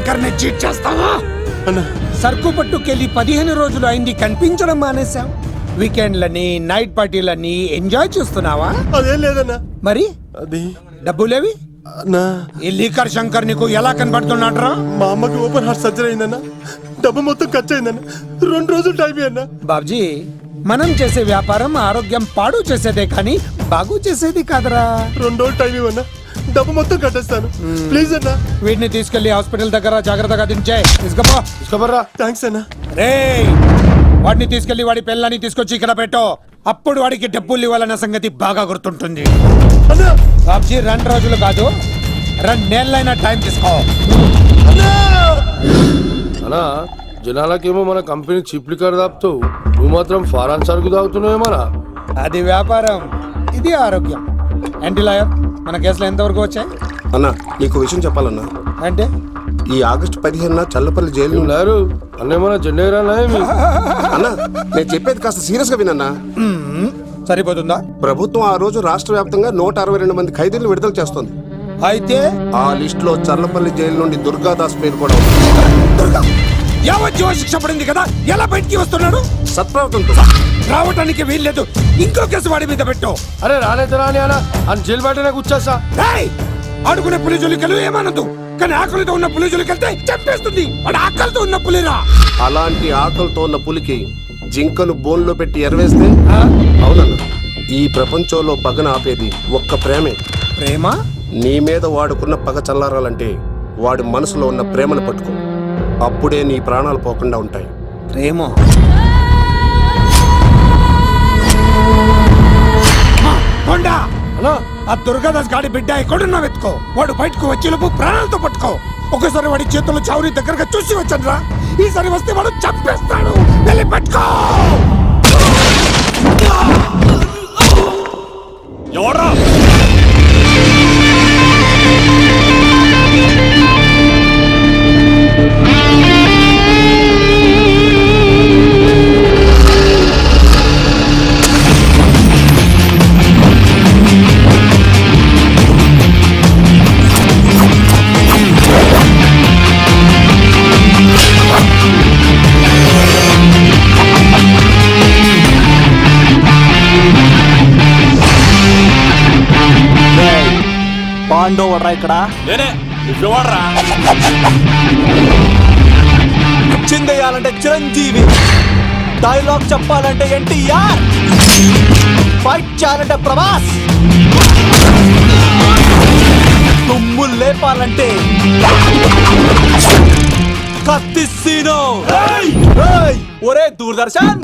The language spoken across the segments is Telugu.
శంకర్ ని చీట్ చేస్తావా? సరుకు పట్టుకెళ్ళి 15 రోజులు అయింది, కనిపించడం మానేశాం. వీకెండ్లని నైట్ పార్టీలని ఎంజాయ్ చేస్తున్నావా? అదేం లేదన్నా. మరి అది డబ్బులేవి? ఈ లీకర్ శంకర్ నీకు ఎలా కనబడుతున్నాడ్రా? మా అమ్మకి ఓపెన్ హార్ట్ సర్జరీ అయిందన్నా. డబ్బు మొత్తం ఖర్చు అయిందన్నా. 2 రోజులు టైం అన్నా. బాబ్జీ, మనం చేసే వ్యాపారం ఆరోగ్యం పాడు చేసేదే కానీ బాగు చేసేది కాదరా. 2 రోజులు టైం ఇవ్వన్నా, డబ్బు మొత్తం కట్టేస్తాను. ప్లీజ్ అన్నా. వీటిని తీసుకెళ్లి హాస్పిటల్ దగ్గర జాగ్రత్తగా దించే. తీసుకోబర్రా. థ్యాంక్స్ అన్నా. రేయ్, వాడిని తీసుకెళ్లి వాడి పిల్లని తీసుకొచ్చి ఇక్కడ పెట్టో. అప్పుడు వాడికి డబ్బులు ఇవ్వాలన్న సంగతి బాగా గుర్తుంటుంది. బాబ్జీ, 2 రోజులు కాదు, 2 నెలలైనా టైం తీసుకో. అన్నా, జనాలకేమో మన కంపెనీ చీప్ లిక్కర్ తాపుతావు, నువ్వు మాత్రం ఫారెన్ సరుకు తాగుతున్నావేమన్నా? అది వ్యాపారం, ఇది ఆరోగ్యం. యాంటీ లాయర్, మన కేసులో ఎంతవరకు వచ్చాయి? అన్నా, నీకు విషయం చెప్పాలన్నా. అంటే ఈ ఆగస్టు 15న చల్లపల్లి జైలు లేరు అన్నేమన్నా జెండేరానా ఏమి? అన్నా, నేను చెప్పేది కాస్త సీరియస్ గా వినన్నా. సరిపోతుందా? ప్రభుత్వం ఆ రోజు రాష్ట్ర వ్యాప్తంగా 162 మంది ఖైదీలను విడుదల చేస్తుంది. అయితే ఆ లిస్ట్ లో చల్లపల్లి జైలు నుండి దుర్గాదాస్ పేరు కూడా ఉంది. దుర్గా యావజ్జీవ శిక్ష పడింది కదా, ఎలా బయటికి వస్తున్నాడు? సత్ప్రవర్తనతో రావటానికి వీల్లేదు. ఇంకో కేసు వాడి మీద పెట్టు. అరే రాలేదు రాని అలా అని జైలు బయటనే కూర్చోసా. ఆడుకునే పులి జోలికలు ఏమనదు, కానీ ఆకలితో ఉన్న పులి జోలికెళ్తే చంపేస్తుంది. వాడు ఆకలితో ఉన్న పులిరా. అలాంటి ఆకలితో ఉన్న పులికి జింకను బోన్లో పెట్టి ఎరవేస్తే అవునన్నా, ఈ ప్రపంచంలో పగన ఆపేది ఒక్క ప్రేమే. ప్రేమ? నీ మీద వాడుకున్న పగ చల్లారాలంటే వాడి మనసులో ఉన్న ప్రేమను పట్టుకో. అప్పుడే నీ ప్రాణాలు పోకుండా ఉంటాయి. ప్రేమ? ఆ దుర్గాదాస్ గాడి బిడ్డ ఎక్కడున్నా వెతుకో. వాడు బయటకు వచ్చేలోపు ప్రాణాలతో పట్టుకో. ఒకసారి వాడి చేతుల్లో చౌరీ దగ్గరగా చూసి వచ్చానురా. ఈసారి వస్తే వాడు చంపేస్తాడు. వెళ్ళి పట్టుకో. ఎవరా? పాండవరా ఇక్కడ చిందేయాలంటే చిరంజీవి, డైలాగ్ చెప్పాలంటే ఎన్టీఆర్, ఫైట్ చేయాలంటే ప్రభాస్, తుమ్ము లేపాలంటే కత్తిసీను. ఒరే దూరదర్శన్,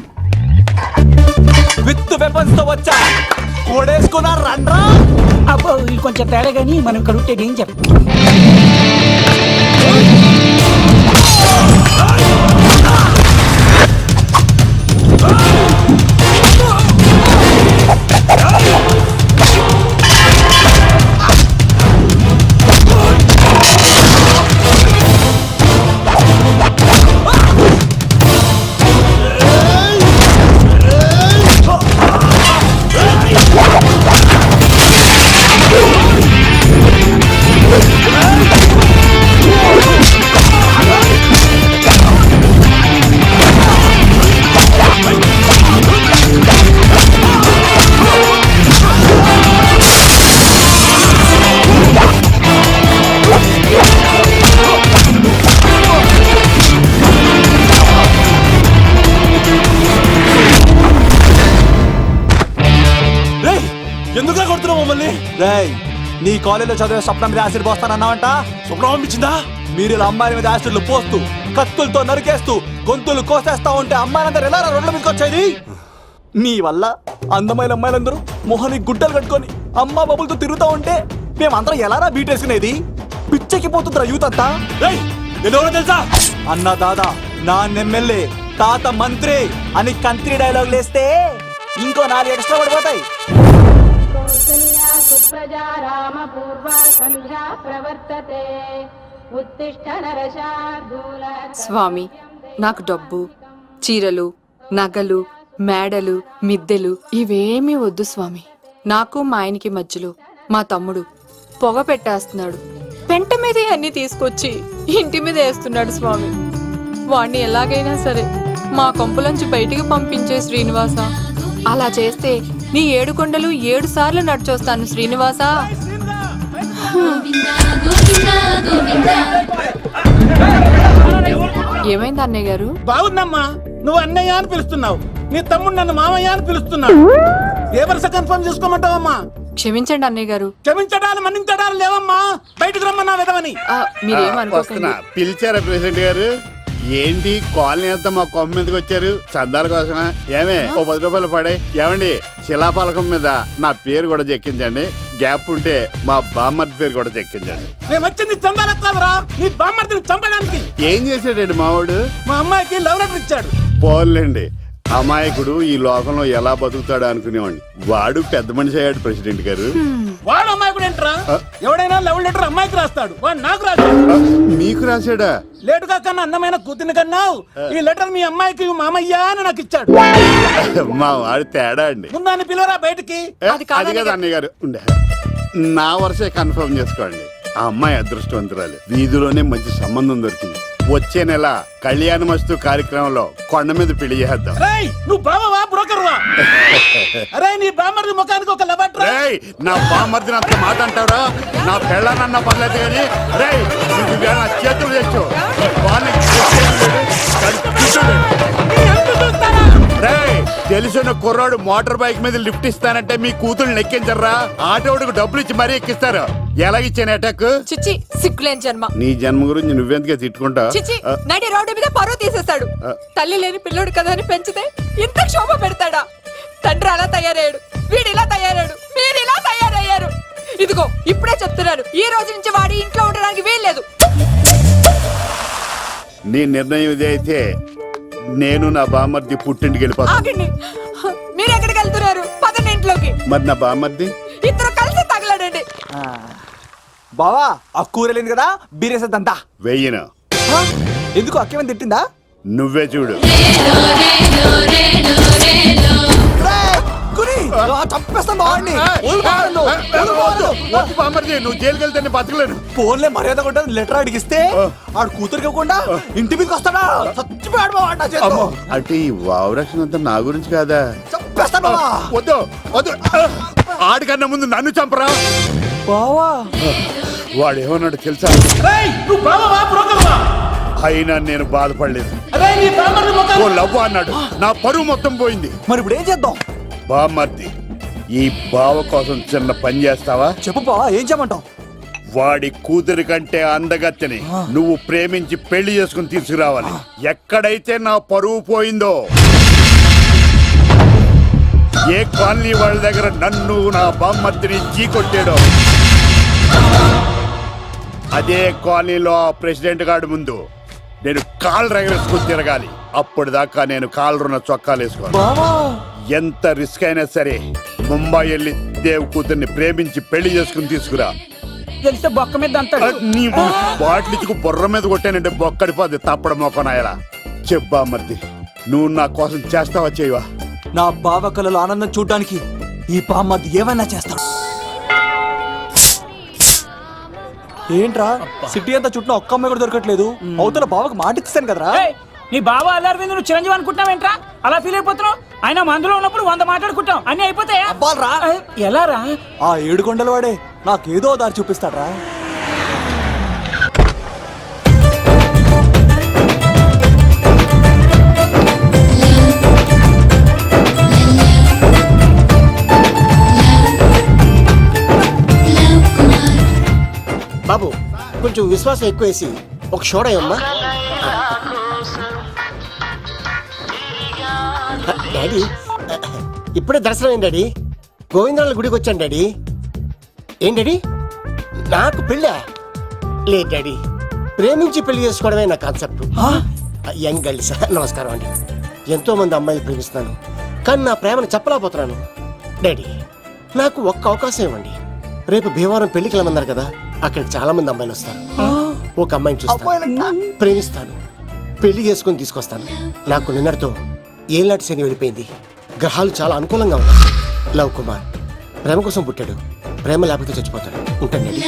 విత్ వెపన్స్ తో వచ్చా, కోడేసుకున్నా రండ్రా. అబ్బో, ఇది కొంచెం తేడా కానీ మనం ఇక్కడ ఉంటే ఏం చెప్ప. ఎందుకు కొడుతున్నావు మమ్మల్ని? రేయ్, నీ కాలేజీలో చదివే స్వప్నం మీద యాసిడ్ పోస్తానన్నావంట. స్వప్నం పంపించిందా? మీరు ఇలా అమ్మాయిల మీద యాసిడ్లు పోస్తూ, కత్తులతో నరికేస్తూ, గొంతులు కోసేస్తా ఉంటే అమ్మాయిలందరూ ఎలా రోడ్ల మీదకి వచ్చేది? నీ వల్ల అందమైన అమ్మాయిలందరూ మొహానికి గుడ్డలు కట్టుకొని అమ్మా బాబులతో తిరుగుతా ఉంటే మేమందరం ఎలారా బీటేసుకునేది? పిచ్చెక్కి పోతుందిరా యూత్ అంతా. తెలుసా? అన్న దాదా, నా ఎమ్మెల్యే, తాత మంత్రి అని కంత్రి డైలాగ్ లేస్తే ఇంకో 4 ఎక్స్ట్రా పడిపోతాయి. స్వామి, నాకు డబ్బు, చీరలు, నగలు, మేడలు, మిద్దెలు ఇవేమీ వద్దు స్వామి. నాకు మా ఆయనకి మధ్యలో మా తమ్ముడు పొగ పెట్టేస్తున్నాడు. పెంట మీదే అన్ని తీసుకొచ్చి ఇంటి మీద వేస్తున్నాడు స్వామి. వాణ్ణి ఎలాగైనా సరే మా కొంపులోంచి బయటికి పంపించే శ్రీనివాస. అలా చేస్తే నీ 7 కొండలు 7 సార్లు నడిచొస్తాను శ్రీనివాస. ఏమైంది అన్నయ్య గారు? బాగుందమ్మా, నువ్వు అన్నయ్య అని పిలుస్తున్నావు, నీ తమ్ముడు నన్ను మామయ్య అని పిలుస్తున్నాడు. ఏ వరుస కన్ఫర్మ్ చేసుకోమంటావమ్మా? క్షమించండి అన్నయ్య గారు. క్షమించడాలు మన్నించడాలు లేవమ్మా, బయటకు రమ్మన్నా విధవని. మీరేమనుకోకండి. పిలిచారా ప్రెసిడెంట్ గారు? ఏంటి కాలనీ అంతా మా కొమ్మ మీదకి వచ్చారు? చందాల కోసమా? ఏమే ఓ 10 రూపాయలు పడే. ఏమండి శిలాపాలకం మీద నా పేరు కూడా చెక్కించండి. గ్యాప్ ఉంటే మా బామ్మర్ది పేరు కూడా చెక్కించండి. నేను వచ్చింది చందాలకు కాదురా, నీ బామ్మర్దిని చంపడానికి. ఏం చేశాడండి మావాడు? మా అమ్మాయికి లవ్ లెటర్ ఇచ్చాడు. పోన్లేండి, అమాయకుడు ఈ లోకంలో ఎలా బతుకుతాడు అనుకునేవాడిని. వాడు పెద్ద మనిషి అయ్యాడు ప్రెసిడెంట్ గారు. వాడు అమ్మాయికుడు ఏంట్రా? ఎవడైనా లవ్ లెటర్ అమ్మాయికి రాస్తాడు, వాడు నాకు రాస్తాడు. మీకు రాశాడా? లేటుగా కన్నా అందమైన కూతుర్ని కన్నావు, ఈ లెటర్ మీ అమ్మాయికి మామయ్య అని నాకు ఇచ్చాడు. మా వాడు తేడా అండి. ముందాన్ని పిలవరా బయటికి. అది కదా అన్నయ్య గారు. ఉండే నా వరుసే కన్ఫర్మ్ చేసుకోండి. ఆ అమ్మాయి అదృష్టవంతురాలు. వీధిలోనే మంచి సంబంధం దొరికింది. వచ్చే నెల కళ్యాణమస్తు కార్యక్రమంలో కొండ మీద పెళ్లి చేద్దాం. నువ్వు బావవా బ్రోకర్వా? అరే నీ బామ్మర్ది ముఖానికి ఒక లెటర్. నా బామ్మర్దిని అంత మాట అంటారా? నా పెళ్ళానన్న పర్లేదు కానీ నా చేతులు తెచ్చు. తెలిసిన కుర్రాడు మోటార్ బైక్ మీద లిఫ్ట్ ఇస్తానంటే మీ కూతురు ఎక్కించరా? ఆటోడికి డబ్బులు ఇచ్చి మరీ ఎక్కిస్తారు. ఎలాగిచ్చాను అటాక్? చిచ్చి సిగ్గులేని జన్మ. నీ జన్మ గురించి నువ్వెందుకే తిట్టుకుంటా? చిచ్చి నడి రోడ్డు మీద పరువు తీసేస్తాడు. తల్లి లేని పిల్లోడు కదా అని పెంచితే ఇంత క్షోభ పెడతాడా? తండ్రి అలా తయారయ్యాడు, వీడు ఇలా తయారయ్యాడు, మీరు ఇలా తయారయ్యారు. ఇదిగో ఇప్పుడే చెప్తున్నాను, ఈ రోజు నుంచి వాడి ఇంట్లో ఉండడానికి వీల్లేదు. నీ నిర్ణయం ఇదే అయితే నేను నా బామ్మర్ది పుట్టింటికి వెళ్ళిపోతాను. ఆగండి, మీరు ఎక్కడికి వెళ్తున్నారు? పదండి ఇంట్లోకి. మరి నా బామ్మర్ది? ఇద్దరు కలిసి తగలడండి. బావా ఆ కూర లేదు కదా, బీరేసేద్దంతా. వెయ్యను. ఎందుకు అక్కేమని తిట్టిందా? నువ్వే చూడు. చంపేస్తాను బాగుండి. నువ్వు జైలుకి వెళ్తే బతకలేను. ఫోన్లే మర్యాద కూడా లెటర్ అడిగిస్తే ఆడు కూతురికి ఇవ్వకుండా ఇంటి మీదకి వస్తాడా? చచ్చిపోయాడు బావా నా చేతిలో. అంటే ఈ వావరక్షణ అంతా నా గురించి కాదా? చంపేస్తాను బావా. వద్దు వద్దు, ఆడికన్నా ముందు నన్ను చంపరా. బావా వాడు ఏమన్నాడు తెలుసా? నువ్వు బావవా బ్రోకర్వా? అయినా నేను బాధపడలేదు. అరే నీ బామ్మర్ది ముఖానికి ఓ లవ్వ అన్నాడు, నా పరువు మొత్తం పోయింది. మరి ఇప్పుడు ఏం చేద్దాం? బామ్మర్ది, ఈ బావ కోసం చిన్న పని చేస్తావా? చెప్పు బావా, ఏం చేయమంటావు? వాడి కూతురి కంటే అందగత్తెని నువ్వు ప్రేమించి పెళ్లి చేసుకుని తీసుకురావాలి. ఎక్కడైతే నా పరువు పోయిందో, ఏ కాలనీ వాళ్ళ దగ్గర నన్ను నా బామ్మర్దిని చీకొట్టాడో, అదే కాలనీలో ఆ ప్రెసిడెంట్ గారి ముందు నేను కాళ్ళు రగరేసుకుని తిరగాలి. అప్పుడు దాకా నేను కాళ్ళున్న చొక్కాలు వేసుకోవాలి. ఎంత రిస్క్ అయినా సరే ముంబై వెళ్ళి దేవ్ కూతుర్ని ప్రేమించి పెళ్లి చేసుకుని తీసుకురా. తెలిస్తే బొక్క మీద అంటాడు. నీ బాటిలికి బుర్ర మీద కొట్టానంటే బొక్కడిపోద్ది తప్పడ మొక్కనాయలా. చెప్పా మర్ది, నువ్వు నా కోసం చేస్తావా చేయవా? నా బావ కళలో ఆనందం చూడ్డానికి ఈ బామ్మది ఏమైనా చేస్తాడు. ఏంట్రా సిటీ అంతా చుట్టూ ఒక్క అమ్మాయి కూడా దొరకట్లేదు. అవతల బావకు మాట ఇస్తాను కదరా. నీ బావ అల్లారి మీద నువ్వు చిరంజీవి అనుకుంటున్నావేంట్రా? అలా ఫీల్ అయిపోతున్నావు. ఆయన మందులో ఉన్నప్పుడు 100 మాట్లాడుకుంటాం, అన్ని అయిపోతాయా? అబ్బాల్రా, ఎలా రా? ఆ 7 కొండల వాడే నాకేదో దారి చూపిస్తాడ్రా. బాబు కొంచెం విశ్వాసం ఎక్కువేసి ఒక షోడయమ్మా. డాడీ ఇప్పుడే దర్శనం అయింది డాడీ. గోవిందరాల గుడికి వచ్చాను డాడీ. ఏం డాడీ నాకు పెళ్ళా? లేదు డాడీ, ప్రేమించి పెళ్లి చేసుకోవడమే నా కాన్సెప్ట్. యంగ్ గర్ల్స్ నమస్కారం అండి. ఎంతో మంది అమ్మాయిలు ప్రేమిస్తున్నాను, కానీ నా ప్రేమను చెప్పలేకపోతున్నాను. డాడీ నాకు ఒక్క అవకాశం ఇవ్వండి. రేపు భీమవరం పెళ్లికి వెళ్ళమన్నారు కదా, అక్కడికి చాలా మంది అమ్మాయిలు వస్తారు. ఒక అమ్మాయిని చూస్తాను, ప్రేమిస్తాను, పెళ్లి చేసుకుని తీసుకొస్తాను. నాకు నిన్నటితో ఏళ్ళనాటి శని వెళ్ళిపోయింది. గ్రహాలు చాలా అనుకూలంగా ఉన్నాయి. లవ్ కుమార్ ప్రేమ కోసం పుట్టాడు, ప్రేమ లేకపోతే చచ్చిపోతాడు. ఉంటానండి.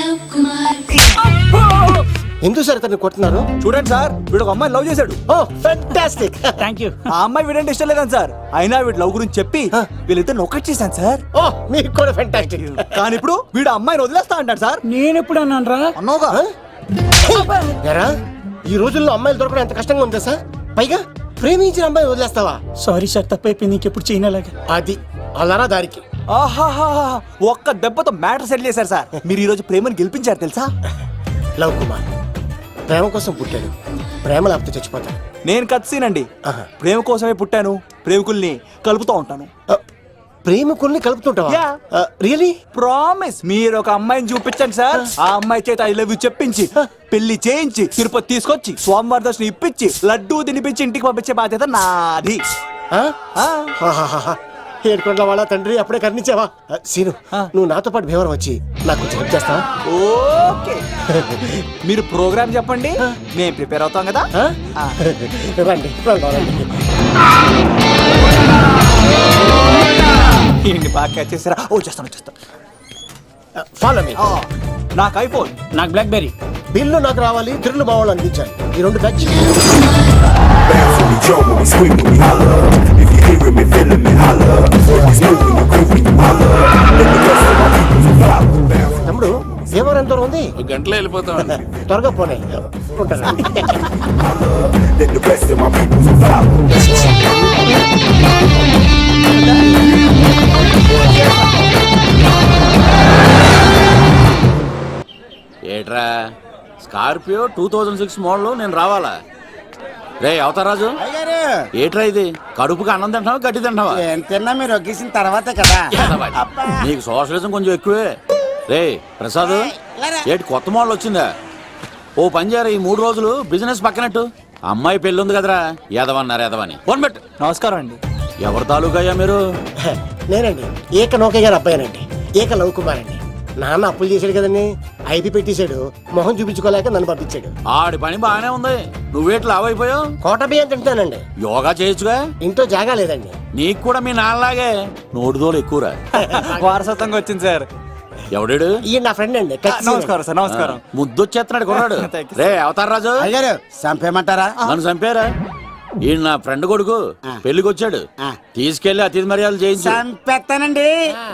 ఎందుకు సార్ తను కొడుతున్నారు? చూడండి సార్, వీడు ఒక అమ్మాయి లవ్ చేశాడు. Oh fantastic. Thank you. ఆ అమ్మాయి వీడంటే ఇష్టం లేదని సార్, అయినా వీడు లవ్ గురించి చెప్పి వీళ్ళిద్దరు ఒకటి చేశాను సార్. ఓ మీకు కూడా ఫెంటాస్టిక్. కానీ ఇప్పుడు వీడు అమ్మాయిని వదిలేస్తా అంటాడు సార్. నేను ఎప్పుడు అన్నాను రా? అన్నోగా ఎరా ఈ రోజుల్లో అమ్మాయిలు దొరకడం ఎంత కష్టంగా ఉందా సార్? పైగా ప్రేమించిన అమ్మాయి వదిలేస్తావా? సారీ సార్, తప్పైపోయింది. ఇంకెప్పుడు చేయనలాగా. అది అలారా దారికి. ఆహాహా, ఒక్క దెబ్బతో మ్యాటర్ సెటిల్ చేశారు సార్. మీరు ఈ రోజు ప్రేమను గెలిపించారు తెలుసా? లవ్ కుమార్ ప్రేమ కోసం పుట్టాడు, ప్రేమ లేకపోతే చచ్చిపోతాడు. నేను కత్సీనండి. ఆహా. ప్రేమ కోసమే పుట్టాను, ప్రేమికుల్ని కలుపుతూ ఉంటాను. ప్రేమికుల్ని కలుపుతుంటావా? Yeah. రియలీ? ప్రామిస్. మీరు ఒక అమ్మాయిని చూపించండి సార్, ఆ అమ్మాయి చేత ఐ లవ్ యూ చెప్పించి పెళ్లి చేయించి తిరుపతి తీసుకొచ్చి స్వామివారి దర్శనం ఇప్పించి లడ్డూ తినిపించి ఇంటికి పంపించే బాధ్యత నాది. ఏడుకొండల వాళ్ళ తండ్రి అప్పుడే కర్ణించావా? సీను నువ్వు నాతో పాటు భీవరం వచ్చి నాకు కొంచెం హెల్ప్ చేస్తావా? ఓకే. మీరు ప్రోగ్రామ్ చెప్పండి, మేము ప్రిపేర్ అవుతాం కదా. రండి రండి. ఏంటి బాగా క్యాచ్ చేసారా? ఓ చేస్తాను. Follow me. నాకు ఐఫోన్. నాకు బ్లాక్ బెర్రీ. బిల్లు నాకు రావాలి, తిరులు మా వాళ్ళు అందించాలి. ఈ రెండు ఖర్చు. తమ్ముడు భీమవరం ఎంత దూరం ఉంది? గంటలో వెళ్ళిపోతాం. త్వరగా పోనీ. ఉంటాను. ఏట్రా స్కార్పియో 2006 మోడల్ నేను రావాలా? రే అవతారాజు, ఏట్రా ఇది? కడుపుకి అన్నం తింటావా గడ్డి తింటావా? తిన్నా మీరు ఒగ్గేసిన తర్వాతే కదా. నీకు సోషలిజం కొంచెం ఎక్కువే. రే ప్రసాద్, ఏటి కొత్త మోడల్ వచ్చిందా? ఓ పని చేయరా, ఈ 3 రోజులు బిజినెస్ పక్కనట్టు. అమ్మాయి పెళ్ళి ఉంది కదరా, ఎదవన్నారు ఎదవని. ఫోన్ పెట్టు. నమస్కారం అండి. ఎవరి తాలూకా అయ్యా మీరు? నేనండి ఏక నౌకే గారు అబ్బాయినండి. ఏక లవ్ కుమార్ అండి. నాన్న అప్పులు చేశాడు కదండి, ఐపీ పెట్టేశాడు. మొహం చూపించుకోలేక నన్ను పంపించాడు. ఆడి పని బాగానే ఉంది, నువ్వేటి లావైపోయావు? కోట బియ్యం తింటానండి. యోగా చేయొచ్చుగా? ఇంట్లో జాగా లేదండి. నీకు కూడా మీ నాన్నలాగే నోటిదోలు ఎక్కువరా. వారసత్వంగా వచ్చింది సార్. ఎవడాడు? ఈయన నా ఫ్రెండ్ అండి. నమస్కారం సార్. నమస్కారం. ముద్దొచ్చేస్తున్నాడు కొన్నాడు. Thank you. రే అవతార్ రాజు, అయ్యారు చంపేయమంటారా? నన్ను చంపారా? ఈయన నా ఫ్రెండ్ కొడుకు పెళ్లికి వచ్చాడు, తీసుకెళ్లి అతిథి మర్యాదలు చేయించు. చంపేస్తానండి.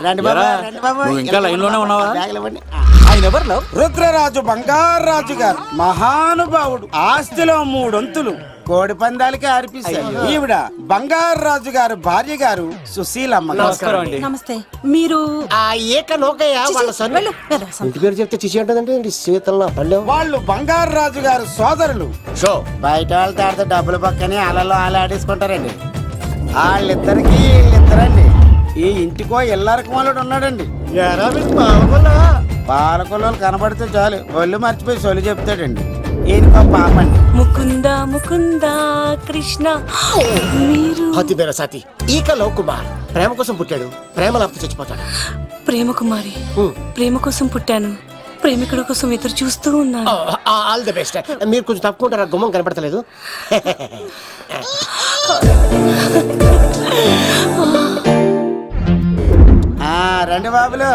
రండి బాబు, ఎరా, రండి బాబు. నువ్వు ఇంకా లైన్ లోనే ఉన్నావా? బ్యాగులు ఇవ్వండి. ఆయన ఎవరు లవ్? రుద్రరాజు బంగారాజు గారు మహానుభావుడు. ఆస్తిలో 3 వంతులు కోడి పందాలకి అర్పిస్తారు. ఈవిడ బంగారాజు గారు భార్య గారు సుశీలమ్మ. నమస్కారం అండి. నమస్తే. మీరు ఆ ఏక నౌకయ్య వాళ్ళ సన్. ఇంటి పేరు చెప్తే చిచి అంటదంటే శీతల పల్లెం. వాళ్ళు బంగారాజు గారు సోదరులు. షో బయట వాళ్ళ తాడితే డబ్బులు పక్కనే అలలో ఆలాడేసుకుంటారండి. వాళ్ళిద్దరికి వీళ్ళిద్దరండి. ఈ ఇంటికో ఇల్లరకం వాళ్ళు ఉన్నాడండి. పాలకొల్లు కనబడితే చాలు ఒళ్ళు మర్చిపోయి సొలి చెప్తాడండి. ఈయనకో పాపండి. ముకుంద ముకుంద కృష్ణ. మీరు హతి బేర సాతి ఈక లవ్ కుమార్ ప్రేమ కోసం పుట్టాడు, ప్రేమ లేకపోతే చచ్చిపోతాడు. ప్రేమ కుమారి. ప్రేమ కోసం పుట్టాను, ప్రేమికుడు కోసం ఎదురు చూస్తూ ఉన్నాను. All the best. మీరు కొంచెం తప్పుకుంటారా? గుమ్మం కనపడతలేదు. రండి బాబులు,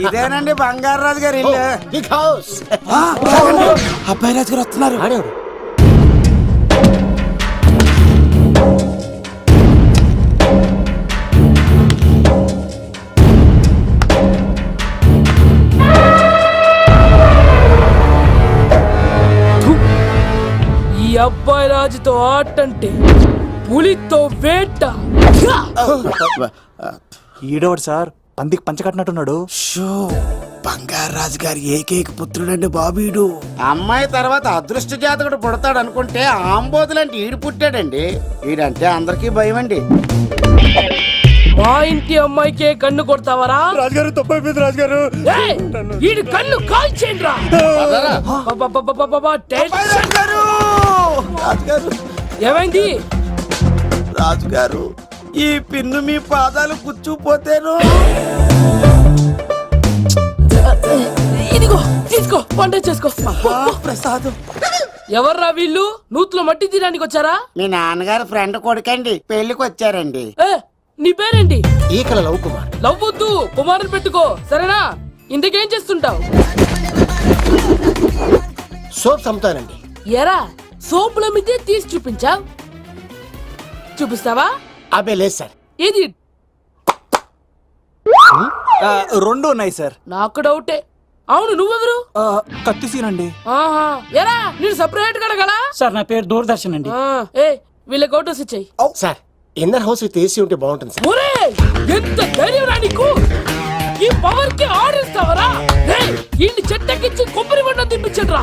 ఇదేనండి బంగారాజు గారి ఇల్లు. Big house. అబ్బాయి రాజు గారు వస్తున్నారు. ఆడేవాడు ఈ అబ్బాయి రాజుతో ఆటంటే పులితో వేట. ఈడోడు సార్, పందికి పంచ కట్టినట్టున్నాడు. బంగారాజు గారి ఏకైక పుత్రుడండి బాబీడు. అమ్మాయి తర్వాత అదృష్ట జాతకుడు పుడతాడు అనుకుంటే ఆంబోతులంటే ఈడు పుట్టాడండి. ఈడంటే అందరికీ భయం అండి. మా ఇంటి అమ్మాయికే కన్ను కొడతావరా? రాజుగారు తప్పైపోయింది రాజుగారు. ఈడు కన్ను కాల్చేయండి రా. రాజుగారు, ఏమైంది? రాజుగారు, ఈ పిన్ను మీ పాదాలు గుచ్చుకుపోతేను. ఇదిగో తీసుకో, వంట చేసుకో. ప్రసాదం. ఎవర్రా వీళ్ళు? నూతులో మట్టి తీయడానికి వచ్చారా? మీ నాన్నగారు ఫ్రెండ్ కొడుకండి, పెళ్లికి వచ్చారండి. నీ పేరేంటి? ఈకల లవ్ కుమార్. లవ్వొద్దు, కుమారుని పెట్టుకో సరేనా? ఇంతకేం చేస్తుంటావు? సోప్స్ అమ్ముతానండి. ఎరా సోపుల మీద తీసి చూపించావు, చూపిస్తావా? అబ్బే లేదు సార్. ఏది? రెండు ఉన్నాయి సార్. నాకు డౌటే. అవును, నువ్వెవరు? కత్తి సీన్ అండి. ఆహా, ఎరా నేను సపరేట్ కడగలా? సార్ నా పేరు దూరదర్శన్ అండి. ఏ వీళ్ళ ఫోటోస్ ఇచ్చాయి. Sir inner house with AC ఉంటే బాగుంటుంది సార్. ఒరే ఎంత ధైర్యం రా నీకు! ఈ పవర్ కి ఆర్డర్ ఇస్తావరా? ఈ చెట్టెక్కించి కొబ్బరి బండ తిప్పించండి రా.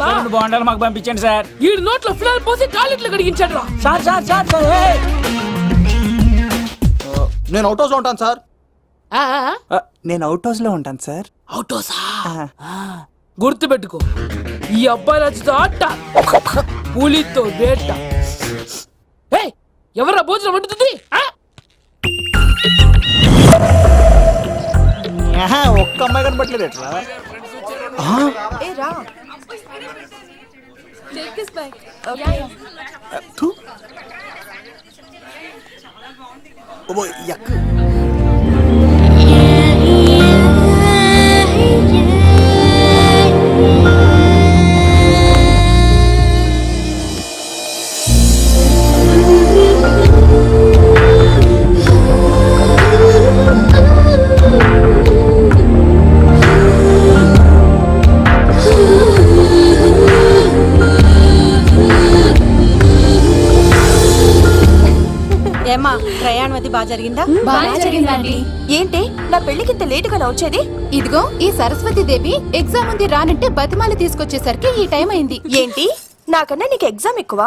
రెండు బాండాలు మాకు పంపించండి సార్. ఈ నోట్లో ఫిల్టర్ పోసి టాయిలెట్లు కడిగించండి రా. సార్ సార్ సార్ సార్ ఏయ్! నేను అవుట్ హౌస్ లో ఉంటాను సార్. ఆ, ఆ, నేను అవుట్ హౌస్ లో ఉంటాను సార్. అవుటోసా? గుర్తు పెట్టుకో, ఈ అబ్బాయి రాజుతో ఆట, పులితో వేట. ఏయ్, ఎవరా భోజనం వండుతుంది? ఆ? ఒక్క అమ్మాయి కనబట్లేదు ఎట్లా? థు. ఓ, యక్. ఏమ్మా ప్రయాణం అది బాగా జరిగిందా? బాగా జరిగిందండి. ఏంటి నా పెళ్లికి ఇంత లేటుగా వచ్చేది? ఇదిగో ఈ సరస్వతి దేవి ఎగ్జామ్ ఉంది రానంటే బతిమాలి తీసుకొచ్చేసరికి ఈ టైం అయింది. ఏంటి నాకన్నా నీకు ఎగ్జామ్ ఎక్కువ?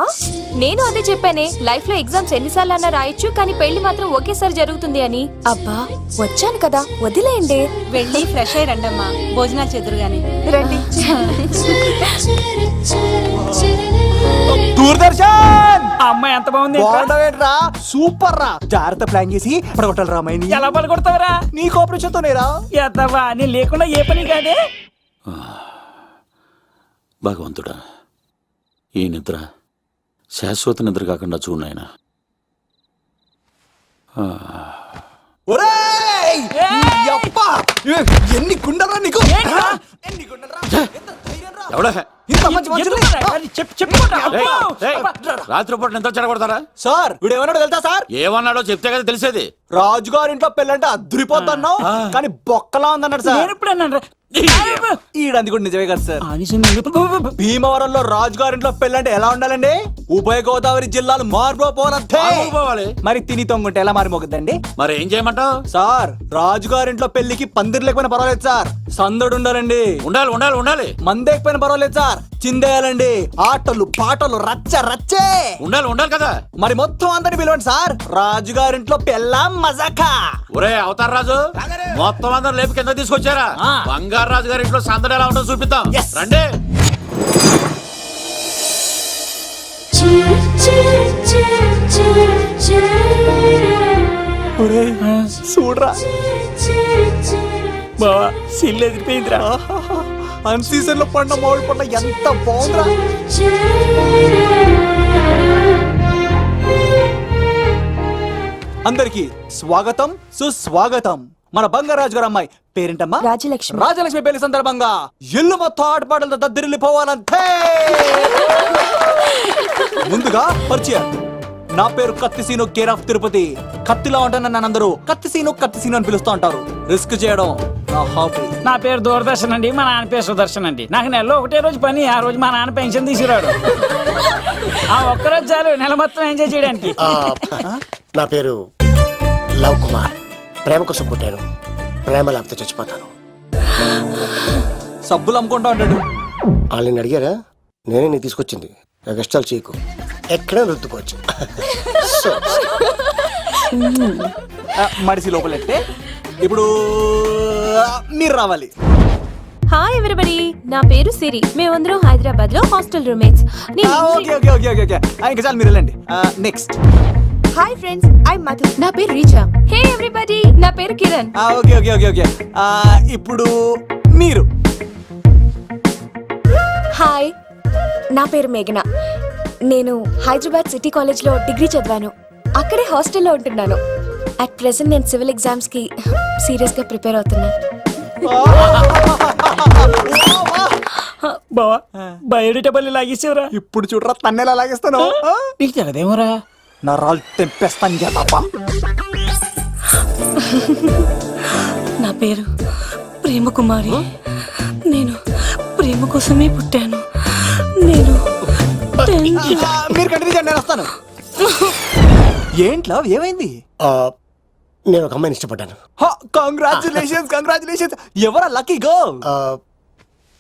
నేను అదే చెప్పానే, లైఫ్ లో ఎగ్జామ్స్ ఎన్నిసార్లు అన్నా రాయొచ్చు, కానీ పెళ్లి మాత్రం ఒకేసారి జరుగుతుంది అని. అబ్బా వచ్చాను కదా, వదిలేయండి. వెళ్ళి ఫ్రెష్ అయ్యి రండమ్మా, భోజనాలు చెదురు గాని. రండి. దూరదర్శన్ ఆ అమ్మాయి ఎంత బాగుంది. బాగుండవేట్రా, సూపర్ రా. జాగ్రత్త ప్లాన్ చేసి పడగొట్టాలి రామాయణి. ఎలా పలుకొడతావరా? నీ కోఆపరేషన్ తోనేరా. ఎత్తవా, నేను లేకుండా ఏ పని కాదే. భగవంతుడా, ఈ నిద్ర శాశ్వత నిద్ర కాకుండా చూడు నాయనా. ఒరేయ్! యప్పా! ఎన్ని గుండెలరా నీకు? ఎన్ని గుండెలరా? ఎంత ధైర్యం రా? ఎవడా ఇంత మంచి మనుషుల్ని? రాత్రిపూట ఎంత చెడగొడతారా? సార్ వీడు ఏమన్నాడు తెలుసా సార్? ఏమన్నాడో చెప్తే కదా తెలిసేది. రాజుగారింట్లో పెళ్ళంటే అద్దరిపోతున్నావు, కానీ బొక్కలా ఉందన్నాడు సార్. నేను ఇప్పుడు అన్నాను రా. ఈడంది కూడా నిజమే కదా సార్. భీమవరంలో రాజుగారింట్లో పెళ్ళంటే ఎలా ఉండాలండి? ఉభయ గోదావరి జిల్లాలు మారిపోవాలంటే పోవాలి. మరి తిని తొంగుంటే ఎలా మారిపోతుందండి? మరి ఏం చేయమంటావు? సార్ రాజుగారింట్లో పెళ్లికి పందిరి లేకపోయినా పర్వాలేదు సార్, సందడు ఉండాలండి. ఉండాలి ఉండాలి ఉండాలి. మందేకపోయినా పర్వాలేదు సార్, చిందేయాలండి. ఆటలు పాటలు రచ్చ రచ్చే ఉండాలి ఉండాలి కదా. మరి మొత్తం అందరిని పిలవండి సార్, రాజుగారింట్లో పెళ్ళాం మజాకా. ఒరే అవతార్ రాజు, మొత్తం అందరు లేపు కింద తీసుకొచ్చారా? బంగారు రాజు గారి ఇంట్లో సందడి ఎలా ఉంటుందో చూపిద్దాం. రండి. చూడరా బావా, సిల్లు ఎదిరిపోయిందిరా. అన్ సీజన్ లో పడిన మామిడి పండ్ల ఎంత బాగుందిరా. అందరికి స్వాగతం సుస్వాగతం. మన బంగారాజు గారు అమ్మాయి పేరేంటమ్మా? రాజలక్ష్మి. రాజలక్ష్మి పెళ్లి సందర్భంగా ఇల్లు మొత్తం ఆటపాటలతో దద్దరిల్లిపోవాలంటే ముందుగా పరిచయం. నా పేరు కత్తిసీను, కేర్ ఆఫ్ తిరుపతి. కత్తిలా ఉంటాను నన్ను అందరూ కత్తిసీను అని పిలుస్తూ ఉంటారు. రిస్క్ చేయడం నా హాబీ. నా పేరు దూరదర్శన్ అండి, మా నాన్న పేరు సుదర్శన్ అండి. నాకు నెలలో ఒకటే రోజు పని, ఆ రోజు మా నాన్న పెన్షన్ తీసుకురాడు. ఆ ఒక్కరోజు చాలు నెల మొత్తం ఎంజాయ్ చేయడానికి. నా పేరు లవ్ కుమార్. ప్రేమ కోసం పుట్టాను, ప్రేమ లేకపోతే చచ్చిపోతాను. సబ్బులు అమ్ముకుంటా ఉంటాడు. వాళ్ళని అడిగారా? నేనే నీ తీసుకొచ్చింది. కష్టాలు చేయకు, ఎక్కడే రుద్దుకోవచ్చు. మడిసి లోపలెట్టే. ఇప్పుడు మీరు రావాలి. హాయ్ ఎవ్రీబడి, నా పేరు సిరి. మేమందరం హైదరాబాద్ లో hostel roommates. Okay okay okay okay okay, ఇంకా చాలు, మీరు వెళ్ళండి. Next. Hi friends, I Madhu. నా పేరు రీచా. హే ఎవ్రీబడి, నా పేరు Kiran. Okay okay okay okay, ఇప్పుడు మీరు. హాయ్, నా పేరు మేఘన. నేను హైదరాబాద్ సిటీ కాలేజ్ లో డిగ్రీ చదివాను. అక్కడే హాస్టల్లో ఉంటున్నాను. అట్ ప్రెసెంట్ నేను సివిల్ ఎగ్జామ్స్ కి సీరియస్ గా ప్రిపేర్ అవుతున్నాను. బావా బయోడేటా లాగేసేవరా. ఇప్పుడు చూడరా తన్నేలా లాగేస్తాను. నీకు తెలదేమోరా. నరాలు తెంపేస్తాను చేతప్ప. నా పేరు ప్రేమ కుమారి. నేను ప్రేమ కోసమే పుట్టాను. నేను మీరు కంటిన్యూ చేయండి, నేను వస్తాను. ఏంట్లో ఏమైంది? నేను ఒక అమ్మాయిని ఇష్టపడ్డాను. Congratulations congratulations. ఎవరా లక్కీ గర్ల్?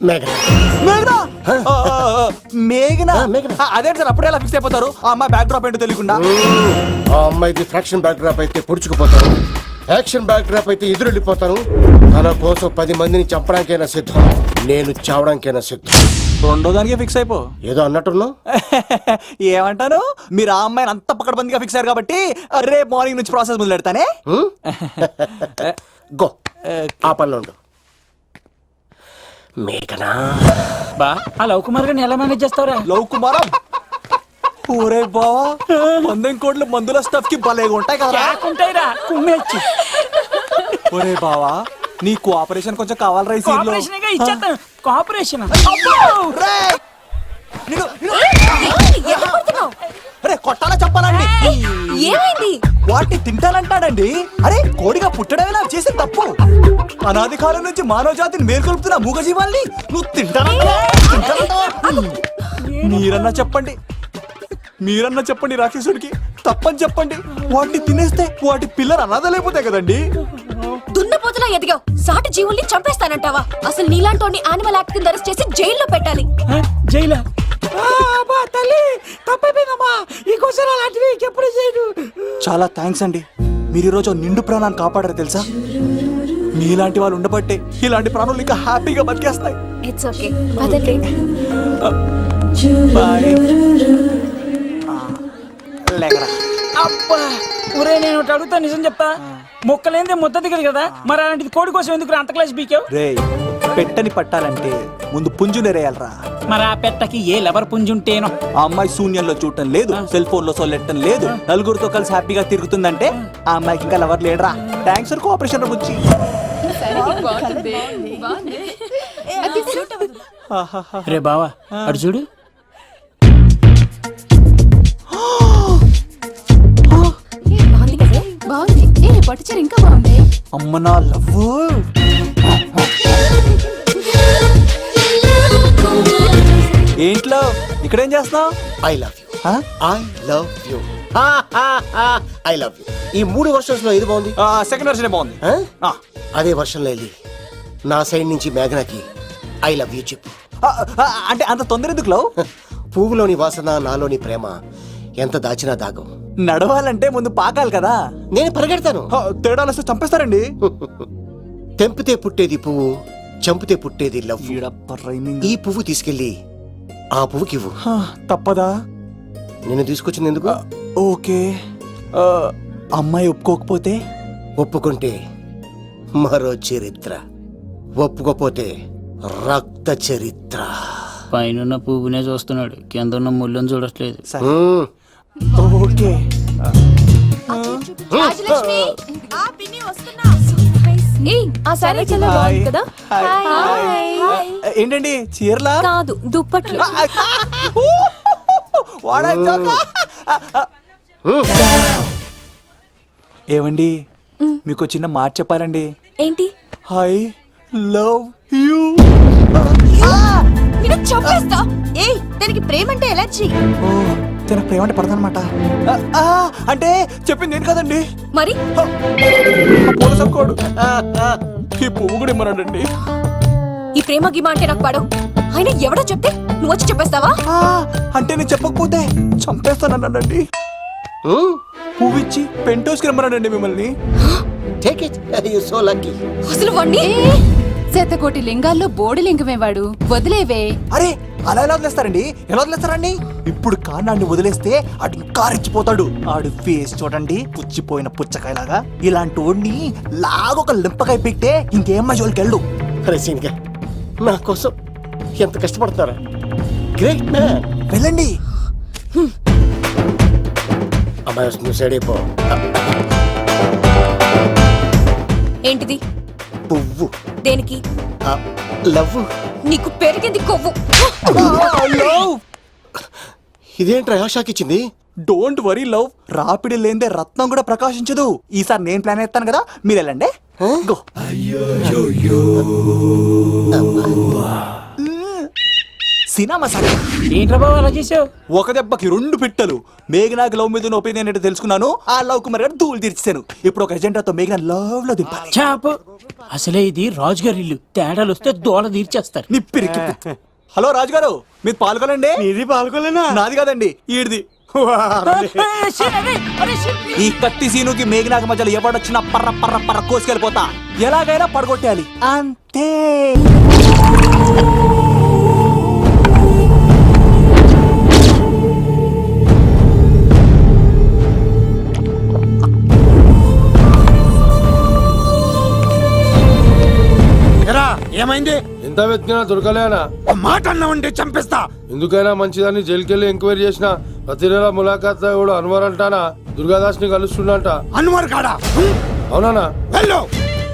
మేఘన. మేఘనా? మేఘనా? మేఘనా. అదే సార్, అప్పుడే ఎలా ఫిక్స్ అయిపోతారు? ఆ అమ్మాయి బ్యాక్ డ్రాప్ ఏంటో తెలియకుండా. ఆ అమ్మాయిది ఫ్రాక్షన్ బ్యాక్ డ్రాప్ అయితే పొడుచుకుపోతాను, యాక్షన్ బ్యాక్ డ్రాప్ అయితే ఎదురెళ్ళిపోతాను. తన కోసం 10 మందిని చంపడానికైనా సిద్ధం, నేను చావడానికైనా సిద్ధం. రెండో దానికే ఫిక్స్ అయిపో. ఏదో అన్నట్టున్నావు. ఏమంటాను? మీరు ఆ అమ్మాయిని అంత పక్కడబందిగా ఫిక్స్ అయ్యారు కాబట్టి రేపు మార్నింగ్ నుంచి ప్రాసెస్ మొదలు పెడతానే. గో, ఆ పనిలో ఉండు. మేఘనా. బా ఆ లవ్ కుమార్ గారిని ఎలా మేనేజ్ చేస్తావురా? లవ్ కుమారం. ఊరే బావా, 100 కోట్ల మందుల స్టఫ్ కి భలేగా ఉంటాయి కదా. ఉంటాయిరా కుమ్మేచ్చి. ఒరే బావా, నీ కోఆపరేషన్ కొంచెం కావాలరా ఈ సీన్ లో. ఇచ్చేస్తాను కోఆపరేషన్. అరే కొట్టాలా చెప్పాలండి? ఏమైంది? వాటిని తింటానంటాడండి. అరే కోడిగా పుట్టడమే నాకు చేసిన తప్పు. అనాది కాలం నుంచి మానవ జాతిని మేల్కొల్పుతున్న మూగజీవాల్ని నువ్వు తింటానంటా? మీరన్నా చెప్పండి, మీరన్నా చెప్పండి రాక్షసుడికి. తప్పని చెప్పండి. వాటిని తినేస్తే వాటి పిల్లలు అనాథలైపోతాయి కదండి. దున్నపోతులా ఎదిగావు, సాటి జీవుల్ని చంపేస్తానంటావా? అసలు నీలాంటి యానిమల్ యాక్ట్ కింద అరెస్ట్ చేసి జైల్లో పెట్టాలి. జైలా? తల్లి తప్పైపోయిందమ్మా, ఇంకోసారి అలాంటివి ఎప్పుడు చేయడు. చాలా థ్యాంక్స్ అండి, మీరు ఈరోజు నిండు ప్రాణాన్ని కాపాడారు తెలుసా. మీలాంటి వాళ్ళు ఉండబట్టే ఇలాంటి ప్రాణులు ఇంకా హ్యాపీగా బతికేస్తాయి. ఇట్స్ ఓకే, పదండి. బాయ్. లేకరా. అబ్బా ఒరే, నేను ఒకటి అడుగుతా, నిజం చెప్తా. మొక్కలేందే ముద్ద దిగదు కదా, మరి అలాంటిది కోడి కోసం ఎందుకు అంత క్లాస్ బీకావు? రే, పెట్టని పట్టాలంటే ముందు పుంజు నెరేయాలరా. మరి ఆ పెట్టకి ఏ లవర్ పుంజుంటేనో. ఆ అమ్మాయి శూన్యంలో చూడటం లేదు, సెల్ ఫోన్ లో సొల్లెట్టడం లేదు, నలుగురితో కలిసి హ్యాపీగా తిరుగుతుందంటే ఆ అమ్మాయికి ఇంకా లవర్ లేడరా. థ్యాంక్స్ ఫర్ కోఆపరేషన్ బుచ్చి. రే బావా అడు చూడు. బాగుంది కదా? బాగుంది. పట్టుచీర ఇంకా బాగుంది. అమ్మ నా లవ్. ఏంట్లో ఇక్కడేం చేస్తున్నావు? I love you, I love you, I love you. ఈ 3 వర్షన్స్ లో ఏది బాగుంది? సెకండ్ వర్షన్ బాగుంది. అదే వర్షంలో వెళ్ళి నా సైడ్ నుంచి మేఘనాకి ఐ లవ్ యూ చెప్పు. అంటే అంత తొందర ఎందుకు లవ్? పువ్వులోని వాసన, నాలోని ప్రేమ ఎంత దాచినా దాగం. నడవాలంటే ముందు పాకాలి కదా. నేను పరిగెడతాను. తేడాలు వస్తే చంపేస్తారండి. తెంపితే పుట్టేది పువ్వు, చంపితే పుట్టేది లవ్. ఈ పువ్వు తీసుకెళ్ళి ఆ పువ్వుకి ఇవ్వు. తప్పదా? నేను తీసుకొచ్చింది ఎందుకు? ఓకే. అమ్మాయి ఒప్పుకోకపోతే? ఒప్పుకుంటే మరో చరిత్ర, ఒప్పుకోపోతే రక్త చరిత్ర. పైన పువ్వునే చూస్తున్నాడు, కింద ఉన్న ముళ్ళని చూడట్లేదు. ఓకే. రాజలక్ష్మి, ఆ పిన్ని వస్తున్నా. ఆ సారీ చాలా బాగుంది కదా? ఏంటండి చీరలా? కాదు, దుప్పట్లు. ఏమండి, మీకు చిన్న మాట చెప్పాలండి. ఏంటి? I love you. నేను చంపేస్తా. ఏయ్, దానికి ప్రేమ అంటే ఎలర్జీ. తన ప్రేమ అంటే పడదనమాట. అంటే చెప్పింది ఏంటి కదండి. మరి పోలీసోడు ఈ పువ్వు కూడా ఇమ్మన్నాడండి. ఈ ప్రేమ గిమ అంటే నాకు పడవు. అయినా ఎవడో చెప్తే నువ్వు వచ్చి చెప్పేస్తావా? అంటే నేను చెప్పకపోతే చంపేస్తానన్నాడండి. పువ్వు ఇచ్చి పెంటోస్కి రమ్మన్నాడండి మిమ్మల్ని. Take it, you so lucky. అసలు వాణ్ణి శతకోటి లింగాల్లో బోడి లింగమే వాడు, వదిలేవే. అరే అలా ఎలా వదిలేస్తారండి? ఎలా వదిలేస్తారండి? ఇప్పుడు కాన్నాడిని వదిలేస్తే ఆడు ఇంకా రెచ్చిపోతాడు. ఆడు ఫేస్ చూడండి, పుచ్చిపోయిన పుచ్చకాయలాగా. ఇలాంటి వాడిని లాగొక లింపకాయ పెట్టే ఇంకేం మజోలికి వెళ్ళు. సీన్గా నా కోసం ఎంత కష్టపడతారా? Great man. వెళ్ళండి. అమ్మాయి నువ్వు సైడ్ అయిపో. ఏంటిది? పువ్వు. దేనికి? లవ్. నీకు పెరిగింది కొవ్వు. ఇదేంట్రా షాక్ ఇచ్చింది? డోంట్ వరీ లవ్, రాపిడి లేదే రత్నం కూడా ప్రకాశించదు. ఈసారి నేను ప్లాన్ ఎత్తాను కదా, మీరు వెళ్ళండి. గో. సినిమా సార్ ఏంట్రా బాబు అలా చేసావు? ఒక దెబ్బకి 2 పిట్టలు. మేఘనాకి లవ్ మీద ఒపీనియన్ ఏంటో తెలుసుకున్నాను. ఆ లవ్ కుమార్ గారు ధూళి తీర్చాను. ఇప్పుడు ఒక ఎజెండాతో మేఘనా లవ్ లో దింపాలి. చాపు. అసలే ఇది రాజుగారి ఇల్లు, తేడాలు వస్తే దోళ తీర్చేస్తారు. నిప్పిరికి. హలో రాజుగారు, మీరు పాల్గొనండి. ఇది పాల్గొలేనా? నాది కాదండి, ఈడిది. ఈ కత్తి సీనుకి మేఘనాకి మధ్యలో ఎవడొచ్చినా పర్ర పర్ర పర్ర కోసుకెళ్ళిపోతా. ఎలాగైనా పడగొట్టాలి అంతే. ఎరా ఏమైంది? ఎంత వెతికినా దొరకలేనా? ఒక మాట అన్నావంటే చంపేస్తా. ఎందుకైనా మంచిదని జైలుకెళ్ళి ఎంక్వైరీ చేసిన ప్రతి నెల ములాఖాత్ కూడా అన్వర్ అంటానా దుర్గాదాస్ ని కలుస్తుండంట. అన్వర్ కాడా? అవునా? వెళ్ళు.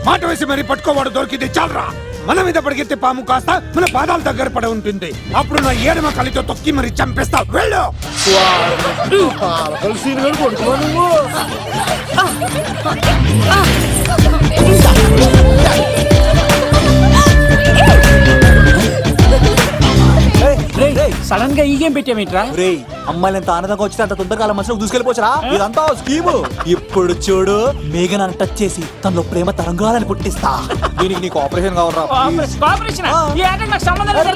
మాట వేసి మరి పట్టుకోవాడు దొరికింది చాలరా. మన మీద పడిగితే పాము కాస్త మన పాదాల దగ్గర పడి ఉంటుంది. అప్పుడు నా ఏడమ కలితో తొక్కి మరి చంపేస్తా. వెళ్ళు. సడన్ గా ఈ గేమ్ పెట్టామేంట్రా? రే, అమ్మాయిలు ఎంత ఆనందంగా వచ్చితే అంత తొందరగా మనసులో దూసుకెళ్ళిపోవచ్చరా? ఇదంతా స్కీము. ఇప్పుడు చూడు, మేఘనాన్ని టచ్ చేసి తనలో ప్రేమ తరంగాలని పుట్టిస్తా. దీనికి నీకు ఆపరేషన్ కావాలరా? కోఆపరేషన్ ఈ ఆటకు నాకు సంబంధం లేదు.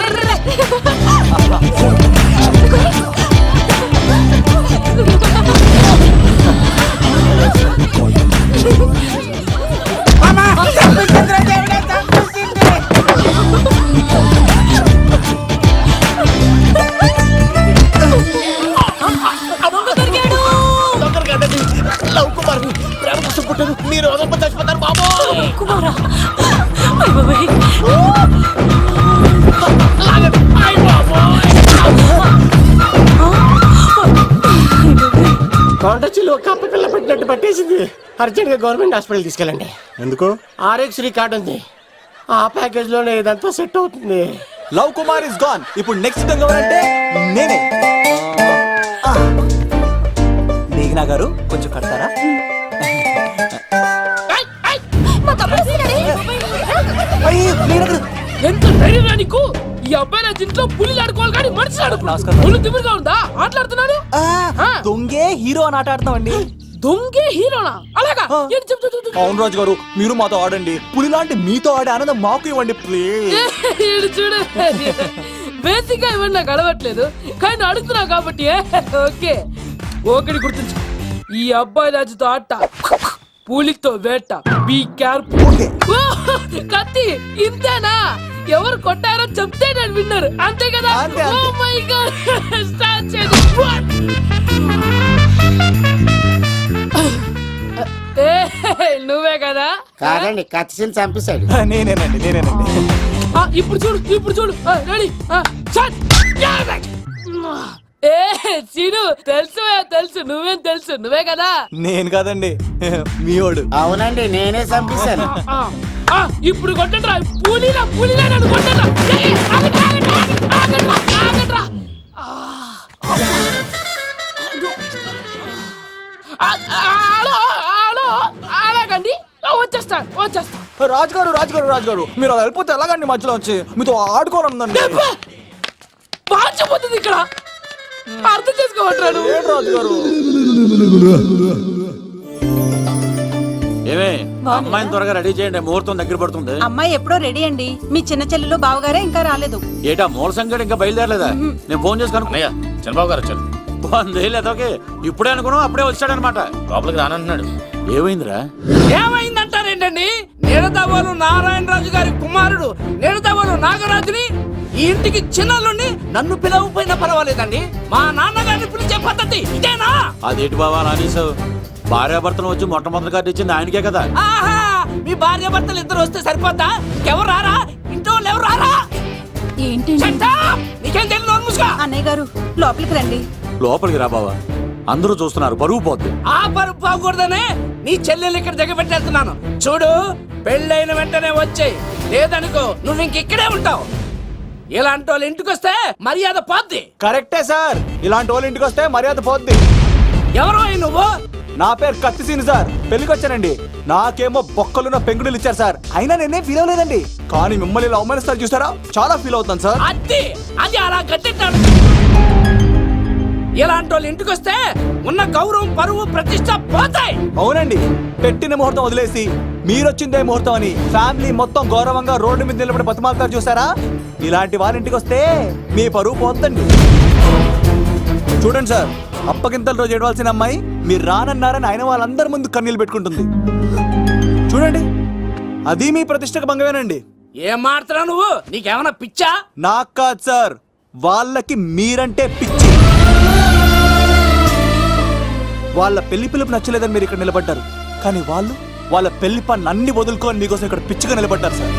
లవ్ కుమార్ ప్రేమ కోసం పుట్టారు. మీరు వదలప చచ్చిపోతారు బాబు. కుమారా, కాంటాక్ట్లో కప్ప పిల్ల పెట్టినట్టు పట్టేసింది. అర్జెంట్ గా గవర్నమెంట్ హాస్పిటల్ తీసుకెళ్ళండి. ఎందుకు? ఆర్ఎక్స్ కార్డు ఉంది, ఆ ప్యాకేజ్ లోనే ఇదంతా సెట్ అవుతుంది. Love Kumar is gone. ఇప్పుడు నెక్స్ట్ దొంగ ఎవరంటే నేనే. మేఘనా గారు కొంచెం కడతారా? ఎంత ధైర్యం నీకు? ఈ అబ్బాయి నా ఇంట్లో పులిలు ఆడుకోవాలి కానీ మనిషి ఆడుకున్నాడు. తిమ్మిరిగా ఉందా ఆటలాడుతున్నాడు? దొంగే హీరో అని ఆట ఆడతామండి. దొంగే హీరోనా? అలాగా? ఏంటి చెప్పు, చెప్పు, చెప్పు. అవును రాజు గారు, మీరు మాతో ఆడండి. పులి లాంటి మీతో ఆడే ఆనందం మాకు ఇవ్వండి ప్లీజ్. ఈడు చూడు, బేసిక్ గా ఇవన్నీ నాకు అలవట్లేదు కానీ అడుగుతున్నా కాబట్టి ఓకే. ఒకటి గుర్తుంచు, ఈ అబ్బాయి రాజుతో ఆట, పులితో వేట. Be careful. కత్తి ఇంతేనా? ఎవరు కొట్టారో చెప్తే నేను విన్నారు, అంతే కదా? ఓ మై గాడ్, స్టార్ట్ చేయండి. నువ్వే కదా? కాదండి, కత్తిని చంపేశాడు. నేనేనండి. ఇప్పుడు చూడు, ఇప్పుడు చూడు. రెడీ, ఏ సీను, తెలుసు నువ్వేం తెలుసు, నువ్వే కదా? నేను కాదండి, మీవాడు. అవునండి, నేనే చంపేశాను. ఇప్పుడు కొట్టండిరా, పూలీలా నన్ను కొట్టండిరా. ఆగండ్రా. అలాగండి, వచ్చేస్తా. రాజుగారు మీరు అలా వెళ్ళిపోతే ఎలాగండి? మధ్యలో వచ్చి మీతో ఆడుకోవాలందండి. పాచిపోతుంది ఇక్కడ, అర్థం చేసుకోవట్రాడు. రాజుగారు ఏమే, అమ్మాయిని త్వరగా రెడీ చేయండి, ముహూర్తం దగ్గర పడుతుంది. అమ్మాయి ఎప్పుడో రెడీ అండి. మీ చిన్న చెల్లెలు బావగారే ఇంకా రాలేదు. ఏటా మూల సంగతి ఇంకా బయలుదేరలేదా? నేను ఫోన్ చేసి కనుక్కున్నాయా? చంద్రబాబు గారు వచ్చారు. లేదోకే ఇప్పుడే అనుకున్నావు, అప్పుడే వచ్చాడనమాట. లోపలికి రానంటున్నాడు. ఏమైందిరా? ఏమైందంటారేంటండి? నిడదవోలు నారాయణరాజు గారి కుమారుడు నిడదవోలు నాగరాజుని ఈ ఇంటికి చిన్నల్లుండి నన్ను పిలవకపోయినా పర్వాలేదండి. మా నాన్నగారిని పిలిచే పద్ధతి ఇదేనా? అదేంటి బాబా అలా అనేసావు? భార్యాభర్తలు వచ్చి మొట్టమొదటి కార్డు ఇచ్చింది ఆయనకే కదా. ఆహా, మీ భార్యాభర్తలు ఇద్దరు వస్తే సరిపోద్దా? ఇంకెవరు రారా? ఇంట్లో వాళ్ళు ఎవరు రారా? ఏంటి నీకేం తెలియదు, ముసుగా. అన్నయ్య గారు లోపలికి రండి. లోపలికి రా బావా, అందరూ చూస్తున్నారు, పరువు పోద్ది. ఆ పరుపు పోకూడదనే నీ చెల్లెలు ఇక్కడ దిగబెట్టేస్తున్నాను. చూడు, పెళ్ళైన వెంటనే వచ్చేయ్, లేదనుకో నువ్వు ఇంకెక్కడే ఉంటావు. ఇలాంటి వాళ్ళు ఇంటికి వస్తే మర్యాద పోద్ది. కరెక్టే సార్, ఇలాంటి వాళ్ళ ఇంటికి వస్తే మర్యాద పోద్ది. ఎవరో నువ్వు? నా పేరు కత్తిసీని సార్, పెళ్లికి వచ్చానండి. నాకేమో బొక్కలున్న పెంగుడులు ఇచ్చారు సార్, అయినా నేనేం ఫీల్ అవ్వలేదండి. కానీ మిమ్మల్ని ఇలా అవమానిస్తారు చూసారా, చాలా ఫీల్ అవుతాను సార్. అది అలా గట్టిట్టాడు. ఇలాంటి వాళ్ళు ఇంటికి వస్తే ఉన్న గౌరవం, పరువు, ప్రతిష్ట పోతాయి. అవునండి, పెట్టిన ముహూర్తం వదిలేసి మీరొచ్చిందే ముహూర్తం అని ఫ్యామిలీ మొత్తం గౌరవంగా రోడ్డు మీద నిలబడి బతిమాలుతారు చూసారా, ఇలాంటి వాళ్ళ ఇంటికి వస్తే మీ పరువు పోతండి. చూడండి సార్, అప్పగింతల రోజు ఏడవాల్సిన అమ్మాయి మీరు రానన్నారని ఆయన వాళ్ళందరి ముందు కన్నీళ్ళు పెట్టుకుంటుంది. చూడండి, అది మీ ప్రతిష్టకు భంగమేనండి. ఏం మాట్లాడుతున్నావు నువ్వు? నీకేమన్నా పిచ్చా? నాకు కాదు సార్, వాళ్ళకి మీరంటే పిచ్చి. వాళ్ళ పెళ్లి పిలుపు నచ్చలేదని మీరు ఇక్కడ నిలబడ్డారు, కానీ వాళ్ళు వాళ్ళ పెళ్లి పని అన్ని వదులుకొని మీకోసం ఇక్కడ పిచ్చిగా నిలబడ్డారు సార్.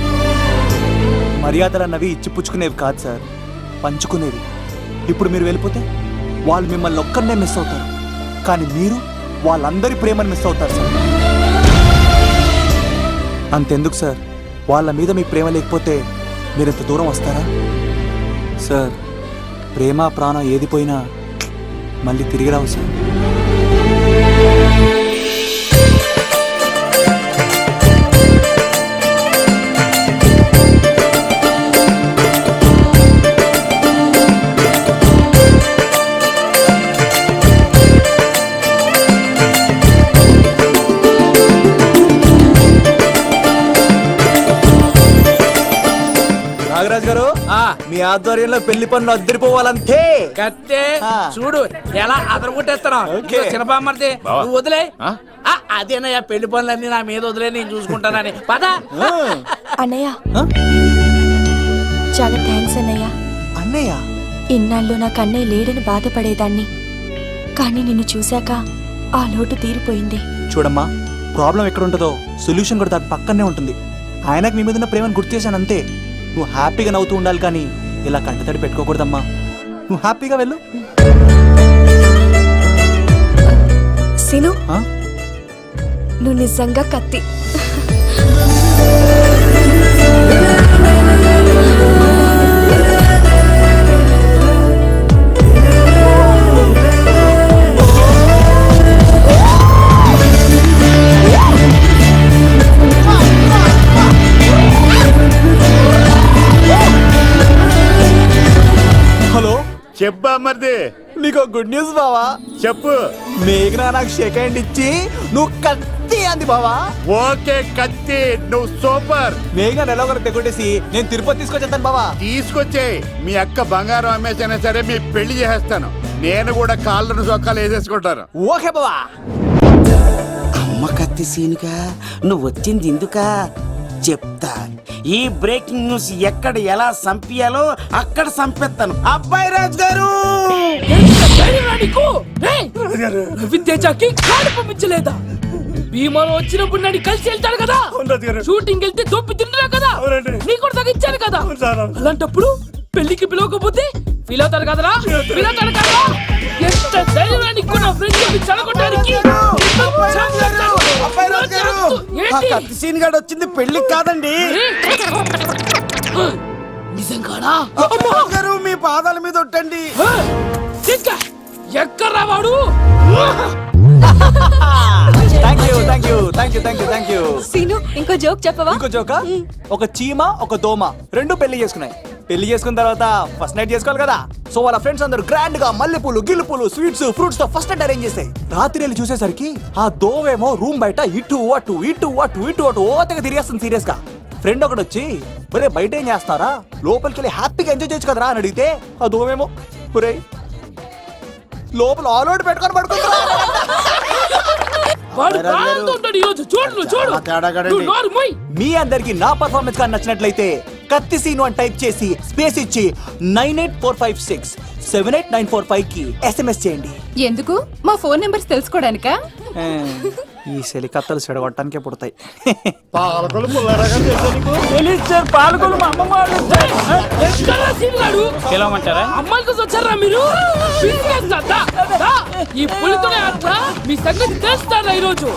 మర్యాదలు అన్నవి ఇచ్చిపుచ్చుకునేవి కాదు సార్, పంచుకునేవి. ఇప్పుడు మీరు వెళ్ళిపోతే వాళ్ళు మిమ్మల్ని ఒక్కరినే మిస్ అవుతారు, కానీ మీరు వాళ్ళందరి ప్రేమను మిస్ అవుతారు సార్. అంతెందుకు సార్, వాళ్ళ మీద మీ ప్రేమ లేకపోతే మీరు ఇంత దూరం వస్తారా సార్? ప్రేమ ప్రాణం ఏది పోయినా మళ్ళీ తిరిగి రావు సార్. నాగరాజ్ గారు, మీ ఆధ్వర్యంలో పెళ్లి పనులు అద్దరిపోవాలంతే. కత్తే చూడు ఎలా అదరగొట్టేస్తున్నావు. చిన్నపామర్ది నువ్వు వదిలే. అదేనయ్యా, పెళ్లి పనులన్నీ నా మీద వదిలే, నేను చూసుకుంటానని. పద అన్నయ్య, చాలా థ్యాంక్స్ అన్నయ్య. అన్నయ్య, ఇన్నాళ్ళు నాకు అన్నయ్య లేడని బాధపడేదాన్ని, కానీ నిన్ను చూశాక ఆ లోటు తీరిపోయింది. చూడమ్మా, ప్రాబ్లం ఎక్కడ ఉంటుందో సొల్యూషన్ కూడా దాని పక్కనే ఉంటుంది. ఆయనకు మీ మీద ఉన్న ప్రేమను గుర్తు చేశాను అంతే. నువ్వు హ్యాపీగా నవ్వుతూ ఉండాలి, కానీ ఇలా కంటతడి పెట్టుకోకూడదమ్మా. నువ్వు హ్యాపీగా వెళ్ళు. సీను, నువ్వు నిజంగా కత్తి. హలో, చెప్పా మరిది. నీకు గుడ్ న్యూస్ బావా. చెప్పు. మేఘనా నాకు షేక్ హ్యాండ్ ఇచ్చి నువ్వు కత్తి అంది బావా. ఓకే కత్తి, నువ్వు సూపర్. మేఘనా ఎలా ఒకరు తెగొట్టేసి నేను తిరుపతి తీసుకొచ్చేస్తాను బావా. తీసుకొచ్చే మీ అక్క బంగారం అమ్మేసైనా సరే మీ పెళ్లి చేసేస్తాను. నేను కూడా కాళ్ళను చొక్కాలు వేసేసుకుంటాను. ఓకే బావా. అమ్మ కత్తి సీనుగా నువ్వు వచ్చింది ఎందుకా చెప్తా. ఈ బ్రేకింగ్ న్యూస్ ఎక్కడ ఎలా సంపియాలో అక్కడ సంపెత్తాను. అబ్బాయి రాజు గారు, పంపించలేదా? భీమాలో వచ్చినప్పుడు నన్ను కలిసి వెళ్తాడు కదా, షూటింగ్ వెళ్తే దొప్పి తింటున్నా కదా, నీ కూడా తగ్గించాను కదా. అలాంటప్పుడు పెళ్లికి పిలవకపోతే ఫీల్ అవుతారు కదరా, ఫీల్ అవుతాడు కదా. ఎంత ధైర్యాన్ని నా ఫ్రెండ్ చదవడానికి. సీన్ గాడు వచ్చింది పెళ్లికి కాదండి. నిజంగానా? గారు మీ పాదాల మీద ఒట్టండి. ఎక్కడ్రా వాడు? Thank you. సీను, ఇంకో జోక్ చెప్పవా? ఇంకో జోకా? ఒక చీమ ఒక దోమ రెండు పెళ్లి చేసుకున్నాయి. పెళ్లి చేసుకున్న తర్వాత ఫస్ట్ నైట్ చేసుకోవాలి కదా. సో వాళ్ళ ఫ్రెండ్స్ అందరూ గ్రాండ్ గా మల్లెపూలు, గిల్లుపూలు, స్వీట్స్, ఫ్రూట్స్ తో ఫస్ట్ నైట్ అరేంజ్ చేస్తాయి. రాత్రి వెళ్ళి చూసేసరికి ఆ దోవేమో రూమ్ బయట ఇటు అటు ఇటు అటు ఇటు అటు ఓతగా తిరిగేస్తుంది సీరియస్ గా. ఫ్రెండ్ ఒకటి వచ్చి, ఒరే బయట ఏం చేస్తారా, లోపలికి వెళ్ళి హ్యాపీగా ఎంజాయ్ చేయొచ్చు కదరా అని అడిగితే ఆ దోవేమో, ఒరే లోపల ఆల్ అవుట్ పెట్టుకొని పడుకుంటా. మీ అందరికి నా పర్ఫార్మెన్స్ గా నచ్చినట్లయితే కత్తి సీను అని టైప్ చేసి స్పేస్ ఇచ్చి 9845678945 కి SMS చేయండి. ఎందుకు? మా ఫోన్ నెంబర్స్ తెలుసుకోవడానికా? ఈ సెలికత్తలు చెడగొట్టడానికే పుడతాయి. పాలకొలు పుల్లారాగా పాలకొలు మా అమ్మమ్మ పిలవమంటారా? అమ్మాయికి వచ్చారా మీరు? ఈ పులితోనే అట్లా మీ సంగతి తెలుస్తారా ఈరోజు?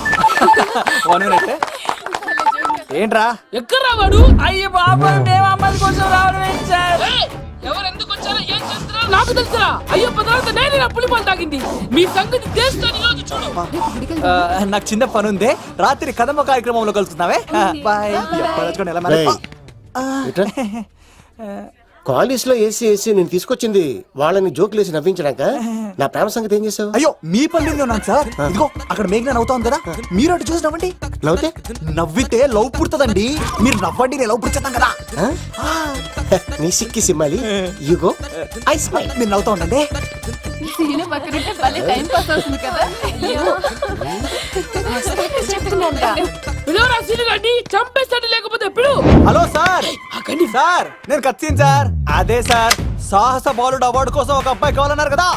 ఏంట్రా ఎక్కడ్రా వాడు? అయ్యో బాబు మేము అమ్మాయి కోసం రావడం ఏంటి సార్? ఏయ్, ఎవరు ఎందుకు వచ్చారో ఏం చేస్తున్నారో నాకు తెలుసురా. అయ్యో పదార్థ నేనే నా పులిపాలు తాగింది. మీ సంగతి తెలుసుకొని ఈ రోజు చూడు. నాకు చిన్న పని ఉంది, రాత్రి కదమ్మ కార్యక్రమంలో కలుస్తున్నావే. బాయ్. కాలేజ్లో ఏసీ నేను తీసుకొచ్చింది వాళ్ళని జోకులేసి నవ్వించడాక. నా ప్రేమ సంగతి ఏం చేసావు? అయ్యో మీ పల్లెంలో ఉన్నాను సార్. ఇదిగో అక్కడ మేఘన నవ్వుతాం కదా, మీరు అటు చూసి నవ్వండి. నవ్వుతే నవ్వితే లవ్ పుడుతుందండి. మీరు నవ్వండి, నేను లవ్ పుడుతాం కదా. నీ సిక్కి సిమ్మాలి యుగో ఐ స్మైల్. మీరు నవ్వుతా ఉండండి. పిలవరా సీనుగాడిని, చంపేస్తాడు లేకపోతే పిలు. Hello sir. సార్ నేను కత్తిన్ సార్. అదే సార్, సాహస బాలుడు అవార్డు కోసం ఒక అబ్బాయి కావాలన్నారు కదా.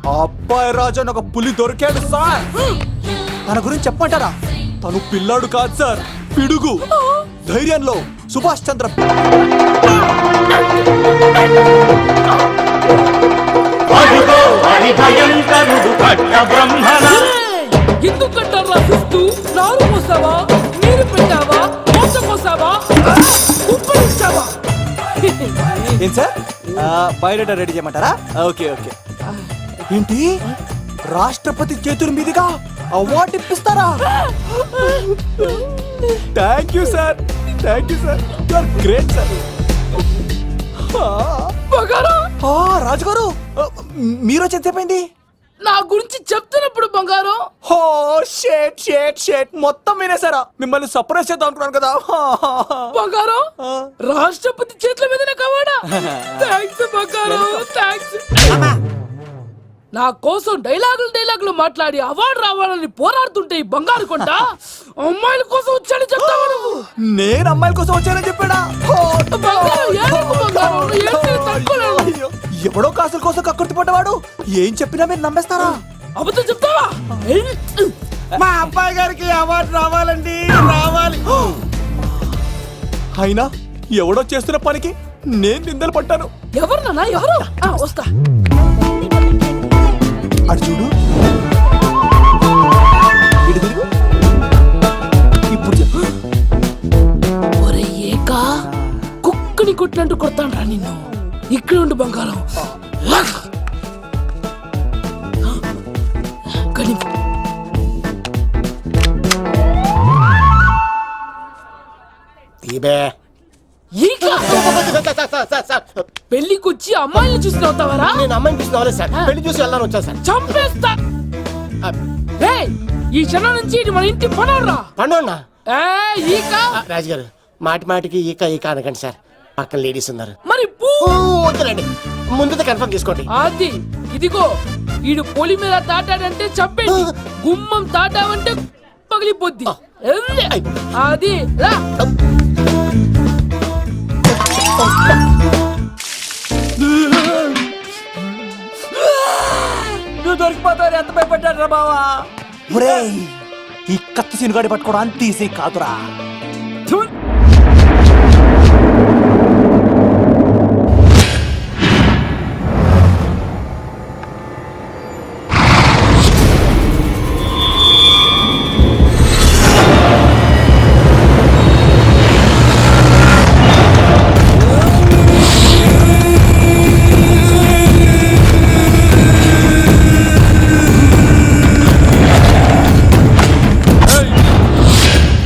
ఆ అబ్బాయి రాజు అని ఒక పులి దొరికాడు సార్. తన గురించి చెప్పమంటారా? తను పిల్లాడు కాదు సార్, పిడుగు. ధైర్యంలో సుభాష్ చంద్ర. ఎందుకు కట్టారా సుస్తూ? నారు పోసావా, నీరు పెట్టావా, మోస పోసావా, ఉప్పు ఇచ్చావా? ఏం సార్, బయోడేటా రెడీ చేయమంటారా? Okay okay. ఏంటి, రాష్ట్రపతి చేతుల మీదుగా అవార్డు ఇప్పిస్తారా? Thank you sir, thank you sir, you are great sir. రాజుగారు మీరు ఎంతసేపైంది? నా గురించి చెప్తున్నప్పుడు బంగారం. హో షేట్ షేట్ షేట్, మొత్తం వినేసారా? మిమ్మల్ని సర్ప్రైజ్ చేద్దాం అనుకున్నాను కదా. బంగారం, రాష్ట్రపతి చేతుల మీదనే కావాడా? థ్యాంక్స్ బంగారం, థ్యాంక్స్. నా కోసం డైలాగులు మాట్లాడి అవార్డు రావాలని పోరాడుతుంటే ఈ బంగారు కొండ అమ్మాయిల కోసం వచ్చాడని చెప్తావా నువ్వు? నేను అమ్మాయిల కోసం వచ్చానని చెప్పాడా? బంగారం, ఏడుపు బంగారం, ఏడుపు తట్టుకోలేను. ఎవడో కాసుల కోసం కక్కుర్తి పడ్డవాడు ఏం చెప్పినా మీరు నమ్మేస్తారా? అబద్ధం చెప్తావా? మా అబ్బాయి గారికి అవార్డు రావాలండి, రావాలి. అయినా ఎవడో చేస్తున్న పనికి నేను నిందలు పట్టాను. ఎవరు నాన్న, ఎవరు? వస్తా. అటు చూడు, ఇటు తిరుగు. ఇప్పుడు చెప్పు. ఒరే ఏకా, కుక్కని కొట్టినట్టు కొడతాను రా నిన్ను. ఇక్కడ ఉండు బంగారం. పెళ్లికొచ్చి అమ్మాయిని చూసి నవ్వుతావరా? నేను అమ్మాయిని చూసి నవ్వలేదు సార్, పెళ్లి చూసి వెళ్ళాలని వచ్చా సార్. చంపేస్తా. ఈ క్షణం నుంచి ఇది మన ఇంటి పనోడ్రా. పండున్నా ఈక. రాజుగారు మాటి మాటికి ఈక ఈక అనకండి సార్, పక్కన లేడీస్ ఉన్నారు. మరి వద్దులండి, ముందు కన్ఫర్మ్ చేసుకోండి. అది ఇదిగో, ఈడు పొలి మీద తాటాడంటే చంపేసి, గుమ్మం తాటావంటే పగిలిపోద్ది. అది రా. నువ్వు దొరికిపోతావు, ఎంత భయపడ్డాడు రా బావా. ఈ కత్తి సీనుగాడి పట్టుకోవడం అంత ఈజీ కాదురా.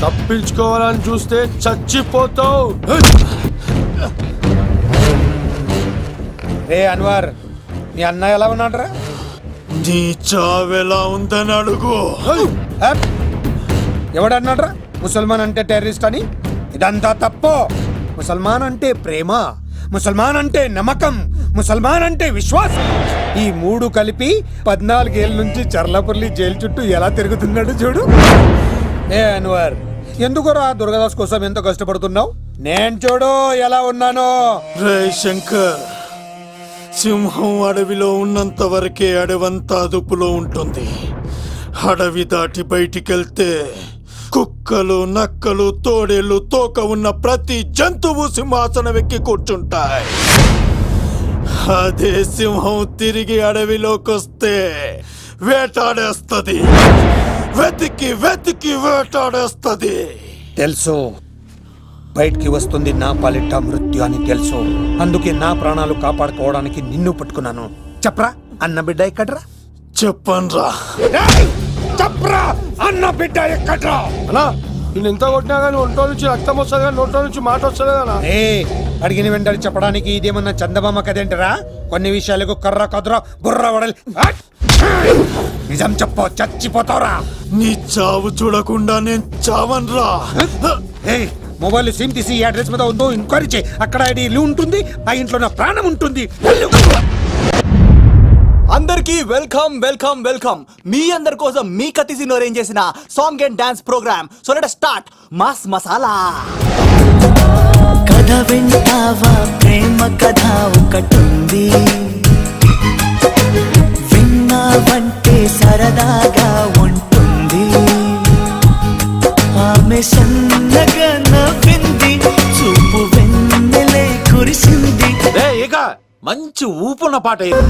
తప్పించుకోవాలని చూస్తే చచ్చిపోతావు. రే అన్వర్, నీ అన్న ఎలా ఉన్నాడ్రా? నీ చావెలా ఉందని అడుగు. ఎవడన్నాడ్రా ముసల్మాన్ అంటే టెర్రరిస్ట్ అని? ఇదంతా తప్పు. ముసల్మాన్ అంటే ప్రేమ, ముసల్మాన్ అంటే నమ్మకం, ముసల్మాన్ అంటే విశ్వాసం. ఈ మూడు కలిపి 14 ఏళ్ళ నుంచి చర్లపల్లి జైలు చుట్టూ ఎలా తిరుగుతున్నాడు చూడు. ఏ అన్వర్, ఎందుకురా దుర్గాదాస్ కోసం ఎంతో కష్టపడుతున్నావు? నేను చూడు ఎలా ఉన్నానో. రే శంకర్, సింహం అడవిలో ఉన్నంత వరకే అడవంతా అదుపులో ఉంటుంది. అడవి దాటి బయటికెళ్తే కుక్కలు, నక్కలు, తోడేళ్లు, తోక ఉన్న ప్రతి జంతువు సింహాసనం ఎక్కి కూర్చుంటాయి. అదే సింహం తిరిగి అడవిలోకి వస్తే వేటాడేస్తది. వెతికి వెతికి వేటాడేస్తుంది. తెలుసు, బయటికి వస్తుంది నా పాలిట మృత్యు అని తెలుసు. అందుకే నా ప్రాణాలు కాపాడుకోవడానికి నిన్ను పట్టుకున్నాను. చెప్పరా అన్న బిడ్డ ఎక్కడ్రా? చెప్పన్రా. ఏయ్! చెప్పరా అన్న బిడ్డ ఎక్కడ్రా? అన్నా నేను ఎంత కొట్టినా కానీ ఒంటో నుంచి రక్తం వస్తుంది కానీ నోట్లో నుంచి మాట వస్తుంది కదా. ఏ అడిగిన వెంటనే చెప్పడానికి ఇదేమన్నా చందమామ కదేంటరా? కొన్ని విషయాలకు కర్ర కదురా బుర్ర వడలి. నిజం చెప్పు, చచ్చిపోతావురా. నీ చావు చూడకుండా నేను చావన్రా. ఏయ్ మొబైల్ సిమ్ తీసి ఈ అడ్రస్ మీద ఉందో ఎంక్వైరీ చేయి. అక్కడ ఐడి ఇల్లు ఉంటుంది, ఆ ఇంట్లో నా ప్రాణం ఉంటుంది. వెళ్ళు. అందరికీ వెల్కమ్ వెల్కమ్ వెల్కమ్. మీ అందరి కోసం మీ కతిసిన్ అరేంజ్ చేసిన song and dance program. So let us start mass masala. కథ వింటావా, ప్రేమ కథ ఒకటుంది, విన్నావంటే సరదాగా ఉంటుంది. ఆమె సన్నగా నవ్వింది, చూపు వెన్నెలే కురిసింది. ఇక మంచి ఊపున్న పాట ఇది.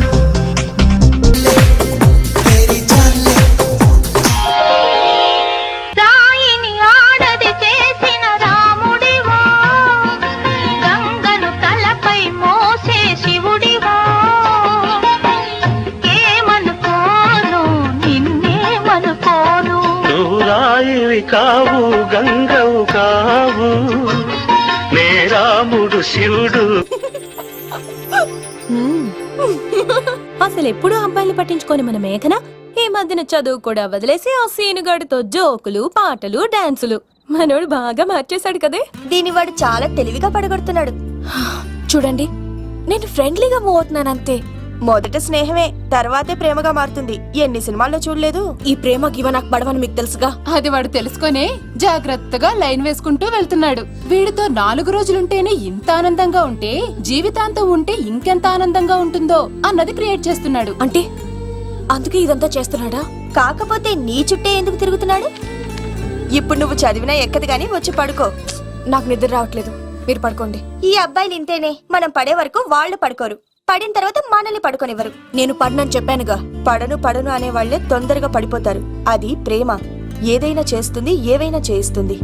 కావు గంగవు కావు, నే రాముడు శివుడు. అసలు ఎప్పుడు అబ్బాయిలు పట్టించుకొని మన మేఘన ఈ మధ్యన చదువు కూడా వదిలేసి ఆ సీనుగాడితో జోకులు పాటలు డాన్సులు. మనోడు బాగా మార్చేశాడు కదే. దీని వాడు చాలా తెలివిగా పడగొడుతున్నాడు. చూడండి, నేను ఫ్రెండ్లీగా మూవ్ అవుతున్నాను అంతే. మొదట స్నేహమే, తర్వాతే ప్రేమగా మారుతుంది. ఎన్ని సినిమాల్లో చూడలేదు. ఈ ప్రేమ గివ నాకు పడవని మీకు తెలుసుగా. అది వాడు తెలుసుకొనే జాగ్రత్తగా లైన్ వేసుకుంటూ వెళ్తున్నాడు. వీడితో 4 రోజులుంటేనే ఇంత ఆనందంగా ఉంటే జీవితాంతం ఉంటే ఇంకెంత ఆనందంగా ఉంటుందో అన్నది క్రియేట్ చేస్తున్నాడు. అంటే అందుకే ఇదంతా చేస్తున్నాడా? కాకపోతే నీ చుట్టే ఎందుకు తిరుగుతున్నాడు? ఇప్పుడు నువ్వు చదివినా ఎక్కదు గానీ వచ్చి పడుకో. నాకు నిద్ర రావట్లేదు, మీరు పడుకోండి. ఈ అబ్బాయిలు ఇంతేనే, మనం పడే వరకు వాళ్ళు పడుకోరు, పడిన తర్వాత మనల్ని పడుకోనివ్వరు. నేను పడనని చెప్పానుగా. పడను అనే వాళ్ళే తొందరగా పడిపోతారు. అది ప్రేమ, ఏదైనా చేస్తుంది, ఏవైనా చేయిస్తుంది.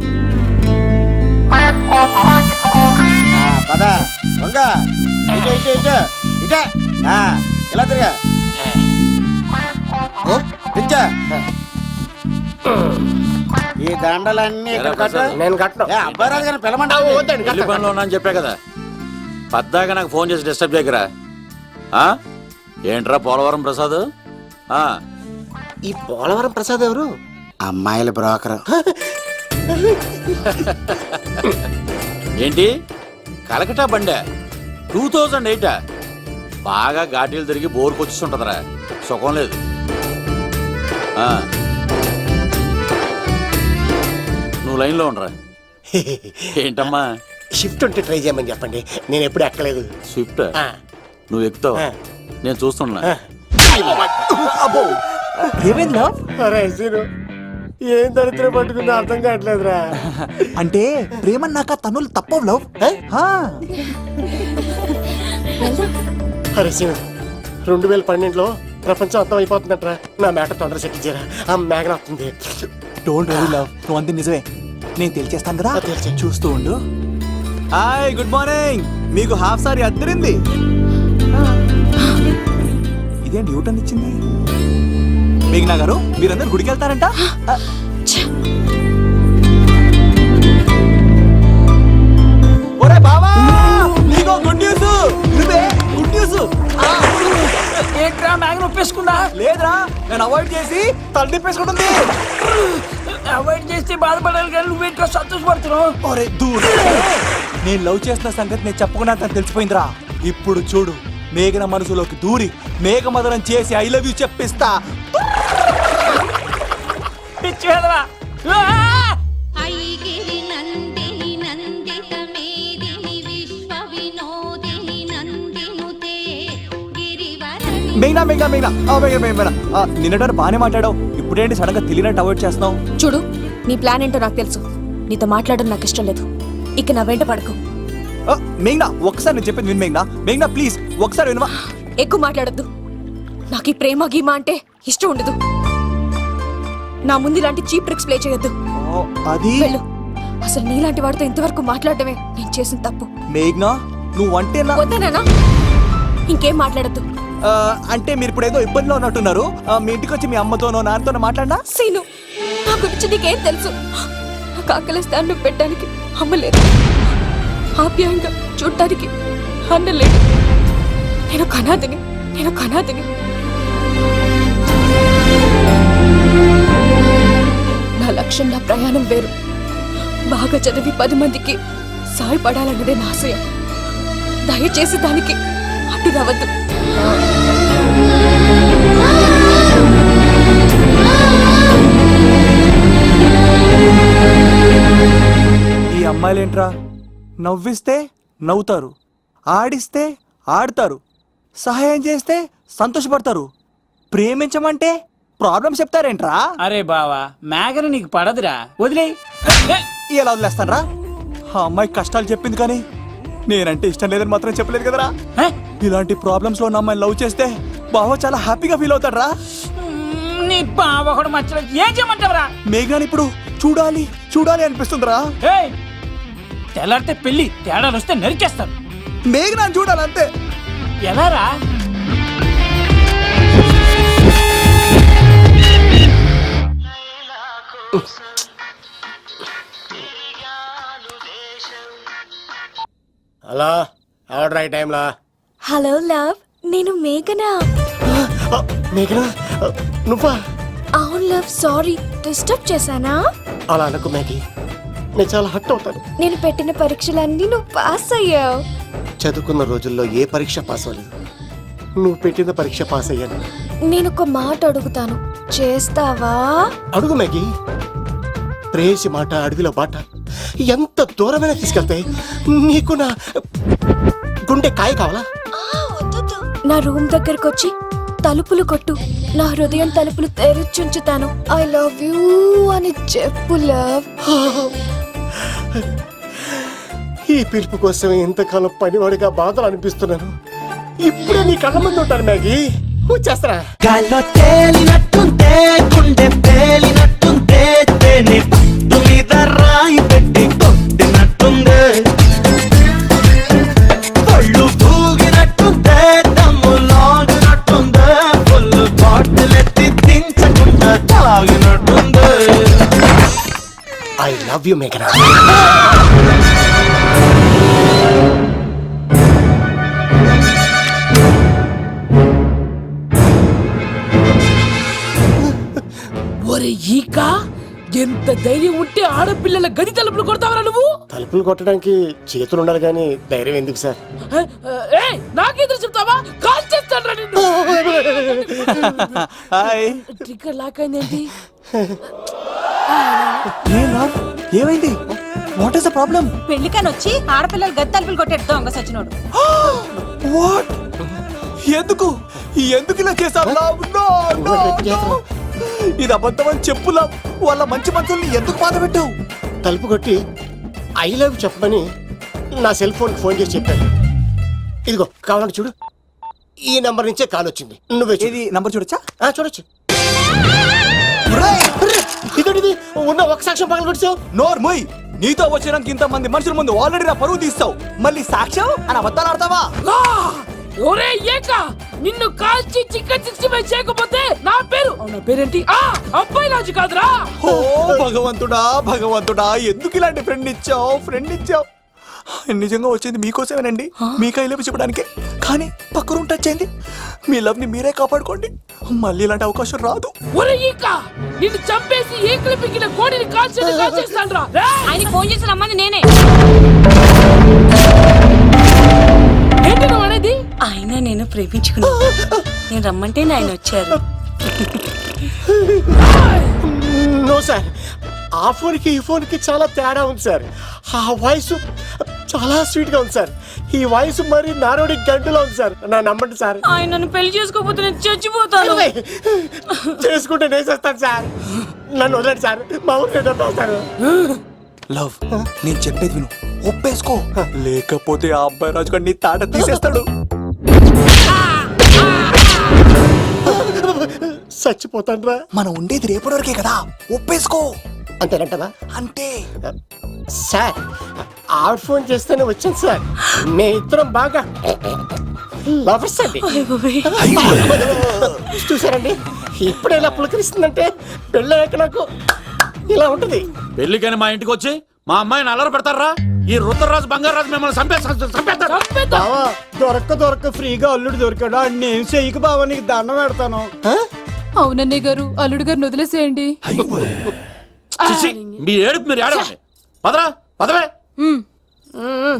ఈ దండలన్నీ ఎరా ప్రసాద్? నేను కట్టను. అబ్బాయి రాజు గారిని పిలమంటావు? పెళ్లి పనిలో ఉన్నా అని చెప్పా కదా. పద్దాక నాకు ఫోన్ చేసి డిస్టర్బ్ చేయకరా. ఏంట్రా పోలవరం ప్రసాద్? ఈ పోలవరం ప్రసాద్ ఎవరు? అమ్మాయిల బ్రోకర్. ఏంటి కలకటా బండే 2008? బాగా ఘాటీలు తిరిగి బోర్కి వచ్చిస్తుంటదిరా, సుఖం లేదు. నువ్వు లైన్లో ఉండరా. ఏంటమ్మా? షిఫ్ట్ ఉంటే ట్రై చేయమని చెప్పండి, నేను ఎప్పుడు ఎక్కలేదు. స్విఫ్ట్ నువ్వు ఎక్కుతావు, నేను చూస్తున్నా. ఏమైందా? ఏం దరిద్రం పట్టుకున్నా అర్థం కావట్లేదురా. అంటే ప్రేమన్నాక తనులు తప్పవు లవ్. అరే సీను, 2012లో ప్రపంచం అర్థం అయిపోతుందట్రా. నా మేక తొందర సెట్ చేయరా, ఆ మేఘన వస్తుంది. డోంట్ వరీ లవ్, నువ్వు అంది నిజమే. నేను తెలిచేస్తాను కదా, తెలిసే. చూస్తూ ఉండు. Hi, good morning. మీకు హాఫ్ సారీ అద్దరింది. ఇదేంటి యూటర్న్ ఇచ్చింది? మేఘనా గారు, మీరందరూ గుడికి వెళ్తారంట. ఒరే బావా, నీకో గుడ్ న్యూస్. నువ్వే గుడ్ న్యూస్. ఏంట్రా మ్యాగ్ నొప్పేసుకున్నా? లేదురా, నేను అవాయిడ్ చేసి తల తిప్పేసుకుంటుంది. అవాయిడ్ చేస్తే బాధపడాలి కానీ నువ్వేంట్రా సంతోషపడుతున్నావు? ఒరే దూర్, నేను లవ్ చేస్తున్న సంగతి నేను చెప్పకుండా తను తెలిసిపోయిందిరా. ఇప్పుడు చూడు, మేఘన మనసులోకి దూరి మేఘమదనం చేసి ఐ లవ్ యూ చెప్పిస్తా. పిచ్చి వెధవా. మేఘనా మేఘనా మేఘనా మేఘనా, నిన్నటారు బాగానే మాట్లాడావు, ఇప్పుడేంటి సడన్ గా తెలియనట్టు అవాయిడ్ చేస్తున్నావు? చూడు, నీ ప్లాన్ ఏంటో నాకు తెలుసు. నీతో మాట్లాడడం నాకు ఇష్టం లేదు. ఇక నా వెంట పడుకో. మేఘనా, ఒకసారి నేను చెప్పేది విను. మేఘనా మేఘనా ప్లీజ్ ఒకసారి వినవా? ఎక్కువ మాట్లాడద్దు. నాకు ఈ ప్రేమ గీమా అంటే ఇష్టం ఉండదు. నా ముందు ఇలాంటి చీప్ ట్రిక్స్ ప్లే చేయొద్దు. అది వెళ్ళు. అసలు నీలాంటి వాడితో ఇంతవరకు మాట్లాడటమే నేను చేసిన తప్పు. మేఘ్నా నువ్వంటే వద్దనా? ఇంకేం మాట్లాడద్దు. అంటే మీరు ఇప్పుడు ఏదో ఇబ్బందిలో ఉన్నట్టున్నారు. మీ ఇంటికి వచ్చి మీ అమ్మతోనో నాన్నతోనో మాట్లాడినా? సీను, నా గురించి నీకేం తెలుసు? నాకు ఆకలిస్తే నువ్వు పెట్టడానికి అమ్మలేదు, ఆప్యాయంగా చూడటానికి అన్నలేదు. నేను కనాదిని. నా లక్ష్యం, నా ప్రయాణం వేరు. బాగా చదివి 10 మందికి సాయపడాలన్నదే నా ఆశయం. దయచేసి దానికి అడ్డు రావద్దు. ఈ అమ్మాయిలేంట్రా, నవ్విస్తే నవ్వుతారు, ఆడిస్తే ఆడతారు, సహాయం చేస్తే సంతోషపడతారు, ప్రేమించమంటే ప్రాబ్లం చెప్తారేంట్రా? అరే బావా, మేఘన నీకు పడదురా, వదిలే. ఎలా వదిలేస్తానరా? ఆ అమ్మాయి కష్టాలు చెప్పింది కానీ నేనంటే ఇష్టం లేదని మాత్రం చెప్పలేదు కదరా. ఇలాంటి ప్రాబ్లమ్స్ లో నా అమ్మాయిని లవ్ చేస్తే బావ చాలా హ్యాపీగా ఫీల్ అవుతాడరా. నీ బావ కూడా మచ్చలో ఏం చేయమంటావురా? మేఘనాని ఇప్పుడు చూడాలి అనిపిస్తుందిరా. తెల్లారితే పెళ్లి, తేడాలు వస్తే నరికేస్తాను. మేఘనాని చూడాలి అంతే. ఎలారా? అలా ఆర్డర్ అయ్యే టైంలా. హలో లవ్, నేను మేఘనా. మేఘనా, నువ్వా? అవును లవ్, సారీ డిస్టర్బ్ చేశానా? అలా అనుకో మ్యాగీ, నేను చాలా హర్ట్ అవుతాను. నేను పెట్టిన పరీక్షలన్నీ నువ్వు పాస్ అయ్యావు. చదువుకున్న రోజుల్లో ఏ పరీక్ష పాస్ అవ్వలేదు, నువ్వు పెట్టిన పరీక్ష పాస్ అయ్యాను. నేను ఒక మాట అడుగుతాను, చేస్తావా? అడుగు మ్యాగీ. ప్రేయసి మాట అడవిలో బాట ఎంత దూరమైనా తీసుకెళ్తాయి. నీకు నా గుండె కాయ కావాలా? నా రూమ్ దగ్గరకు వచ్చి తలుపులు కొట్టు, నా హృదయం తలుపులు తెరిచుంచుతాను. ఐ లవ్ యూ అని చెప్పు లవ్. ఈ పిలుపు కోసం ఇంతకాలం పనివాడిగా బాధలు అనిపిస్తున్నాను. ఇప్పుడే నీ కళ్ళ ముందు ఉంటాను మ్యాగీ, వచ్చేస్తారా? గాల్లో తేలినట్టుంటే, గుండె పేలినట్టుంటే, తేనె పట్టు మీద రాయి పెట్టి కొట్టినట్టుందే, పళ్ళు తూగినట్టుంటే, దమ్ము లాగినట్టుందే, ఫుల్ బాటిల్ ఎత్తి దించకుండా తాగినట్టుందే. ఐ లవ్ యూ మేఘనా. ఒరే ఈక, ఎంత ధైర్యం ఉంటే ఆడపిల్లల గది తలుపులు కొడతావరా నువ్వు? తలుపులు కొట్టడానికి చేతులు ఉండాలి కానీ ధైర్యం ఎందుకు సార్? నాకెదురు చెప్తావా? కాల్ చేస్తాను నిన్ను. హాయ్. ట్రిగ్గర్ లాక్ అయిందేంటి? ఏమైంది? What is the problem? పెళ్లికని వచ్చి ఆడపిల్లలు గది తలుపులు కొట్టేడు దొంగ సచ్చినోడు. వాట్? ఎందుకు ఇలా చేశావు? ఇది అబద్ధమని చెప్పులా వాళ్ళ మంచి మనసుల్ని ఎందుకు బాధ పెట్టావు? తలుపు కొట్టి ఐ లవ్ చెప్పమని నా సెల్ ఫోన్ చేసి చెప్పాను. ఇదిగో కావాలంటే చూడు, ఈ నంబర్ నుంచే కాల్ వచ్చింది. నువ్వే ఇది నంబర్ చూడొచ్చా? చూడొచ్చు. ఇదేంటిది, ఉన్న ఒక సాక్ష్యం పగల కొట్టావు. నోర్ ముయ్. నీతో వచ్చినాక ఇంత మంది మనుషుల ముందు ఆల్రెడీ నా పరువు తీస్తావు, మళ్ళీ సాక్ష్యం అని అబద్ధాలు ఆడతావా? ఒరే ఏక, నిన్ను కాల్చి చికెన్ 65 చేయకపోతే నా పేరేంటి? అబ్బాయి రాజు కాదురా. ఓ భగవంతుడా, ఎందుకు ఇలాంటి ఫ్రెండ్ ఇచ్చావు? నిజంగా వచ్చింది మీకోసమేనండి, మీకు ఐ లవ్ చెప్పడానికే. కానీ పక్క రూమ్ టచ్ అయింది. మీ లవ్ ని మీరే కాపాడుకోండి, మళ్ళీ ఇలాంటి అవకాశం రాదు. ఒరే ఈక, నిన్ను చంపేసి ఏకలు పిగిన కోడిని కాల్చేస్తాను రా. ఆయన ఫోన్ చేసి రమ్మని నేనే. ఏంటి నువ్వు అనేది? ఆయన నేను ప్రేమించుకున్నా, నేను రమ్మంటే ఆయన వచ్చారు. నో సార్, ఆ ఫోన్కి ఈ ఫోన్కి చాలా తేడా ఉంది సార్. ఆ వాయిస్ చాలా స్వీట్ గా ఉంది సార్. ఈ వాయిస్ మరి నారోడి గంటలో ఉంది సార్. నా నమ్మండి సార్. ఆయన నన్ను పెళ్లి చేసుకోకపోతే నేను చచ్చిపోతాను. చేసుకుంటే నేను చేస్తాను సార్. నన్ను వదలండి సార్, మా ఊరు వస్తారు. లవ్, నేను చెప్పేది విను, ఒప్పేసుకో, లేకపోతే ఆ అబ్బాయి రాజు గారు నీ తాట తీసేస్తాడు. చచ్చిపోతాను రా. మనం ఉండేది రేపటి వరకే కదా, ఒప్పేసుకో. అంతేనంటవా? అంతే. సార్ ఆవిడ ఫోన్ చేస్తేనే వచ్చాను సార్. మీ ఇద్దరం బాగా లవర్స్ అండి. చూసారండి ఇప్పుడే ఇలా పులకరిస్తుందంటే పెళ్ళయ్యాక నాకు ఇలా ఉంటుంది. పెళ్లికని మా ఇంటికి వచ్చి మా అమ్మాయిని అల్లరి పెడతారా? ఈ రుద్రరాజు బంగారాజు మిమ్మల్ని చంపేస్తారు. బావా దొరక్క ఫ్రీగా అల్లుడు దొరికాడు. నేను చెయ్యికి బావా నీకు దండం పెడతాను. అవునన్నయ్య గారు, అల్లుడు గారిని వదిలేసేయండి. చిచి, మీ ఏడుపు మీరు ఏడవండి. పదరా పదవే.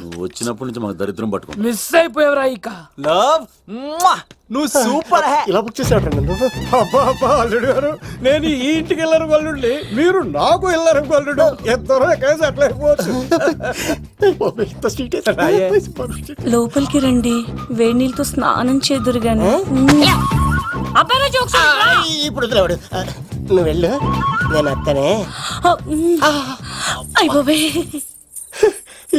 నువ్వు వచ్చినప్పటి నుంచి మాకు దరిద్రం పట్టుకో. మిస్ అయిపోయావురా ఇక. లవ్, నువ్వు సూపర్. ఇలా బుక్ చేసేటండి నువ్వు. అబ్బా అబ్బా అల్లుడు గారు, నేను ఈ ఇంటికి వెళ్ళరు అల్లుడిని, మీరు నాకు వెళ్ళరు అల్లుడు. ఎంతరో కేసు అట్లా అయిపోవచ్చు. లోపలికి రండి, వేడి నీళ్ళతో స్నానం చేదురు గాని. ఇప్పుడు వదిలేవాడు. నువ్వు వెళ్ళు, నేను అత్తనే. అయిపోయి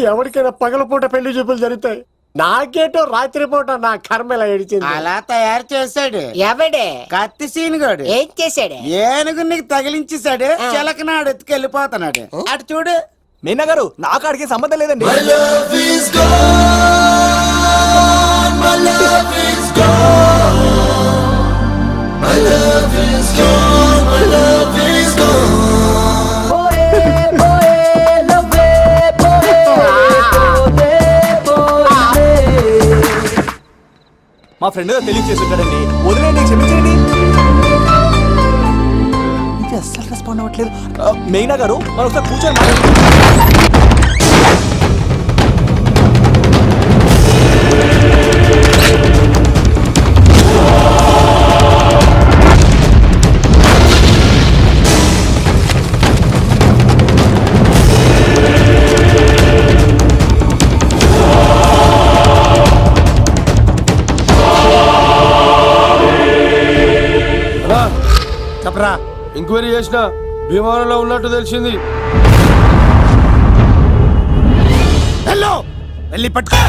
ఎవరికైనా పగలపూట పెళ్లి చూపులు జరుగుతాయి. నాకేటో రాత్రిపూట నా కర్మ ఇలా ఏడిచింది. అలా తయారు చేశాడు ఎవడే? కత్తి సీనుగాడు. ఏం చేశాడే? ఏనుగు నీకు తగిలించేశాడు, చిలకనాడు ఎత్తుకెళ్ళిపోతున్నాడు. అటు చూడు. మీనా గారు, నాకు అడిగే సంబంధం లేదండి. మా ఫ్రెండ్ తెలియచేసి ఉంటాడండి, వదిలేండి, క్షమించండి. ఇది అస్సలు రెస్పాండ్ అవ్వట్లేదు. మెయినా గారు, మనం ఒకసారి కూర్చొని చెప్పరా. ఎంక్వైరీ చేసిన భీమవరంలో ఉన్నట్టు తెలిసింది. వెళ్ళు, వెళ్ళి పట్టుకో.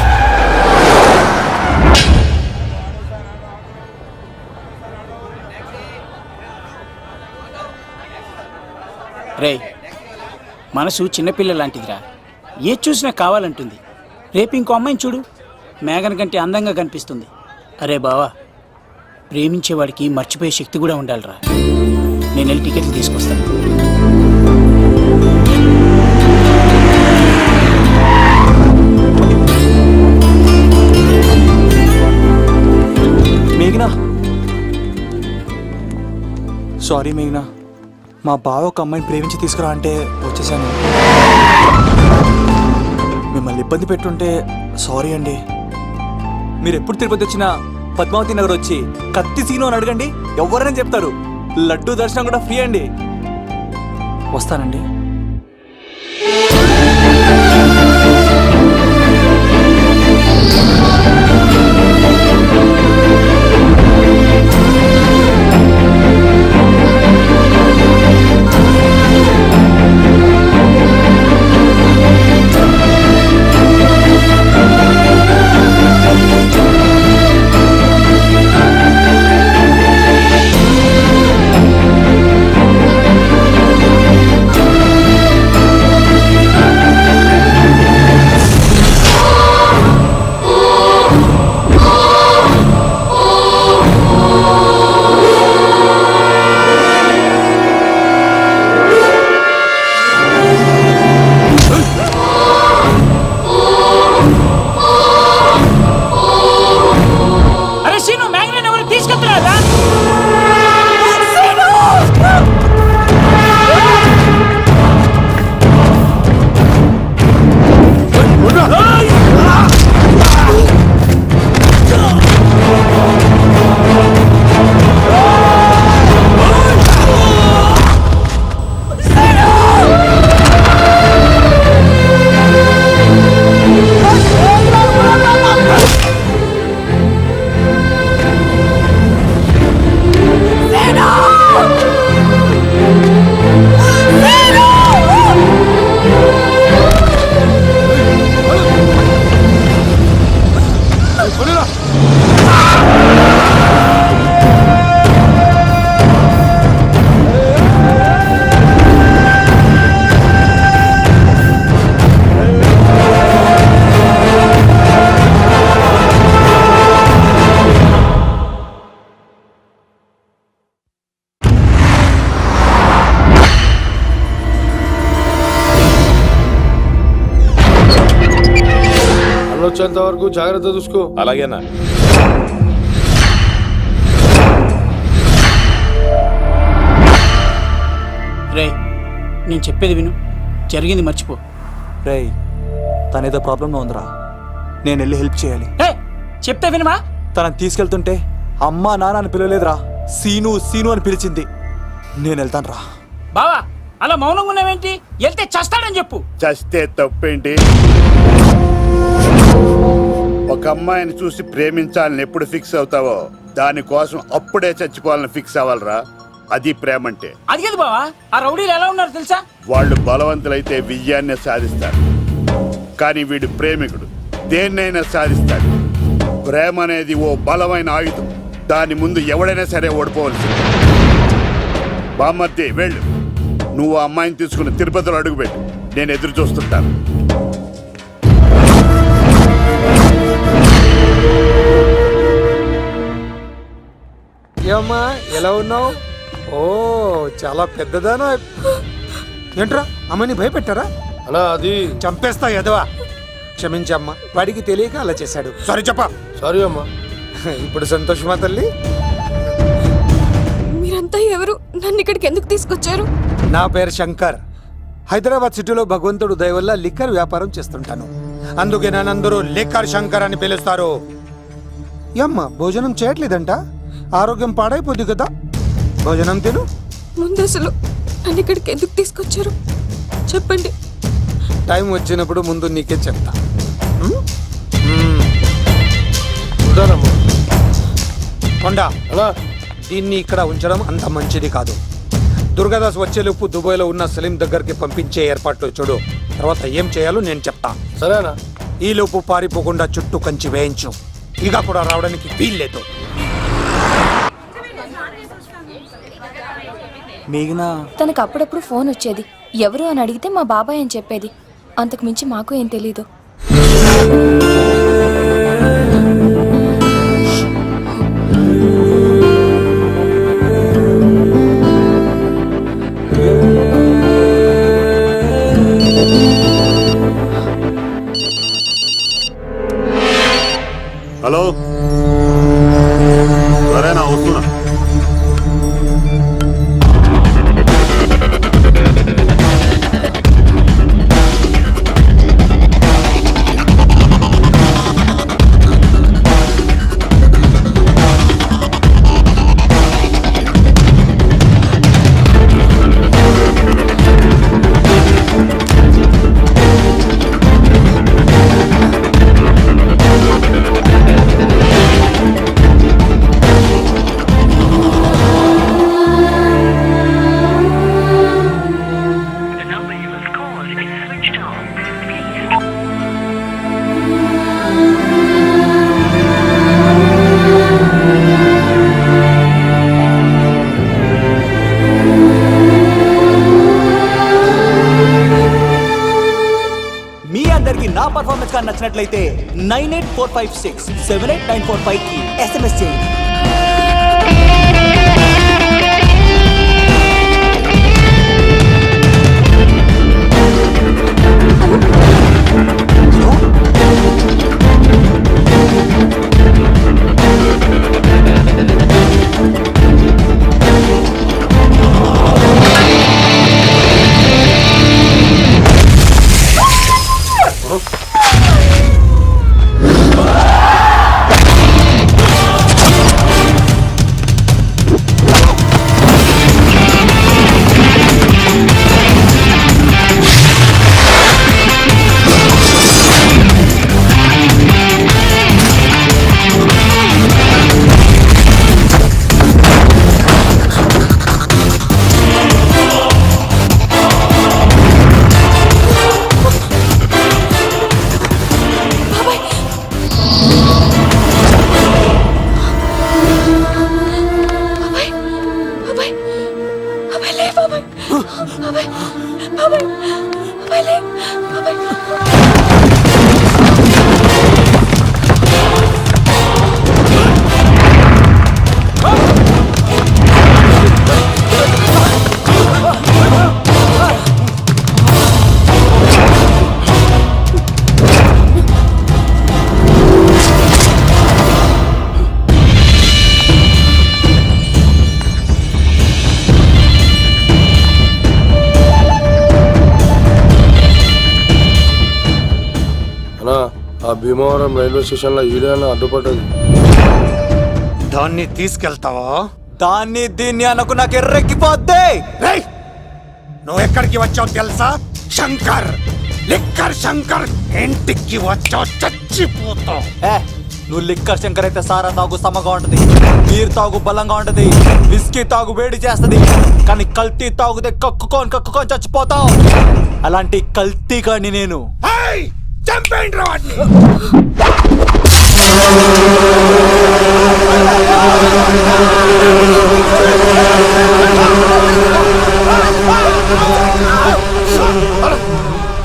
రే, మనసు చిన్నపిల్ల లాంటిదిరా, ఏది చూసినా కావాలంటుంది. రేపు ఇంకో అమ్మాయిని చూడు, మేఘన కంటే అందంగా కనిపిస్తుంది. అరే బావా, ప్రేమించేవాడికి మర్చిపోయే శక్తి కూడా ఉండాలిరా. నేను వెళ్ళి టికెట్లు తీసుకొస్తాను. మేఘనా, సారీ మేఘనా, మా బావ ఒక అమ్మాయిని ప్రేమించి తీసుకురా అంటే వచ్చేసాను. మిమ్మల్ని ఇబ్బంది పెట్టుంటే సారీ అండి. మీరు ఎప్పుడు తిరుపతి వచ్చినా పద్మావతి నగర్ వచ్చి కత్తి సీను అని అడగండి, ఎవరైనా చెప్తారు. లడ్డూ దర్శనం కూడా ఫ్రీ అండి. వస్తానండి. అన్న వచ్చేంత వరకు జాగ్రత్త చూసుకో. అలాగేనా? రే నేను చెప్పేది విను, జరిగింది మర్చిపో. రేయ్ తనేదో ప్రాబ్లంలో ఉందిరా, నేను వెళ్ళి హెల్ప్ చేయాలి. ఏ చెప్తే వినమా? తనని తీసుకెళ్తుంటే అమ్మా నాన్న అని పిలవలేదురా, సీను సీను అని పిలిచింది. నేను వెళ్తాను రా. బావా అలా మౌనంగా ఉన్నావేంటి? వెళ్తే చస్తాడని చెప్పు. చస్తే తప్పేంటి? ఒక అమ్మాయిని చూసి ప్రేమించాలని ఎప్పుడు ఫిక్స్ అవుతావో దానికోసం అప్పుడే చచ్చిపోవాలని ఫిక్స్ అవ్వాలరా. అది ప్రేమంటే. అది కాదు బావా, ఆ రౌడీలు ఎలా ఉన్నారు తెలుసా? వాళ్ళు బలవంతులైతే విజయాన్ని సాధిస్తారు, కానీ వీడు ప్రేమికుడు దేన్నైనా సాధిస్తాడు. ప్రేమ అనేది ఓ బలమైన ఆయుధం, దాని ముందు ఎవడైనా సరే ఓడిపోవలసింది. బామ్మర్ది వెళ్ళు, నువ్వు ఆ అమ్మాయిని తీసుకుని తిరుపతిలో అడుగుపెట్టు, నేను ఎదురు చూస్తుంటాను. ఏమ్మా ఎలా ఉన్నావు? ఓ చాలా పెద్దదానా. ఏంట్రా అమ్మని భయపెట్టారా? అన్నా అది చంపేస్తా ఎదవా. క్షమించమ్మా, వాడికి తెలియక అలా చేశాడు. సారీ చెప్పా. సారీ అమ్మా. ఇప్పుడు సంతోషమా తల్లి? మీరంతా ఎవరు? నన్ను ఇక్కడికి ఎందుకు తీసుకొచ్చారు? నా పేరు శంకర్. హైదరాబాద్ సిటీలో భగవంతుడు దయ వల్ల లిక్కర్ వ్యాపారం చేస్తుంటాను, అందుకే నన్నందరూ లిక్కర్ శంకర్ అని పిలుస్తారు. ఏమ్మా భోజనం చేయట్లేదంట? ఆరోగ్యం పాడైపోద్ది కదా, భోజనం తిను. ముందు అసలు నన్ను ఇక్కడికి ఎందుకు తీసుకొచ్చారు చెప్పండి. టైం వచ్చినప్పుడు ముందు నీకే చెప్తా. ఉంటానమ్మా. కొండా అన్నా దీన్ని ఇక్కడ ఉంచడం అంత మంచిది కాదు. దుర్గాదాస్ వచ్చేలోపు దుబాయ్లో ఉన్న సలీం దగ్గరికి పంపించే ఏర్పాట్లు చూడు, తర్వాత ఏం చేయాలో నేను చెప్తా. సరేనా? ఈలోపు పారిపోకుండా చుట్టూ కంచి వేయించు, ఇక కూడా రావడానికి వీల్లేదు. మేఘనా తనకు అప్పుడప్పుడు ఫోన్ వచ్చేది, ఎవరు అని అడిగితే మా బాబాయ్ అని చెప్పేది. అంతకు మించి మాకు ఏం తెలీదు. హలో, సరేనా వస్తున్నా. నా పర్ఫార్మెన్స్ కానీ నచ్చినట్లయితే 9845678945 కి SMS చేయండి. భీమవరం రైల్వే స్టేషన్ లో ఈడేనా అడ్డుపడ్డది. దాన్ని తీసుకెళ్తావా? దాన్ని దీన్ని అనకు నాకు ఎర్రెక్కిపోద్ది. రేయ్, నువ్వు ఎక్కడికి వచ్చావు తెలుసా? శంకర్, లిక్కర్ శంకర్ ఇంటికి వచ్చావు, చచ్చిపోతావు. నువ్వు లిక్కర్ శంకర్ అయితే సారా తాగు సమ్మగా ఉంటది, నీరు తాగు బలంగా ఉంటది, విస్కీ తాగు వేడి చేస్తది, కానీ కల్తీ తాగుతే కక్కుకొని చచ్చిపోతావు. అలాంటి కల్తీ కాని నేను. ఏయ్, చంపేయండి రా వాడిని.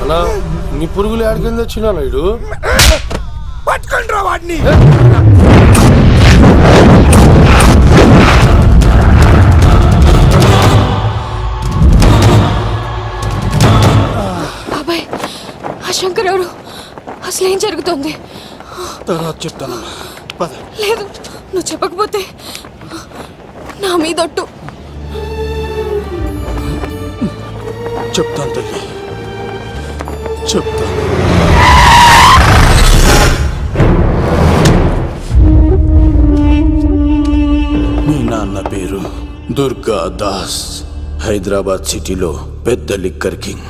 అన్నా నీ పురుగులు ఆడికింద వచ్చినా ఇడు. పట్టుకోండి రా వాడిని. బాబాయ్, ఆ శంకర్ ఎవరు? అసలు ఏం జరుగుతుంది? తర్వాత చెప్తానమ్మా, పద. లేదు, నువ్వు చెప్పకపోతే నా మీదొట్టు. చెప్తాను తల్లి, చెప్తాను. మీ నాన్న పేరు దుర్గా దాస్, హైదరాబాద్ సిటీలో పెద్ద లిక్కర్ కింగ్.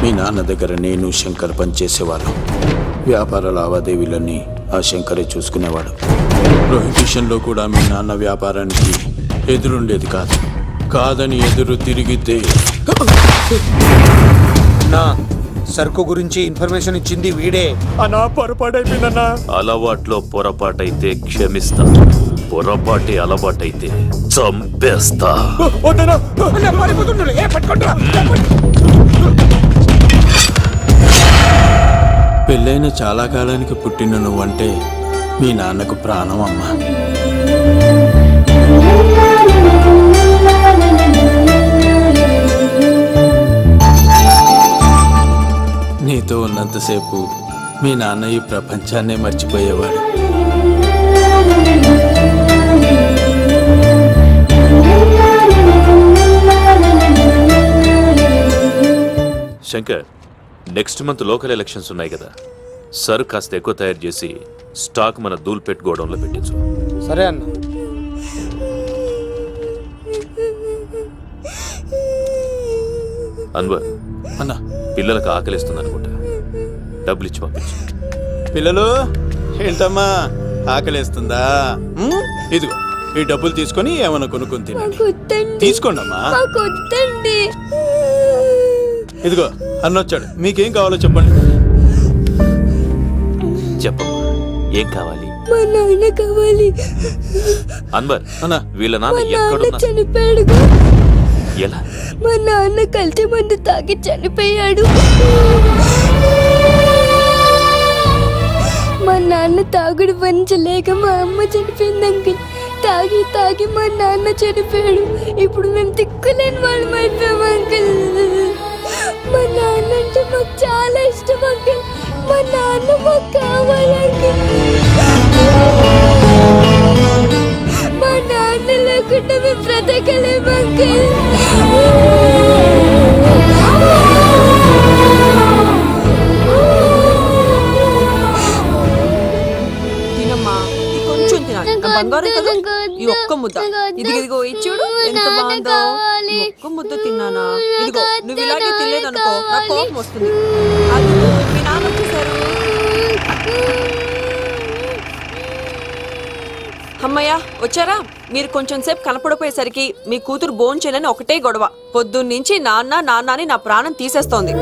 మీ నాన్న దగ్గర నేను శంకర్ పనిచేసేవాళ్ళం. వ్యాపార లావాదేవీలన్నీ ఆ శంకరే చూసుకునేవాడు. ప్రొహిబిషన్లో కూడా మీ నాన్న వ్యాపారానికి ఎదురుండేది కాదని ఎదురు తిరిగితే నా సరుకు గురించి ఇన్ఫర్మేషన్ ఇచ్చింది వీడే. అన్నా పొరపాటైపోయిందన్నా. అలవాట్లో పొరపాటైతే క్షమిస్తా, పొరపాటి అలవాటైతే చంపేస్తా. పెళ్ళైన చాలా కాలానికి పుట్టిన నువ్వంటే మీ నాన్నకు ప్రాణం అమ్మా. నీతో ఉన్నంతసేపు మీ నాన్న ఈ ప్రపంచాన్నే మర్చిపోయేవాడు. Shankar, next month local elections ఉన్నాయి కదా, సర్ కాస్త ఎక్కువ తయారు చేసి స్టాక్ మన దూల్పేట్ గోడౌన్లో పెట్టించు. సరే అన్న. అన్వర్ అన్నా, పిల్లలకు ఆకలిస్తుంది అనుకుంటా, డబ్బులు ఇచ్చి పంపించు. పిల్లలు ఏంటమ్మా ఆకలేస్తుందా? ఇదిగో ఈ డబ్బులు తీసుకొని ఏమైనా కొనుక్కొని తినండి. తీసుకోండి అమ్మా. ఇదిగో అన్నొచ్చాడు, మీకేం కావాలో చెప్పండి. చెప్పమ్మా, ఏం కావాలి? మా నాన్న కావాలి. అన్వర్, అన్నా, వీళ్ళ నాన్న ఎక్కడున్నా? చనిపోయాడు. ఎలా? మా నాన్న కల్తీ మందు తాగి చనిపోయాడు. మా నాన్న తాగుడు భరించలేక మా అమ్మ చనిపోయింది అంకుల్. తాగి తాగి మా నాన్న చనిపోయాడు. ఇప్పుడు మేము తిక్కులేని వాళ్ళం అయిపోయాం అంకుల్. మా నాన్న అంటే మాకు చాలా ఇష్టం అంకుల్. మా నాన్న మాకు కావాలి అంకుల్. మా నాన్న లేకుండా మేము బ్రతకలేము అంకుల్. తినమ్మా, ఈ కొంచెం తినాలి. నా బంగారం కదా, ఈ ఒక్క ముద్ద. ఇదిగో ఇచ్చుడు, ఎంత బాగుందో. ఈ ఒక్క ముద్ద తిన్నానా? ఇదిగో, నువ్వు ఇలాగే తినలేదనుకో నా కోపం వస్తుంది. అది మీ నాన్న వచ్చేసారు. అమ్మయ్య వచ్చారా? మీరు కొంచెం సేపు కనపడిపోయేసరికి మీ కూతురు భోంచేయాలని ఒకటే గొడవ. పొద్దున్నుంచి నాన్న నాన్న అని నా ప్రాణం తీసేస్తోంది.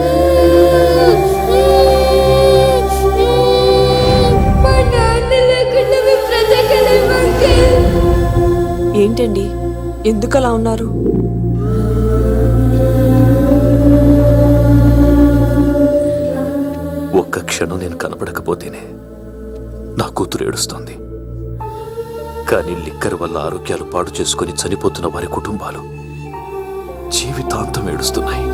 ఏంటండి, ఎందుకలా ఉన్నారు? ఒక్క క్షణం నేను కనపడకపోతేనే నా కూతురు ఏడుస్తోంది. కానీ లిక్కర్ వల్ల ఆరోగ్యాలు పాడు చేసుకుని చనిపోతున్న వారి కుటుంబాలు జీవితాంతం ఏడుస్తున్నాయి.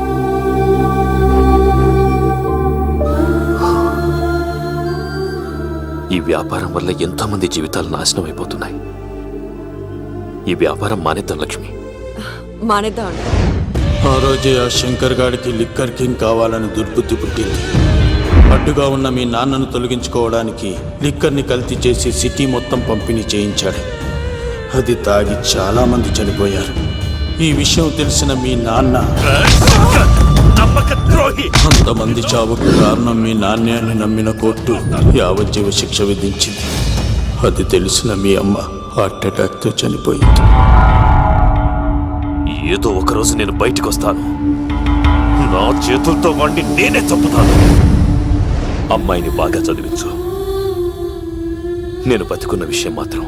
ఈ వ్యాపారం వల్ల ఎంతోమంది జీవితాలు నాశనం అయిపోతున్నాయి. ఈ వ్యాపారం మానేద్దాం లక్ష్మి. మానేద్దామండి. ఆ రోజే ఆ శంకర్ గాడికి లిక్కర్ కింగ్ కావాలని దుర్బుద్ధి పుట్టింది. అడ్డుగా ఉన్న మీ నాన్నను తొలగించుకోవడానికి లిక్కర్ని కల్తీ చేసి సిటీ మొత్తం పంపిణీ చేయించాడు. అది తాగి చాలా మంది చనిపోయారు. ఈ విషయం తెలిసిన మీ నాన్న అంతమంది చావుకు కారణం మీ నాన్నే అని నమ్మిన కోర్టు యావజ్జీవ శిక్ష విధించింది. అది తెలిసిన మీ అమ్మ హార్ట్ అటాక్తో చనిపోయింది. ఏదో ఒకరోజు నేను బయటకు వస్తాను. నా చేతులతో వాడిని నేనే చంపుతాను. అమ్మాయిని బాగా చదివించు. నేను బతికున్న విషయం మాత్రం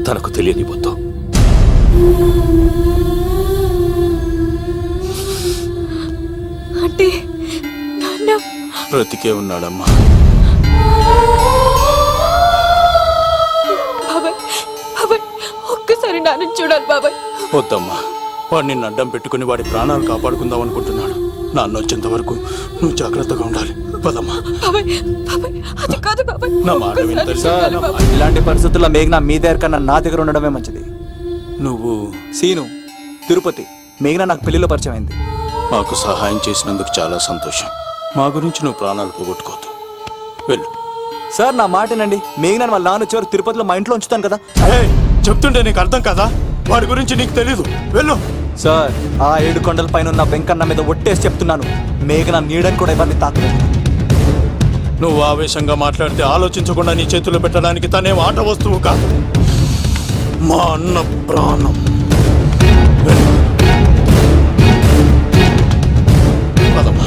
తనకు తెలియనివ్వద్దు. అంటే నాన్న బ్రతికే ఉన్నాడమ్మా. బాబాయ్ బాబాయ్ ఒక్కసారి నాన్న చూడాలి బాబాయ్. వద్దమ్మా, వాడు నిన్ను అడ్డం పెట్టుకుని వాడి ప్రాణాలు కాపాడుకుందాం అనుకుంటున్నాడు. నాన్న వచ్చేంత వరకు నువ్వు జాగ్రత్తగా ఉండాలి. పదమ్మా. బాబాయ్ బాబాయ్ అది కాదు బాబాయ్. నా మాట వింటారు సార్, ఇలాంటి పరిస్థితుల్లో మేఘన మీ దగ్గర కన్నా నా దగ్గర ఉండడమే మంచిది. నువ్వు సీను, తిరుపతి, మేఘన నాకు పెళ్లిలో పరిచయం అయింది. మాకు సహాయం చేసినందుకు చాలా సంతోషం. మా గురించి నువ్వు ప్రాణాలు పోగొట్టుకోవద్దు. వెళ్ళు. సార్ నా మాటనండి, మేఘన వాళ్ళ నాన్న వచ్చేవారు తిరుపతిలో మా ఇంట్లో ఉంచుతాను కదా. చెప్తుంటే నీకు అర్థం కదా? వాడి గురించి నీకు తెలీదు. వెళ్ళు. సార్, ఆ 7 కొండల పైన ఉన్న వెంకన్న మీద ఒట్టేసి చెప్తున్నాను, మేఘన నీడని కూడా ఎవరిని తాకలేదు. నువ్వు ఆవేశంగా మాట్లాడితే ఆలోచించకుండా నీ చేతుల్లో పెట్టడానికి తనే ఆట వస్తువు కాదు, మా అన్న ప్రాణం. పదమ్మా.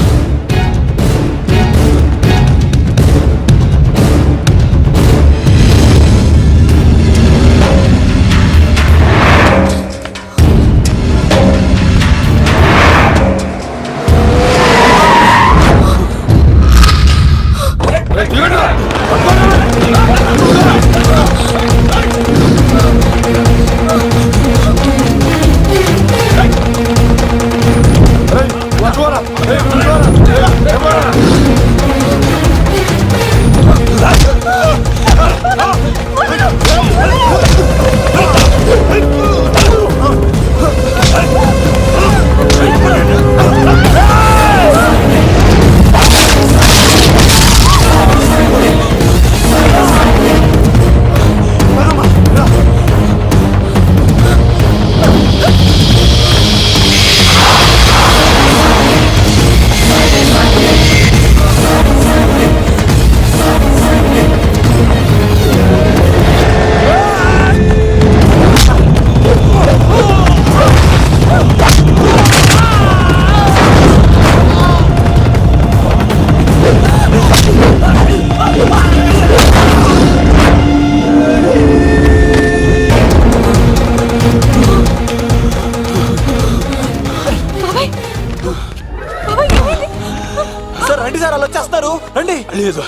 సార్ రండి సార్, అలా వచ్చేస్తారు. రండి. లేదు,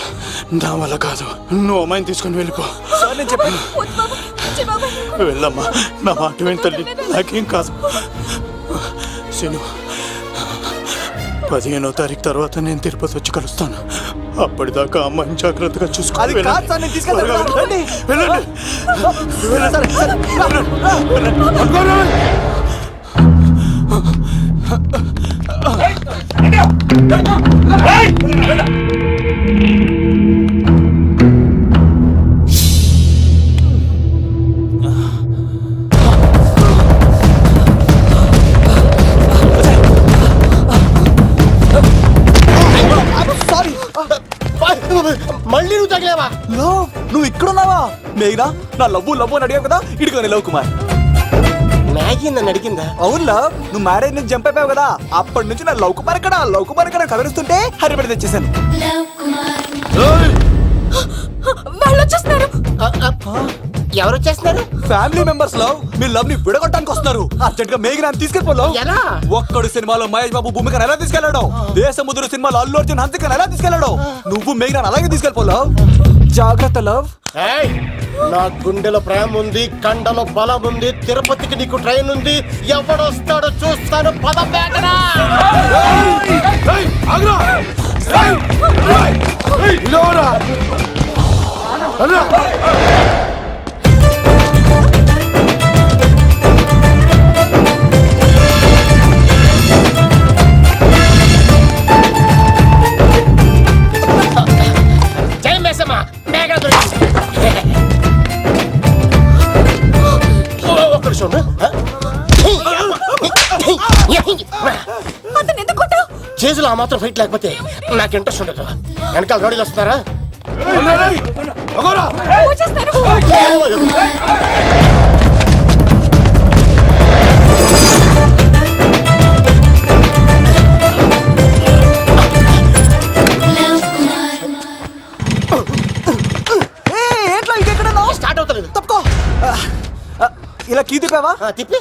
నా వల్ల కాదు. నువ్వు అమ్మాయిని తీసుకొని వెళ్ళిపో. సార్ నేను చెప్పాను. వెళ్ళమ్మా, నా మాట విని తల్లి. నాకేం కాదు. శను, 15వ తారీఖు తర్వాత నేను తిరుపతి వచ్చి కలుస్తాను. అప్పటిదాకా అమ్మాయిని జాగ్రత్తగా చూసుకో. అది కాదు సార్, నేను తీసుకెళ్తాను. రండి. వెళ్ళండి. మళ్ళీ నువ్వు తగిలేవా? నువ్వు ఇక్కడున్నావా? మేఘనా, నా లవ్వు అని అడిగావు కదా, ఇడిగోని లవ్ కుమార్. మ్యాగీ నన్ను అడిగిందా? అవును లవ్, నువ్వు మ్యారేజ్ నుంచి జంప్ అయిపోయావు కదా, అప్పటి నుంచి నా లవ్ కుమార్ ఇక్కడ కదిలిస్తుంటే హరిపడి తెచ్చేసాను. వాళ్ళు వచ్చేస్తున్నారు. ఎవరు వచ్చేస్తున్నారు? ఫ్యామిలీ మెంబర్స్ లవ్, మీ లవ్ ని విడగొట్టడానికి వస్తున్నారు. అర్జెంట్ గా మేఘనాన్ని తీసుకెళ్ళిపోలేవు. ఎలా? ఒక్కడు సినిమాలో మహేష్ బాబు భూమికను ఎలా తీసుకెళ్ళాడు, దేశముద్రు సినిమాలో అల్లు అర్జున్ హన్సికను ఎలా తీసుకెళ్ళాడు, నువ్వు మేఘనాన్ని అలాగే తీసుకెళ్ళిపోలేవు. జాగ్రత్త లవ్. నా గుండెలో ప్రేమ ఉంది, కండలో బలం ఉంది, తిరుపతికి నీకు ట్రైన్ ఉంది. ఎవడొస్తాడో చూస్తాను. పద మేఘనా. లో ఆ మాత్రం ఫైట్ లేకపోతే నాకు ఇంట్రెస్ట్ ఉండదు. వెనకాల రౌడీలు వస్తున్నారా? స్టార్ట్ అవుతలేదు. తప్పుకో. ఇలా కీ తిప్పావా? తిప్పి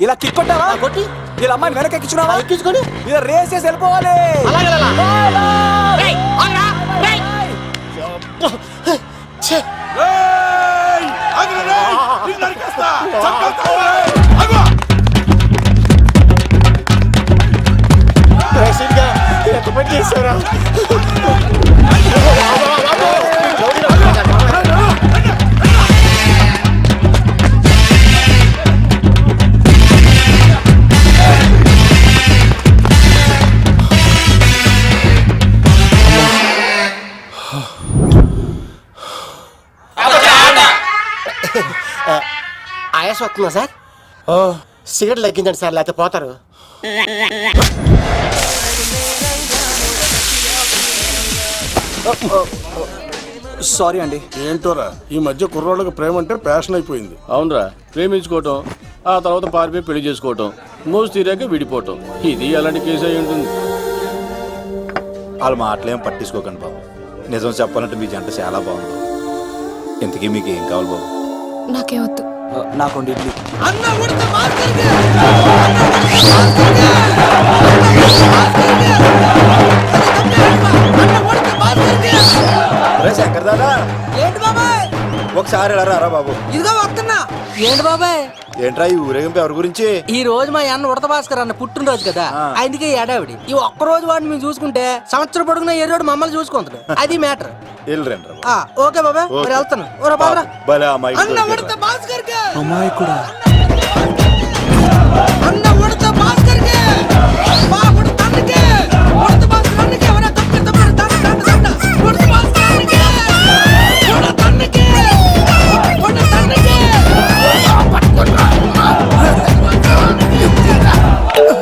ఇలా కిక్ కొట్టావా? కొట్టి ఇలా అమ్మాయిని వెనక ఎక్కించున్నావా? ఎక్కించుకొని ఇలా రేస్ చేసి వెళ్ళిపోవాలి. ఛే! రేసిడ్గా ఎంత పని చేశారా? ఆయాస వస్తుందా సార్? సిగరెట్ లెక్కించండి సార్, లేకపోతే పోతారు. సారీ అండి. ఏంటోరా ఈ మధ్య కుర్రోళ్ళకి ప్రేమ అంటే ప్యాషన్ అయిపోయింది. అవునరా, ప్రేమించుకోవటం, ఆ తర్వాత పారిపోయి పెళ్లి చేసుకోవటం, మోజు తీరాక విడిపోవటం, ఇది అలాంటి కేసు అయి ఉంటుంది. వాళ్ళ మాటలేం పట్టించుకోకండి బాబు. నిజం చెప్పాలంటే మీ జంట చాలా బాగుంది. ఇంతకీ మీకు ఏం కావాలి బాబు? నాకే వద్దు. నాకు ఇడ్లీ. శంకర్ దాదా, ఏంటి బాబాయ్? ఒకసారి ఎలా రారా బాబు? ఇదిగో వస్తున్నా. ఏంటి బాబాయ్? ఏంట్రా ఈ ఊరేగింపు ఎవరి గురించి? ఈ రోజు మా అన్న ఉడత భాస్కర్ అన్న పుట్టినరోజు కదా, ఆయనకి ఏడావిడి. ఈ ఒక్క రోజు వాడిని మేము చూసుకుంటే సంవత్సరం పొడుగున ఏరోడు మమ్మల్ని చూసుకుంటాడు. అది మ్యాటర్. వెళ్ళరండి. ఓకే బాబాయ్, మరి వెళ్తాను. ఓరా బాబరా. భలే అమ్మాయి. అన్న ఉడత భాస్కర్ కి. అమ్మాయి కూడా. అన్న ఉడత భాస్కర్ కి. మా ఉడత అన్నకి. ఉడత భాస్కర్ అన్నకి ఎవరా తప్పిస్తాడు? ఉడత భాస్కర్ అన్నకి. ఉడత అన్నకి. ఉడత అన్నకి.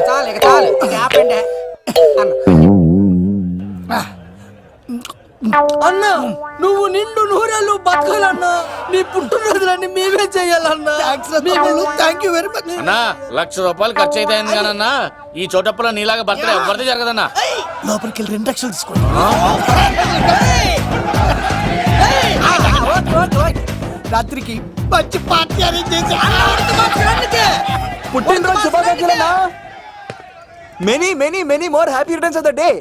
చాలు ఇక చాలు, ఇక ఆపండి. అన్న నువ్వు నిండు నూరేళ్ళు బతకాలన్నా. నీ పుట్టినరోజులన్నీ మేమే చెయ్యాలన్నా. థ్యాంక్ యూ వెరీ మచ్ అన్నా. 1,00,000 రూపాయలు ఖర్చు అయితే ఈ చోటప్పులో నీలాగా బర్త్డే ఎవరిది జరగదన్నా. లోపలికి వెళ్ళి 2 లక్షలు తీసుకోండి. రాత్రికి మంచి పార్టీ అరేంజ్ చేసి పుట్టినరోజు శుభాకాంక్షలన్నా. Many many many more happy returns of the day.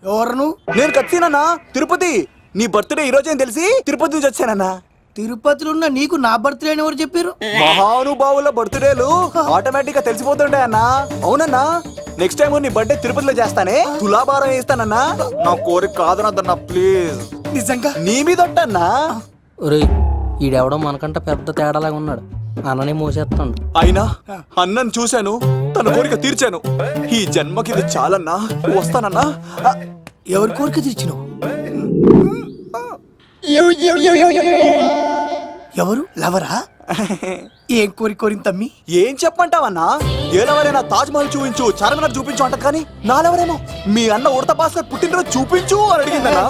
ఎవరు? నేను కత్తినన్నా, తిరుపతి. నీ బర్త్డే ఈ రోజే తెలిసి తిరుపతి నుంచి వచ్చానన్నా. తిరుపతిలో ఉన్న నీకు నా బర్త్డే అని ఎవరు చెప్పారు? మహానుభావుల బర్త్డేలు ఆటోమేటిక్ గా తెలిసిపోతుంటాయన్నా. అవునన్నా, నెక్స్ట్ టైం నీ బర్త్డే తిరుపతిలో చేస్తానే, తులాభారం వేస్తానన్నా. నా కోరిక కాదనద్దన్నా ప్లీజ్. నిజంగా నీ మీద ఒట్టన్నా. ఒరేయ్, ఈడెవడో మనకంట పెద్ద తేడాలాగా ఉన్నాడు. అన్ననే మోసేస్తాడు. అయినా అన్నను చూశాను, తన కోరిక తీర్చాను. ఈ జన్మకి ఇది చాలన్నా. వస్తానన్నా. ఎవరి కోరిక తీర్చినావు? ఎవరు? లవరా? ఏం కోరిన తమ్మి? ఏం చెప్పంటావన్నా? ఏలవరైనా తాజ్ మహల్ చూపించు, చార్మినార్ చూపించు అంట, కానీ నాలెవరేమో మీ అన్న ఉడత భాస్కర్ పుట్టినరోజు చూపించు అని అడిగిందన్నా.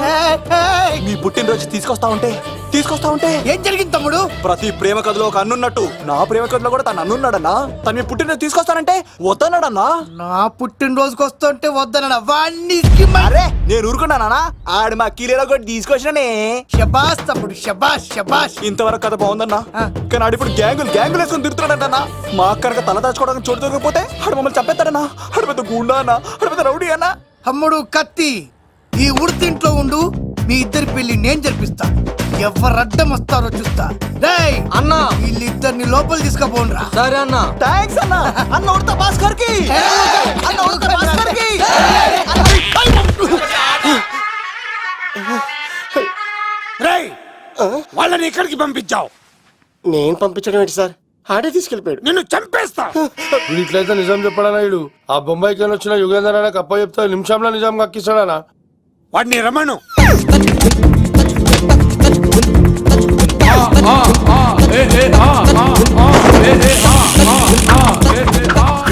మీ పుట్టినరోజు తీసుకొస్తా ఉంటే ఏం జరిగింది తమ్ముడు? ప్రతి ప్రేమ కథలో ఒక అన్నున్నట్టు నా ప్రేమ కథలో కూడా తను అన్నున్నాడన్నా. తను మీ పుట్టినరోజు తీసుకొస్తానంటే వద్దన్నాడన్నా. నా పుట్టినరోజుకి వస్తుంటే వద్దన్నాడా? వాణ్ణి అరే నేను ఊరుకున్నానా? ఆడు మా కీలేలో కూడా తీసుకొచ్చిననే. శబాష్ తమ్ముడు, శబాష్ శబాష్. ఇంతవరకు కథ బాగుందన్నా, కానీ ఆడు ఇప్పుడు గ్యాంగులు వేసుకొని తిరుగుతున్నాడంటన్నా. మా అక్కడికి తల దాచుకోవడానికి చోటు దొరికిపోతే ఆడు మమ్మల్ని చంపేస్తాడన్నా. ఆడు పెద్ద గుండా అన్నా, ఆడు పెద్ద రౌడీ అన్నా. తమ్ముడు కత్తి, ఈ ఉడితింట్లో ఉండు. మీ ఇద్దరి పెళ్లి నేను జరిపిస్తా. ఎవరు అడ్డం వస్తారో చూస్తా. రేయ్ అన్నా, వీళ్ళిద్దరిని లోపల తీసుకుపోండ్రా. సరే అన్న. థ్యాంక్స్ అన్నా. అన్న ఉడత భాస్కర్ కి. అన్న ఉడత భాస్కర్ కి. రేయ్, వాళ్ళని ఇక్కడికి పంపించావు. నేను పంపించడం ఏంటి సార్? ఆడే తీసుకెళ్ళిపోయాడు. నిన్ను చంపేస్తా. వీడు ఇట్లయితే నిజం చెప్పడానా? వీడు ఆ బొంబాయికి వచ్చిన యుగేందర్ అన్న కప్ప చెప్తా నిమిషంలో నిజం కక్కిస్తాడానా? వాడిని రమణు.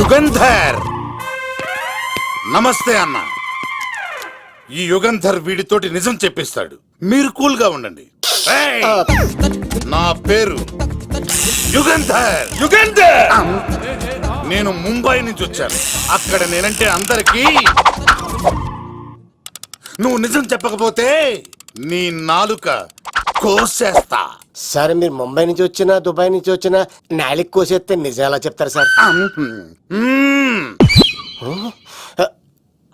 యుగంధర్, నమస్తే అన్న. ఈ యుగంధర్ వీడితోటి నిజం చెప్పిస్తాడు. మీరు కూల్ గా ఉండండి. ఏయ్! నా పేరు యుగంధర్. యుగంధర్ నేను ముంబై నుంచి వచ్చాను. అక్కడ నేనంటే అందరికీ. నువ్వు నిజం చెప్పకపోతే నీ నాలుక కోసేస్తా. సార్ మీరు ముంబై నుంచి వచ్చినా దుబాయ్ నుంచి వచ్చినా నాలిక్ కోసేస్తే నిజం ఎలా చెప్తారు సార్? మ్మ్.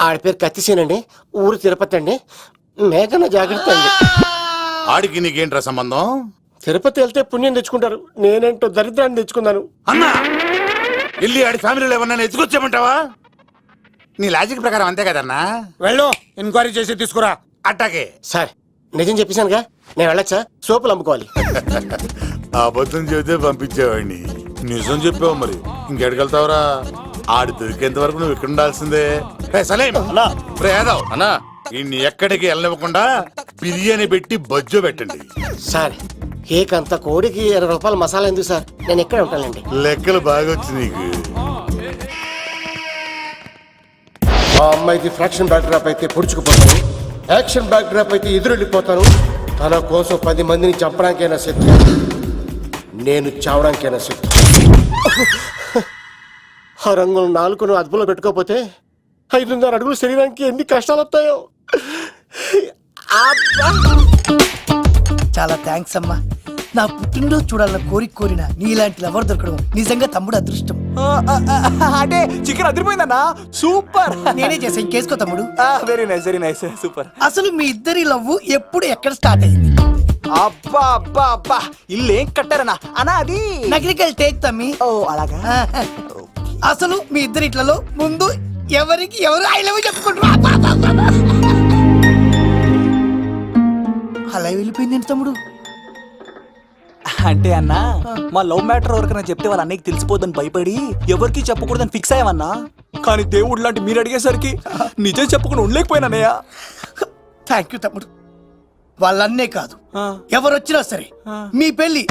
ఆడ పేరు కత్తిసేనండి, ఊరు తిరుపతి అండి. మేఘన జాగ్రత్త అండి. ఆడికి నీకేంట్రా సంబంధం? తిరుపతి వెళ్తే పుణ్యం తెచ్చుకుంటారు, నేనేంటో దరిద్రాన్ని తెచ్చుకున్నాను. అన్నా వెళ్ళి ఆడి ఫ్యామిలీలో ఏమన్నా ఎత్తుకొచ్చామంటావా? నీ లాజిక్ ప్రకారం అంతే కదన్నా. వెళ్ళు, ఎంక్వైరీ చేసి తీసుకురా. అట్టాకే. సార్ నిజం చెప్పేశానుగా, నేను వెళ్ళచ్చా? సోపులు అమ్ముకోవాలి. అబద్ధం చెబితే పంపించేవాడిని, నిజం చెప్పావు మరి ఇంకెడగలుగుతావురా? ఆడి దొరికేంత వరకు నువ్వు ఇక్కడ ఉండాల్సిందే. సలేం యాదవ్ అన్నా, ఇన్ని ఎక్కడికి వెళ్ళనివ్వకుండా బిర్యానీ పెట్టి బజ్జో పెట్టండి. సార్ కేక్ అంత కోడికి 20 రూపాయల మసాలా ఎందుకు సార్? నేను ఎక్కడ ఉంటానండి. లెక్కలు బాగా వచ్చి నీకు. ఆ అమ్మాయిది ఫ్రాక్షన్ బ్యాక్ డ్రాప్ అయితే పొడుచుకుపోతాను, యాక్షన్ బ్యాక్ డ్రాప్ అయితే ఎదురెళ్ళిపోతాను. తన కోసం 10 మందిని చంపడానికైనా శక్తి, నేను చావడానికైనా శక్తి. ఆ రంగులు 4 అదుపులో పెట్టుకోకపోతే 5.5 అడుగులు శరీరానికి ఎన్ని కష్టాలు వస్తాయో. చాలా థ్యాంక్స్ అమ్మా. నా పుట్టినరోజు చూడాలన్న కోరిన నీలాంటి లవర్ దొరకడం నిజంగా తమ్ముడు అదృష్టం. అంటే చికెన్ అదిరిపోయిందన్నా, సూపర్. నేనే చేసా, ఇంకేసుకో తమ్ముడు. Very nice, very nice, super. అసలు మీ ఇద్దరి లవ్ ఎప్పుడు ఎక్కడ స్టార్ట్ అయింది? అబ్బా అబ్బా అబ్బా, ఇల్లు ఏం కట్టారన్నా అన్నా? అది నగరికల్ టేక్ తమ్మి. ఓ అలాగా. అసలు మీ ఇద్దరి ఇట్లలో ముందు ఎవరికి ఎవరు ఐ లవ్ చెప్పుకుంటారు? అలా వెళ్ళిపోయింది తమ్ముడు. అంటే అన్నా, మా లవ్ మ్యాటర్ ఎవరికైనా చెప్తే వాళ్ళ అన్నయ్యకి తెలిసిపోద్దని భయపడి ఎవరికి చెప్పకూడదని ఫిక్స్ అయ్యామన్నా. కానీ దేవుడు లాంటి మీరు అడిగేసరికి నిజం చెప్పకుండా ఉండలేకపోయినానయ్యా. థ్యాంక్ యూ తమ్ముడు. వాళ్ళన్నే కాదు, ఎవరొచ్చినా సరే మీ పెళ్లి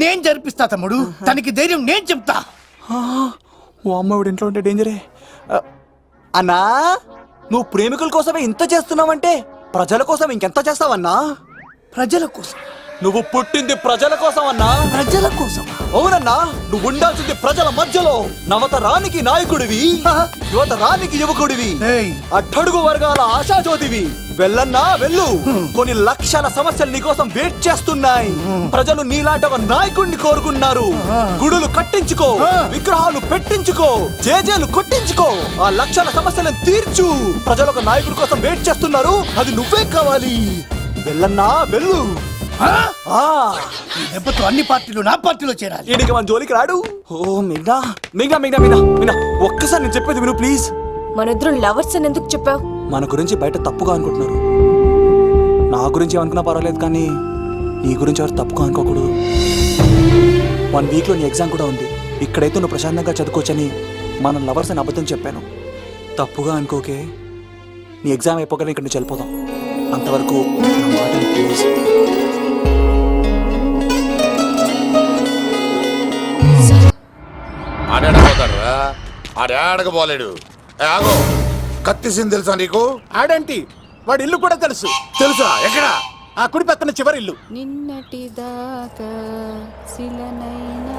నేను జరిపిస్తా తమ్ముడు. తనకి ధైర్యం నేను చెప్తా. ఓ అమ్మఒడి ఇంట్లో ఉంటే డేంజరే. అన్నా, నువ్వు ప్రేమికుల కోసమే ఇంత చేస్తున్నావంటే ప్రజల కోసం ఇంకెంత చేస్తావన్నా? ప్రజల కోసం. నువ్వు పుట్టింది ప్రజల కోసం అన్నా. ప్రజల కోసం? అవునన్నా, నువ్వు ఉండాల్సింది ప్రజల మధ్యలో. నవతరానికి నాయకుడివి, యువతరానికి యువకుడివి, అట్టడుగు వర్గాల ఆశాజ్యోతివి. వెళ్ళన్నా వెళ్ళు, కొన్ని లక్షల సమస్యలు నీకోసం వెయిట్ చేస్తున్నాయి. ప్రజలు నీలాంటి ఒక నాయకుడిని కోరుకున్నారు. గుడులు కట్టించుకో, విగ్రహాలు పెట్టించుకో, జేజేలు కొట్టించుకో, ఆ లక్షల సమస్యలను తీర్చు. ప్రజలు ఒక నాయకుడి కోసం వెయిట్ చేస్తున్నారు, అది నువ్వే కావాలి. వెళ్ళన్నా వెళ్ళు. దెబ్బతో అన్ని పార్టీలు నా పార్టీలో చేరాలి. ఈయనకి మన జోలికి రాడు. ఓ మిగ్నా మిగ్నా మిగ్నా మిగ్నా మిగ్నా, ఒక్కసారి నేను చెప్పేది విను ప్లీజ్. మనిద్దరం లవర్స్ అని ఎందుకు చెప్పావు? మన గురించి బయట తప్పుగా అనుకుంటున్నారు. నా గురించి ఏమనుకున్నా పర్వాలేదు, కానీ నీ గురించి ఎవరు తప్పుగా అనుకోకూడదు. 1 వీక్లో నీ ఎగ్జామ్ కూడా ఉంది. ఇక్కడైతే నువ్వు ప్రశాంతంగా చదువుకోవచ్చని మనం లవర్స్ అని అబద్ధం చెప్పాను. తప్పుగా అనుకోకే. నీ ఎగ్జామ్ అయిపోగానే ఇక్కడ నుంచి వెళ్ళిపోదాం. అంతవరకు నా మాటని ప్లీజ్. ఆడాడపోతాడురా, ఆడాడకపోలేడు. ఆగో, కత్తిసింది తెలుసా నీకు? ఆడంటి వాడి ఇల్లు కూడా తెలుసు. తెలుసా? ఎక్కడ? ఆ కుడి పక్కన చివరి ఇల్లు. నిన్నటి దాకా శిలనైనా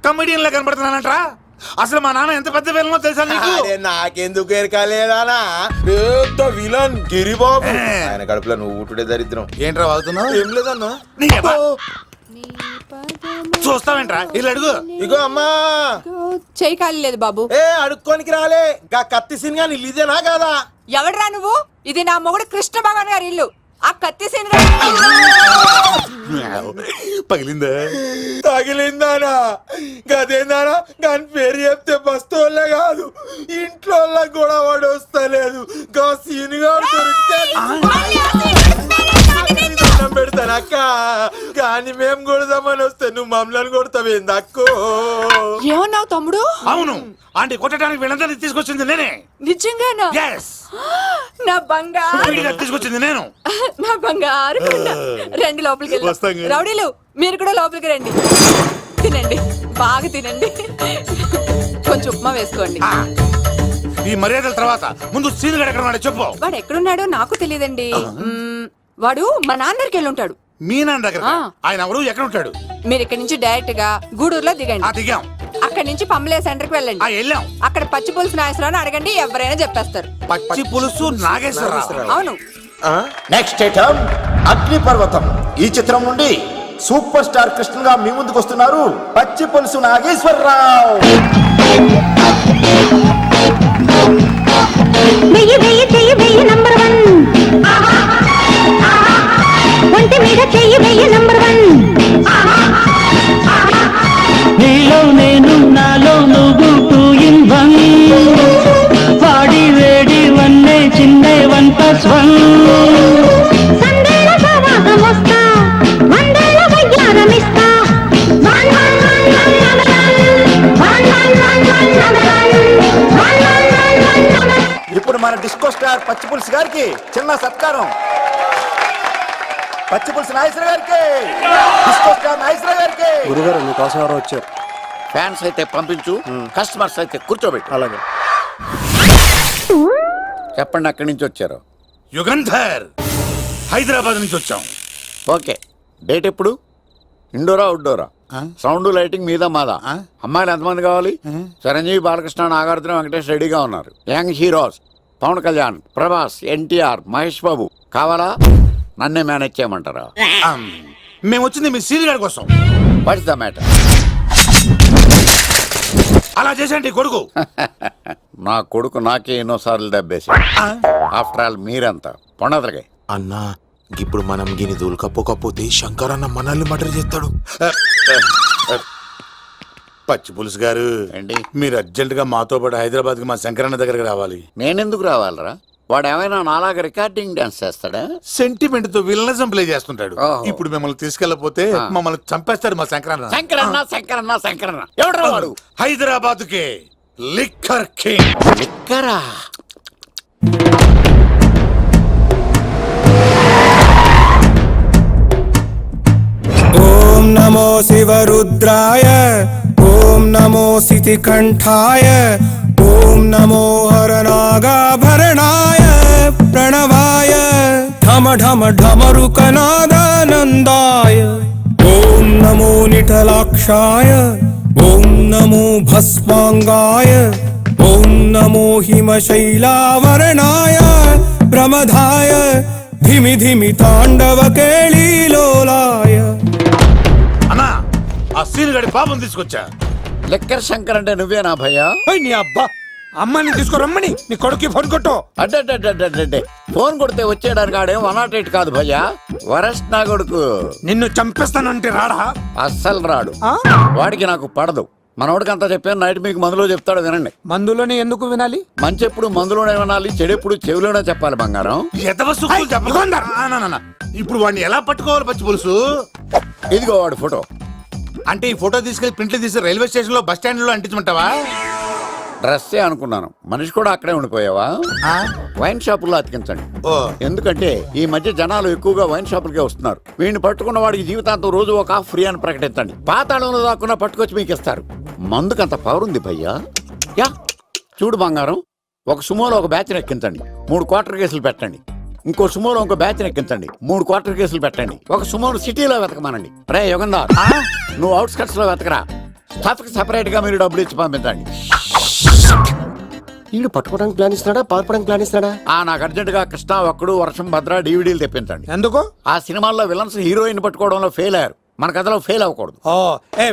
కమిడియన్ లా కనబడుతున్నానంట్రా. అసలు మా నాన్న ఎంత పెద్ద విలనో తెలుసా నీకు? నాకెందుకు ఎరకాలేనా? పెద్ద విలన్ గిరిబాబు. ఆయన కడుపులో నువ్వు ఊటుడే దరిద్రం. ఏంట్రా వాగుతున్నావు? ఏం లేదన్నా. చూస్తావేంట్రా? ఇల్లు అడుగు. ఇగో అమ్మా, చేయి ఖాళీ లేదు బాబు. ఏ అడుక్కోనికి రాలే. గా కత్తి సినిమా ఇల్లు ఇదేనా కాదా? ఎవడ్రా నువ్వు? ఇది నా మొగుడు కృష్ణ భగవాన్ గారి ఇల్లు. ఆ కత్తి సీన్ పగిలిందా? తగిలిందానా? గదేందానా? దాని పేరు చెప్తే బస్తోళ్ళే కాదు, ఇంట్లో కూడా వాడు వస్తలేదు. గా సీనుగా దొరికితే పెడతాను అక్క కానీ మేము కొడదామని వస్తే నువ్వు మమ్మల్ని కొడతావేంది అక్కో ఏమన్నావు తమ్ముడు? అవును, ఆంటీ కొట్టడానికి వీళ్ళందరినీ తీసుకొచ్చింది నేనే. నిజంగానా? Yes. నా బంగారు వీడిగా తీసుకొచ్చింది నేను. నా బంగారు కొండ. రండి లోపలికి వస్తాం వెళ్దాం. కానీ. రౌడీలు మీరు కూడా లోపలికి రండి. తినండి, బాగా తినండి. కొంచెం ఉప్మా వేసుకోండి. ఈ మర్యాదల తర్వాత ముందు సీన్ గడ ఎక్కడ ఉన్నాడో చెప్పు. వాడు ఎక్కడున్నాడో నాకు తెలియదండి. వాడు మా నాన్న దగ్గరికి వెళ్ళి ఉంటాడు. మీ నాన్న దగ్గర ఆ. ఆయన ఎవరు, ఎక్కడ ఉంటాడు? మీరు ఇక్కడ నుంచి డైరెక్ట్ గా గూడూరులో ఆ దిగండి. దిగాం, అక్కడ నుంచి పమ్మలే సెంటర్ కి ఆ వెళ్ళండి. వెళ్ళాం. అక్కడ పచ్చి పులుసు నాగేశ్వరరావు అడగండి, ఎవరైనా చెప్పేస్తారు. పచ్చి పులుసు నాగేశ్వరరావు. అవును. నెక్స్ట్ ఐటమ్ అగ్ని పర్వతం. ఈ చిత్రం నుండి సూపర్ స్టార్ కృష్ణగా మీ ముందుకు వస్తున్నారు పచ్చి పులుసు నాగేశ్వరరావు. నంబర్ 1 ఒంటి మీద చెయ్యి వెయ్యి నంబర్ 1 నీలో నేను నాలో నువ్వు 2 in 1 వాడి వేడి వన్నే చిన్నే 1+1 సందేళ సవాగం వస్తా వందేళ వయ్యారమిస్తా one one one one one one one one one. ఇప్పుడు మన డిస్కో స్టార్ పచ్చి పులుసు గారికి చిన్న సత్కారం. పచ్చి పులుసు నాగేశ్వర గారికి, డిస్కో స్టార్ నాగేశ్వర గారికి. గురుగారు మీకోసం ఎవరో వచ్చారు. ఫ్యాన్స్ అయితే పంపించు, కస్టమర్స్ అయితే కూర్చోబెట్టు. అలాగే. చెప్పండి ఎక్కడి నుంచి వచ్చారు? యుగంధర్, హైదరాబాద్ నుంచి వచ్చాం. ఓకే, డేట్ ఎప్పుడు? ఇండోరా అవుట్డోరా? సౌండ్ లైటింగ్ మీద మాదా? అమ్మాయిలు ఎంతమంది కావాలి? చిరంజీవి, బాలకృష్ణ, నాగార్జున, వెంకటేష్ రెడీగా ఉన్నారు. యంగ్ హీరోస్ పవన్ కళ్యాణ్, ప్రభాస్, ఎన్టీఆర్, మహేష్ బాబు కావాలా? నన్నే మేనేజ్ చేయమంటారా? మేము వచ్చింది మీ సీన్ గడ కోసం. What's the matter? అలా చేసేంటి కొడుకు. నా కొడుకు నాకే ఎన్నోసార్లు దెబ్బేసి. ఆఫ్టర్ ఆల్ మీరంతా పొండదలకే. అన్నా ఇప్పుడు మనం గిని దూలకపోతే శంకర్ అన్న మనల్ని మర్డర్ చేస్తాడు. పచ్చి పులుసు గారు, ఏంటి? మీరు అర్జెంట్ గా మాతో పాటు హైదరాబాద్ కి మా శంకరన్న దగ్గరకు రావాలి. నేనెందుకు రావాలరా? వాడు ఏమైనా నాలాగా రికార్డింగ్ డాన్స్ చేస్తాడా? సెంటిమెంట్ తో విలనిజం ప్లే చేస్తుంటాడు. ఓహో. ఇప్పుడు మిమ్మల్ని తీసుకెళ్లపోతే మమ్మల్ని చంపేస్తాడు మా శంకరన్న. శంకరన్న శంకరన్న శంకరన్న ఎవడ్రా వాడు? హైదరాబాద్ కే లిక్కర్ కింగ్. లిక్కరా? ఓం నమో శివరుద్రాయ, ఓం నమో సితికంఠాయ, ఓం నమో హరనాగాభరణాయ ప్రణవాయ ఢమ ఢమ ఢమరుకనాదానందాయ. ఓం నమో నిఠలాక్షాయ, ఓం నమో భస్మాంగాయ, ఓం నమో హిమశైలావరణాయ ప్రమదాయ ధిమి ధిమి తాండవ కేళీలోలాయ. అన్నా, ఆ సీన్ గడి బాబుని తీసుకొచ్చా. లిక్కర్ శంకర్ అంటే నువ్వేనా భయ్యా? ఓయ్ నీ అబ్బా, అమ్మాయిని తీసుకురమ్మని నీ కొడుకు ఫోన్ కొట్టు. అడ్డే ఫోన్ కొడితే వచ్చేయడానికి ఆడేం 108 కాదు భయ్యా, వరస్ట్ నా కొడుకు. నిన్ను చంపేస్తానంటే రాడా? అస్సలు రాడు. వాడికి నాకు పడదు. మనోడికి అంతా చెప్పాను, నైట్ మీకు మందులో చెప్తాడు వినండి. మందులోనే ఎందుకు వినాలి? మంచి ఎప్పుడు మందులోనే వినాలి, చెడు ఎప్పుడు చెవిలోనే చెప్పాలి బంగారం. ఎదవ సుక్కులు చెప్పకుండా. ఇప్పుడు వాడిని ఎలా పట్టుకోవాలి పచ్చి పులుసు? ఇదిగో వాడు ఫోటో. అంటే ఈ ఫోటో తీసుకెళ్లి ప్రింట్లు తీసి రైల్వే స్టేషన్ లో బస్ స్టాండ్ లో అంటించమంటావా? డ్రెస్సే అనుకున్నాను, మనిషి కూడా అక్కడే ఉండిపోయావా? వైన్ షాపుల్లో అతికించండి. ఎందుకంటే ఈ మధ్య జనాలు ఎక్కువగా వైన్ షాపులకే వస్తున్నారు. వీడిని పట్టుకున్న వాడికి జీవితాంతం రోజు ఒక ఆఫ్ ఫ్రీ అని ప్రకటించండి. పాతాళంలో దాక్కున్నా పట్టుకొచ్చి మీకు ఇస్తారు. మందుకంత పవర్ ఉంది భయ్యా. యా చూడు బంగారం, ఒక సుమోలో ఒక బ్యాచ్ ఎక్కించండి, 3 క్వార్టర్ కేసులు పెట్టండి. ఇంకో సుమోలో ఇంకో బ్యాచ్ ఎక్కించండి, 3 క్వార్టర్ కేసులు పెట్టండి. ఒక సుమోను సిటీలో వెతకమానండి. రే యుగంధర్, నువ్వు అవుట్స్కట్స్ లో వెతకరా. స్టాఫ్ కి సెపరేట్ గా మీరు డబ్బులు ఇచ్చి పంపించండి. వీళ్ళు పట్టుకోవడానికి ప్లాన్ ఇస్తున్నాడా, పాల్పడానికి ప్లాన్ ఇస్తున్నాడా? నాకు అర్జెంట్ గా కృష్ణ, ఒక్కడు, వర్షం, భద్ర డివిడీలు తెప్పించండి. ఎందుకు? ఆ సినిమాల్లో విలన్స్ హీరోయిన్ పట్టుకోవడంలో ఫెయిల్ అయ్యారు, మన కథలో ఫెయిల్ అవ్వకూడదు.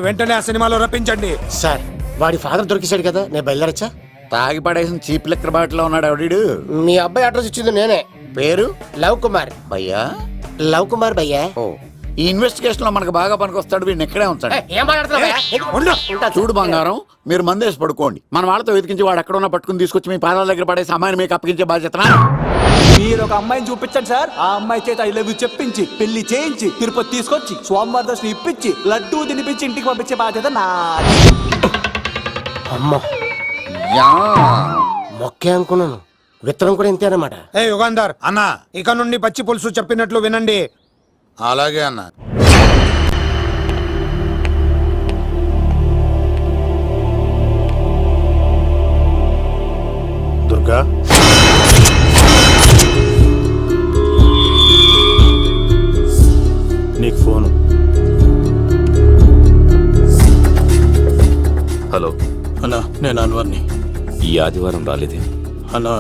వెంటనే ఆ సినిమాలో రప్పించండి. సార్, వాడి ఫాదర్ దొరికేశాడు కదా, నేను బయలుదేరచ్చా? తాగి పడేసిన చీప్ లెక్కర్ బాటిలో ఉన్నాడు ఎవడీడు? మీ అబ్బాయి అడ్రస్ ఇచ్చింది నేనే. పేరు? లవ్ కుమార్. భయ్యా? లవ్ కుమార్ భయ్యా. ఓ, ఈ ఇన్వెస్టిగేషన్ లో మనకు బాగా పనికొస్తాడు, వీడిని ఎక్కడే ఉంచండి. ఏం మాట్లాడుతున్నావు? చూడు బంగారం, మీరు మందేసి పడుకోండి. మన వాళ్ళతో వెతికించి వాడు ఎక్కడ ఉన్నా పట్టుకుని తీసుకొచ్చి మీ పాదాల దగ్గర పడేసి అమ్మాయిని మీకు అప్పగించే బాధ్యత. మీరు ఒక అమ్మాయిని చూపించండి సార్, ఆ అమ్మాయి చేత ఐ లవ్ యూ చెప్పించి పెళ్లి చేయించి తిరుపతి తీసుకొచ్చి స్వామివారి దర్శనం ఇప్పించి లడ్డూ తినిపించి ఇంటికి పంపించే బాధ్యత నాది. అమ్మ మొక్కే అనుకున్నాను, విత్తనం కూడా ఇంతే అన్నమాట. ఏ యుగాంధర్ అన్న, ఇక నుండి పచ్చి పులుసు చెప్పినట్లు వినండి. అలాగే అన్న. దుర్గా, నీకు ఫోను. హలో అన్నా, నేను అన్వర్ని. ఈ ఆదివారం రాలేదే? అన్నా,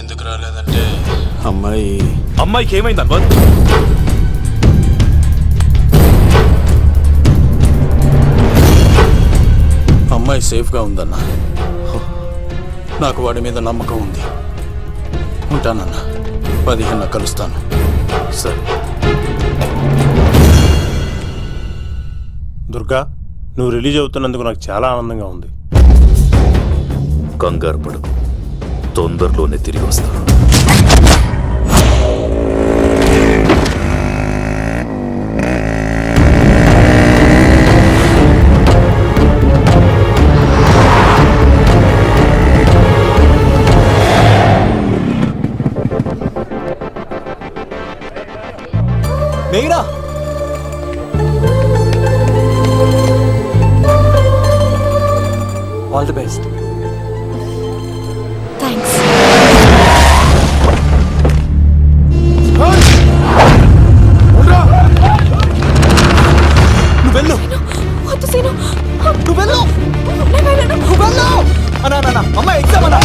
ఎందుకు రాలేదంటే అమ్మాయికి ఏమైంది అన్వర్? అమ్మాయి సేఫ్గా ఉందన్నా. నాకు వాడి మీద నమ్మకం ఉంది. ఉంటానన్నా, 15 కలుస్తాను. సరే. దుర్గా, నువ్వు రిలీజ్ అవుతున్నందుకు నాకు చాలా ఆనందంగా ఉంది. కంగారు పడకు, తొందరలోనే తిరిగి వస్తాను. మెయినా ఆల్ ది బెస్ట్. థ్యాంక్స్. నువ్వు వెళ్ళు, వద్దు సీను, నువ్వు వెళ్ళు, నేను వెళ్ళను. నువ్వు వెళ్ళు. అన్నా అమ్మాయి ఎగ్జామ్ అన్నా.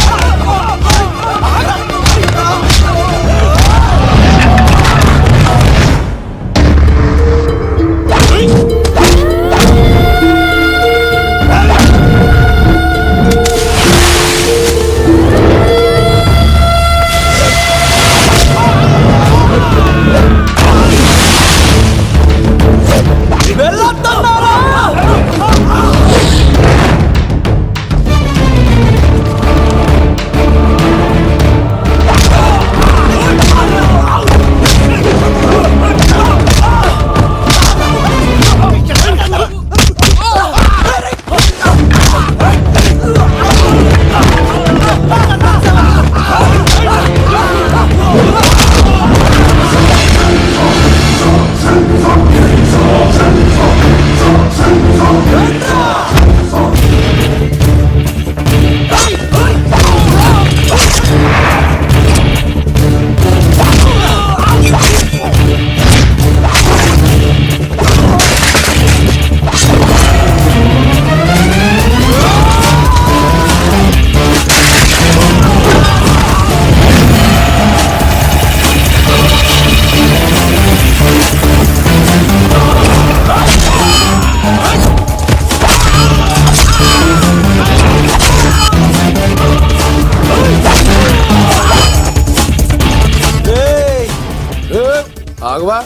ఆగవా,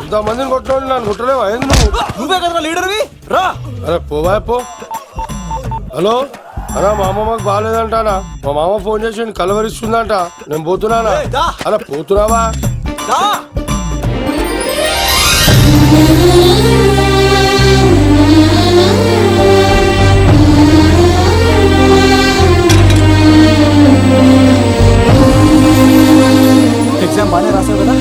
ఇంతమందిని కొట్టినోడు నన్ను కొట్టలేవా? ఏంది నువ్వు? నువ్వే కదా లీడర్వి, రా. అరే పోవా పో. హలో అన్నా, మా అమ్మ మాకు బాగాలేదంటానా? మా మామ ఫోన్ చేసి కలవరిస్తుందంట. నేను పోతున్నానా? అలా పోతున్నావా? ఎగ్జామ్ బాగానే రాసావు కదా,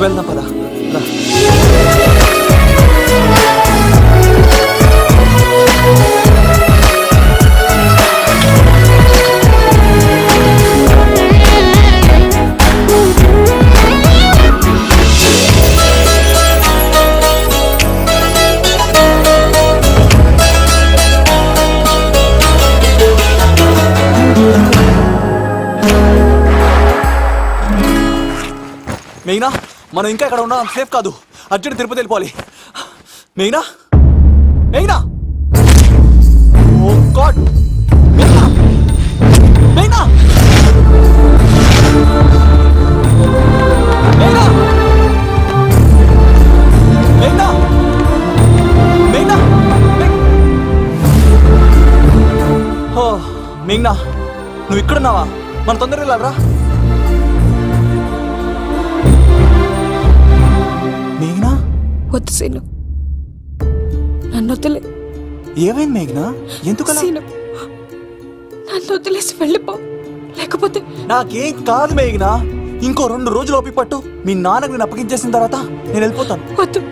వెళ్దాం పదా. మెయినా, మనం ఇంకా ఇక్కడ ఉండడం సేఫ్ కాదు. అర్జెంట్ తిరుపతి వెళ్ళిపోవాలి. మెయినా, మెయినా, ఓ గాడ్, మెయినా, మెయినా, మెయినా, మెయినా, మెయినా, ఓ మెయినా, నువ్వు ఇక్కడున్నావా? మన తొందరగా వెళ్ళాలరా. మేఘనా, వద్దు సీను, నన్ను వదిలే. ఏమైంది మేఘనా? ఎందుకలా? సీను, నన్ను వదిలేసి వెళ్ళిపో, లేకపోతే నాకేం కాదు మేఘనా. ఇంకో 2 రోజులు ఓపిక పట్టు. మీ నాన్నకు నేను అప్పగించేసిన తర్వాత నేను వెళ్ళిపోతాను. వద్దు.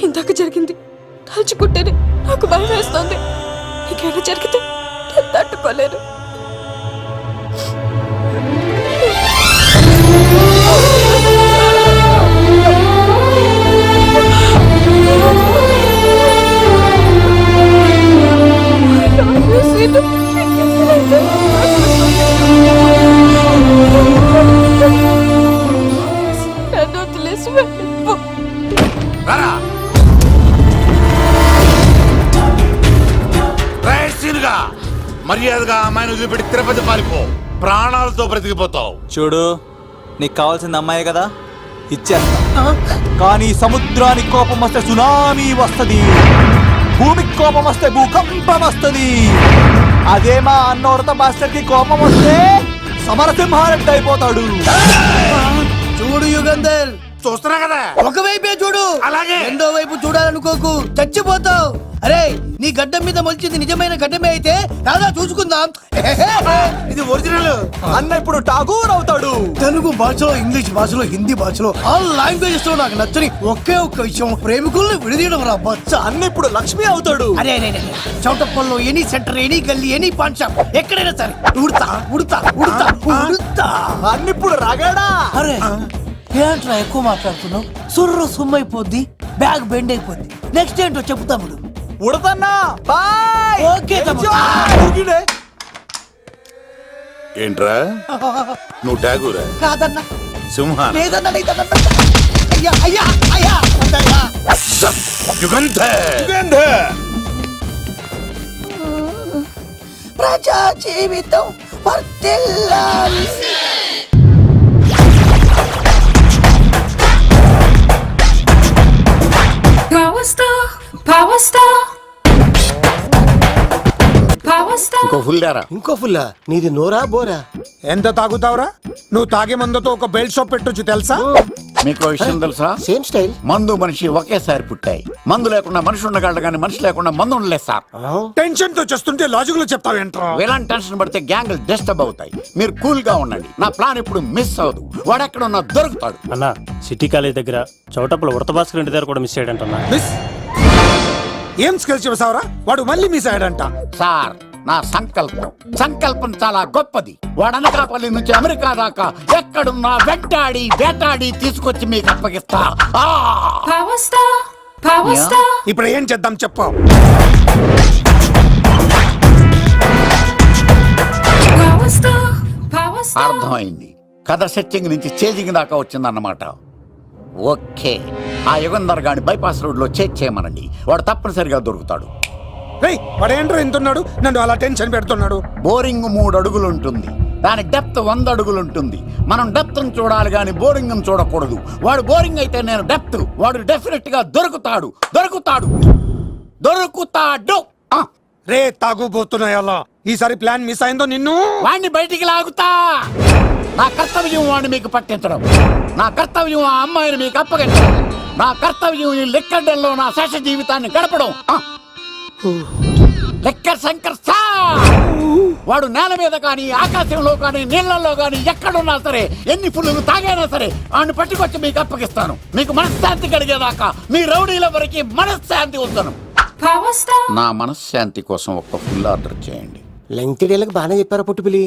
ఇందాక జరిగింది తలుచుకుంటేనే నాకు భయం వేస్తుంది. ఇంకేమైనా జరిగితే నేను తట్టుకోలేను. నన్ను వదిలేసి వెళ్ళిపో. మర్యాదగా అమ్మాయిని వదిలిపెట్టి తిరుపతి పారిపో. ప్రాణాలతో బ్రతికిపోతావు. చూడు, నీకు కావాల్సింది అమ్మాయి కదా, ఇచ్చేస్తా. కానీ సముద్రానికి కోపం వస్తే సునామీ వస్తది, భూమికి కోపం వస్తే భూకంపం వస్తది. అదే మా అన్నవరత మాస్టర్ కి కోపం వస్తే సమరసింహారెడ్డి అయిపోతాడు. చూడు యుగంధర్, చూస్తున్నా కదా, ఒకవైపే చూడు, అలాగే రెండో వైపు చూడాలనుకోకు, చచ్చిపోతావు. అరే, నీ గడ్డం మీద మొలిచింది నిజమైన గడ్డమే అయితే రాదా చూసుకుందాం. ఇది ఒరిజినల్. అన్న ఇప్పుడు ఠాగూర్ అవుతాడు. తెలుగు భాషలో, ఇంగ్లీష్ భాషలో, హిందీ భాషలో, ఆల్ లాంగ్వేజెస్ లో నాకు నచ్చని ఒకే ఒక్క విషయం, ప్రేమికుల్ని విడదీయడం రా బచ్చ. అన్న ఇప్పుడు లక్ష్మి అవుతాడు. అరే చౌటప్పల్లో ఎనీ సెంటర్, ఎనీ గల్లీ, ఎనీ పాన్ షాప్, ఎక్కడైనా సరే ఉడతా ఉడతా ఉడతా ఉడతా. అన్న ఇప్పుడు రగడా. అరే ఏంట్రా ఎక్కువ మాట్లాడుతున్నావు? సుర్రు సుమ్మైపోద్ది, బ్యాగ్ బెండ్ అయిపోద్ది. నెక్స్ట్ ఏంటో చెప్పు తమ్ముడు. ఉడతన్నా, బాయ్. ఓకే తమ్ముడు. ఏంట్రా నువ్వు ఠాగూరా? కాదన్నా, సింహా? లేదన్నా, లేదన్నా. అయ్యా అయ్యా అయ్యా అయ్యా. యుగంధర్. ప్రజా జీవితం వర్ధిల్లాలి. ఇంకో ఫుల్లా? నీది నోరా బోరా? ఎంత తాగుతావురా? నువ్వు తాగే మందుతో ఒక బెల్ట్ షాప్ పెట్టొచ్చు తెలుసా? మీకు విషయం తెలుసా? Same style. మందు మనిషి ఒకేసారి పుట్టాయి. మందు లేకుండా మనిషి ఉండగలడు కానీ మనిషి లేకుండా మందు ఉండలేదు సార్. టెన్షన్ తో చేస్తుంటే లాజిక్ లో చెప్తావేంట్రా? ఎలాంటి టెన్షన్ పడితే గ్యాంగులు డిస్టర్బ్ అవుతాయి. మీరు కూల్ గా ఉండండి. నా ప్లాన్ ఇప్పుడు మిస్ అవ్వదు. వాడెక్కడ ఉన్నా దొరుకుతాడు. అన్నా, సిటీ కాలేజ్ దగ్గర చౌటప్పుల ఉడత భాస్కర్ ఇంటి దగ్గర కూడా మిస్ అయ్యాడంటన్నా. మిస్ ఏం స్కిల్స్ చెప్పావురా? వాడు మళ్ళీ మిస్ అయ్యాడంట. సార్, నా సంకల్పం చాలా గొప్పది. వాడు అనకాపల్లి నుంచి అమెరికా దాకా ఎక్కడున్నా వెంటాడి వేటాడి తీసుకొచ్చి మీకు అప్పగిస్తా. ఇప్పుడు ఏం చేద్దాం చెప్పు. అర్థమైంది. కథ సెట్టింగ్ నుంచి చేజింగ్ దాకా వచ్చిందన్నమాట. ఓకే, ఆ యుగంధర్ గాని బైపాస్ రోడ్ లో చేయమనండి. వాడు తప్పనిసరిగా దొరుకుతాడు. వాడేంట్రా ఎంతున్నాడు? నన్ను అలా టెన్షన్ పెడుతున్నాడు. బోరింగ్ 3 అడుగులు ఉంటుంది, దాని డెప్త్ 100 అడుగులు ఉంటుంది. మనం డెప్త్ చూడాలి గాని బోరింగ్ చూడకూడదు. వాడు బోరింగ్ అయితే నేను డెప్త్. వాడు డెఫినెట్ గా దొరుకుతాడు. రే తాగుబోతున్నాయా? ఈసారి ప్లాన్ మిస్ అయిందో నిన్ను వాడిని బయటికి లాగుతా. నా కర్తవ్యం వాడిని మీకు పట్టించడం. నా కర్తవ్యం ఆ అమ్మాయిని మీకు అప్పగించడం. నా కర్తవ్యం ఈ లెక్కడ్డల్లో నా శేష జీవితాన్ని గడపడం. లెక్కర్ శంకర్ సార్, వాడు నేల మీద కానీ ఆకాశంలో కానీ నీళ్లలో కానీ ఎక్కడున్నా సరే, ఎన్ని ఫుల్లు తాగైనా సరే వాడిని పట్టుకొచ్చి మీకు అప్పగిస్తాను. మీకు మనశ్శాంతి కలిగేదాకా మీ రౌడీల వరకు మనశ్శాంతి వస్తాను. నా మనశ్శాంతి కోసం ఒక ఫుల్ ఆర్డర్ చేయండి. లెంగ్త్ డేలకు బాగానే చెప్పారా పుట్టుపిలి?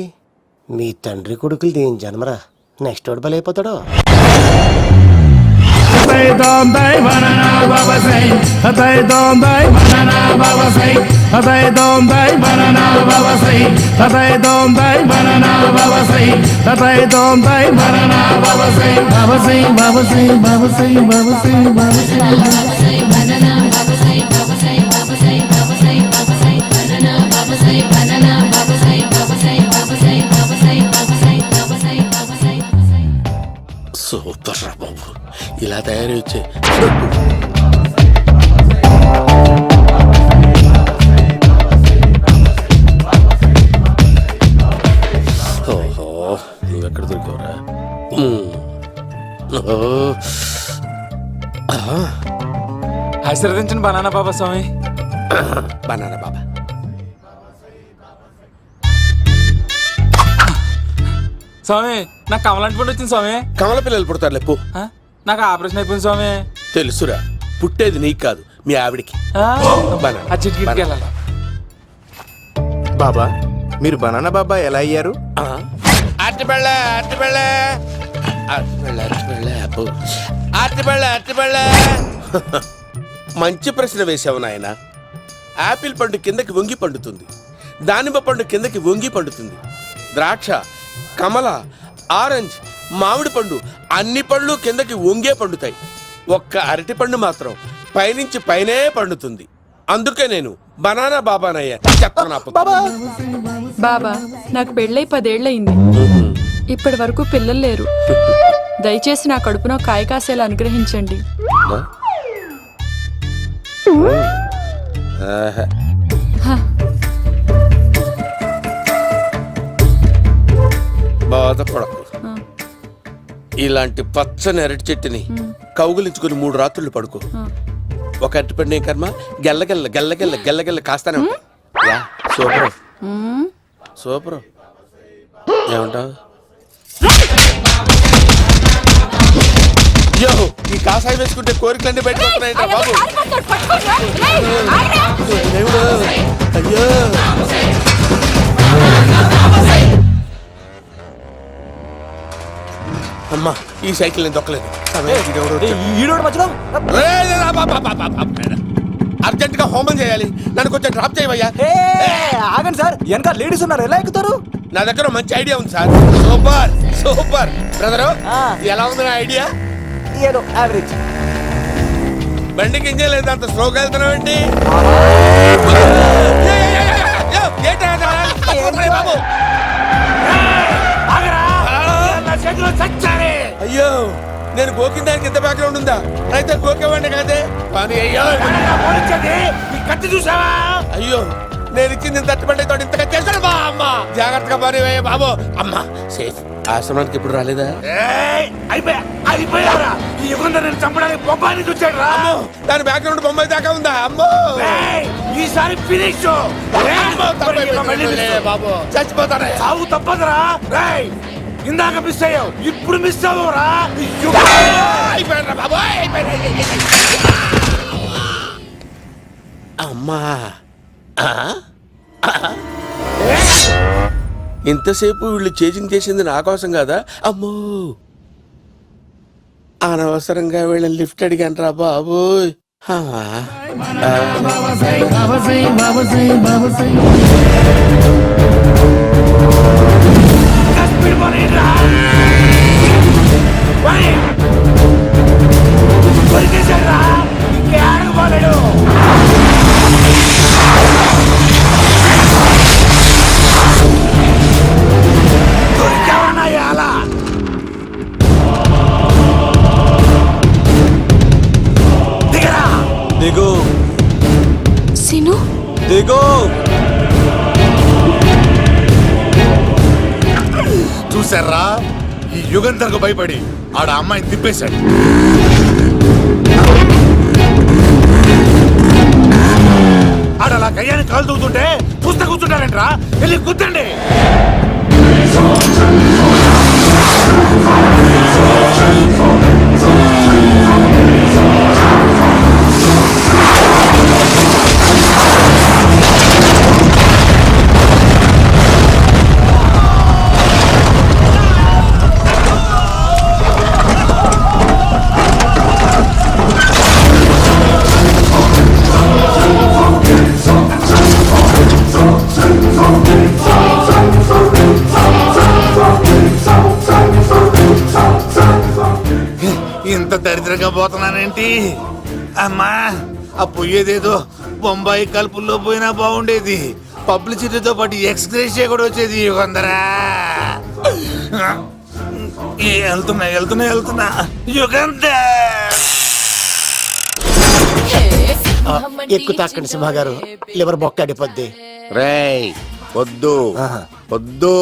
మీ తండ్రి కొడుకులు దేని జన్మరా? నెక్స్ట్ వాడు బలైపోతాడో. సూపర్ రా బాబు, ఇలా తయారు వచ్చే ఆశీర్వదించండి బనానా బాబా స్వామి. బనానా బాబా. స్వామి నాకు కమలాంటి పండు వచ్చింది స్వామి. కమల పిల్లలు పుడతారు లేపు. నాకు ఆపరేషన్ అయిపోయింది స్వామి. తెలుసురా, పుట్టేది నీకు కాదు మీ ఆవిడికి. ఆ చిటికి వెళ్ళాలి. బాబా మీరు బనానా బాబా ఎలా అయ్యారు? మంచి ప్రశ్న వేశావు నాయన. ఆపిల్ పండు కిందకి వంగి పండుతుంది, దానిమ్మ పండు కిందకి వంగి పండుతుంది, ద్రాక్ష, కమల, ఆరెంజ్, మామిడి పండు అన్ని పళ్ళు కిందకి వంగే పండుతాయి. ఒక్క అరటి పండు మాత్రం పైనుంచి పైనే పండుతుంది. అందుకే నేను బనానా బాబానయ్యా. బాబా నాకు పెళ్ళై 10 ఏళ్ళయింది. ఇప్పటి వరకు పిల్లలు లేరు. దయచేసి నా కడుపున కాయ కాసేలా అనుగ్రహించండి. బాధపడకు. ఇలాంటి పచ్చని అరటి చెట్టుని కౌగులించుకుని 3 రాత్రులు పడుకో. ఒక అరటి పండు కర్మ గెల్లగెల్ల గెల్లగెల్ల గెల్లగెల్ల కాస్తానే ఉంటాయి. Yeah, super super. ఏమంటావు? యో, ఈ కాసాయి వేసుకుంటే కోరికలన్నీ బయటకు వస్తున్నాయంట బాబు. దేవుడు, అయ్యో. అమ్మా, ఈ సైకిల్ నేను దొక్కలేదు. అర్జెంట్ గా హోమం చేయాలి, నన్ను కొంచెం డ్రాప్ చేయవయ్యా. ఆగండి సార్, వెనక లేడీస్ ఉన్నారు, ఎలా ఎక్కుతారు? నా దగ్గర మంచి ఐడియా ఉంది సార్. Super super. బ్రదరు, ఎలా ఉంది నా ఐడియా? ఏదో యావరేజ్. బండికి ఇంజన్ లేదు, అంత స్లోగా వెళ్తున్నావు ఏంటి? అయ్యో, నేను గోకిన దానికి ఇంత బ్యాక్గ్రౌండ్ ఉందా? అయితే గోకేవాడిని కాదే. కానీ అయ్యో కత్తి చూసావా? అయ్యో, నేను ఇచ్చింది తట్టుబడి తోటి ఇంతగా చేశాను బా. అమ్మ జాగ్రత్తగా పని బాబు. అమ్మ సేఫ్. ఆశ్రమానికి ఇప్పుడు రాలేదా? చంపడానికి బొమ్మాయి చూచాడు రా. దాని బ్యాక్గ్రౌండ్ బొమ్మాయి దాకా ఉందా? అమ్మో, ఈసారి ఫినిష్ బాబు, చచ్చిపోతానే. చావు తప్పదురా. ఇందాక మిస్ అయ్యావు, ఇప్పుడు మిస్ అవ్వరా. అమ్మా, ఇంతసేపు వీళ్ళు చేజింగ్ చేసింది నా కోసం కదా. అమ్మో, అనవసరంగా వీళ్ళని లిఫ్ట్ అడిగాను రా బాబు. దిగు సిను, దిగు. చూసారా, ఈ యుగంధర్కు భయపడి ఆడ అమ్మాయిని తిప్పేశాడు. ఆడ అలా కయ్యాన్ని కాలు తూగుతుంటే చూస్తే కూర్చుంటారంట్రా. వెళ్ళి కూర్చోండి. ఇంత దరిద్రంగా పోతున్నానేంటి? అమ్మా, ఆ పోయేదేదో బొంబాయి కలుపుల్లో పోయినా బాగుండేది. పబ్లిసిటీతో పాటు ఎక్స్గ్రేషియా కూడా వచ్చేది. యుగంధరా, వెళ్తున్నా వెళ్తున్నా వెళ్తున్నా. యుగంధర్, ఎక్కువ తాకండి సింహ గారు, లివర్ బొక్క అడిపోద్ది. రేయ్ వద్దు, వద్దు.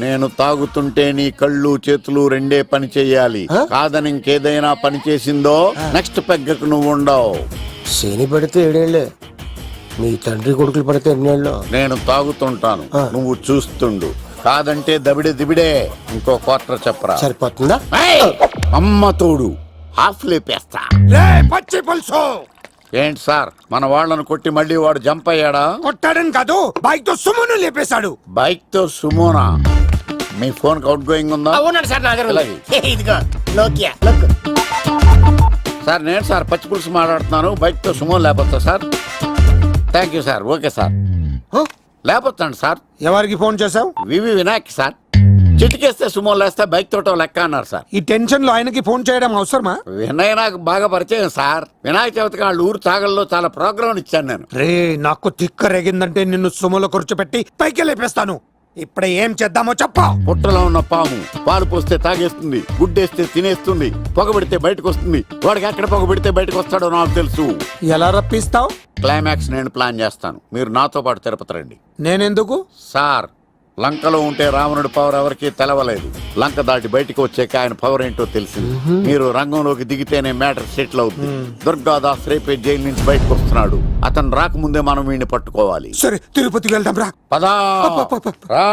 నేను తాగుతుంటే నీ కళ్ళు చేతులు రెండే పని చెయ్యాలి. కాదని ఇంకేదైనా పని చేసిందో నెక్స్ట్ పెగ్గకు నువ్వు ఉండవు. శని పడితే 7 ఏళ్ళే, మీ తండ్రి కొడుకులు పడితే 8 ఏళ్ళు. నేను తాగుతుంటాను, నువ్వు చూస్తుండు. కాదంటే దబిడే దిబిడే. ఇంకో క్వార్టర్ చెప్పరా. సరిపోతుందా? అమ్మ తోడు హాఫ్ లేపేస్తా. రే పచ్చి పులుసు, ఏంటి సార్ మన వాళ్ళను కొట్టి మళ్ళీ వాడు జంప్ అయ్యాడా? కొట్టాడని కాదు, బైక్ తో సుమ్మును లేపేశాడు. బైక్ తో సుమోనా? మీ ఫోన్ అవుట్ గోయింగ్ ఉందా? అవునండి సార్, నా దగ్గర ఉంది. ఇలాగే. ఇదిగో నోకియా లోక్. సార్ నేను సార్ పచ్చి పులుసు మాట్లాడుతున్నాను. బైక్ తో సుమో లేపొచ్చా sir? Thank you sir. Okay sir, లేపొచ్చండి సార్. ఎవరికి ఫోన్ చేసావు? వివి వినాయక్ సార్. చిటికేస్తే సుమో లేస్తే బైక్ తోటో లెక్క అన్నారు సార్. ఈ టెన్షన్ లో ఆయనకి ఫోన్ చేయడం అవసరమా? వినయ్ నాకు బాగా పరిచయం సార్. వినాయక చవితికి వాళ్ళ ఊరు చాగల్లో చాలా ప్రోగ్రాం ఇచ్చాను నేను. రే నాకు తిక్క రేగిందంటే నిన్ను సుమోలో కూర్చోబెట్టి పైకి లేపేస్తాను. ఇప్పుడే ఏం చేద్దామో చెప్పా. పుట్టలో ఉన్న పాము పాలు పోస్తే తాగేస్తుంది, గుడ్డేస్తే తినేస్తుంది, పొగబెడితే బయటకు వస్తుంది. వాడికి ఎక్కడ పొగబెడితే బయటకు వస్తాడో నాకు తెలుసు. ఎలా రప్పిస్తావు? క్లైమాక్స్ నేను ప్లాన్ చేస్తాను, మీరు నాతో పాటు తిరుపతి రండి. నేనెందుకు? సార్ లంకలో ఉంటే రావణుడి పవర్ ఎవరికి తెలవలేదు. లంక దాటి బయటకు వచ్చాక ఆయన పవర్ ఏంటో తెలిసింది. మీరు రంగంలోకి దిగితేనే మ్యాటర్ సెటిల్ అవుతుంది. దుర్గాదాస్ రేపే జైలు నుంచి బయటకు వస్తున్నాడు. అతను రాకముందే మనం వీడిని పట్టుకోవాలి. సరే తిరుపతికి వెళ్దాం రా. పదా రా.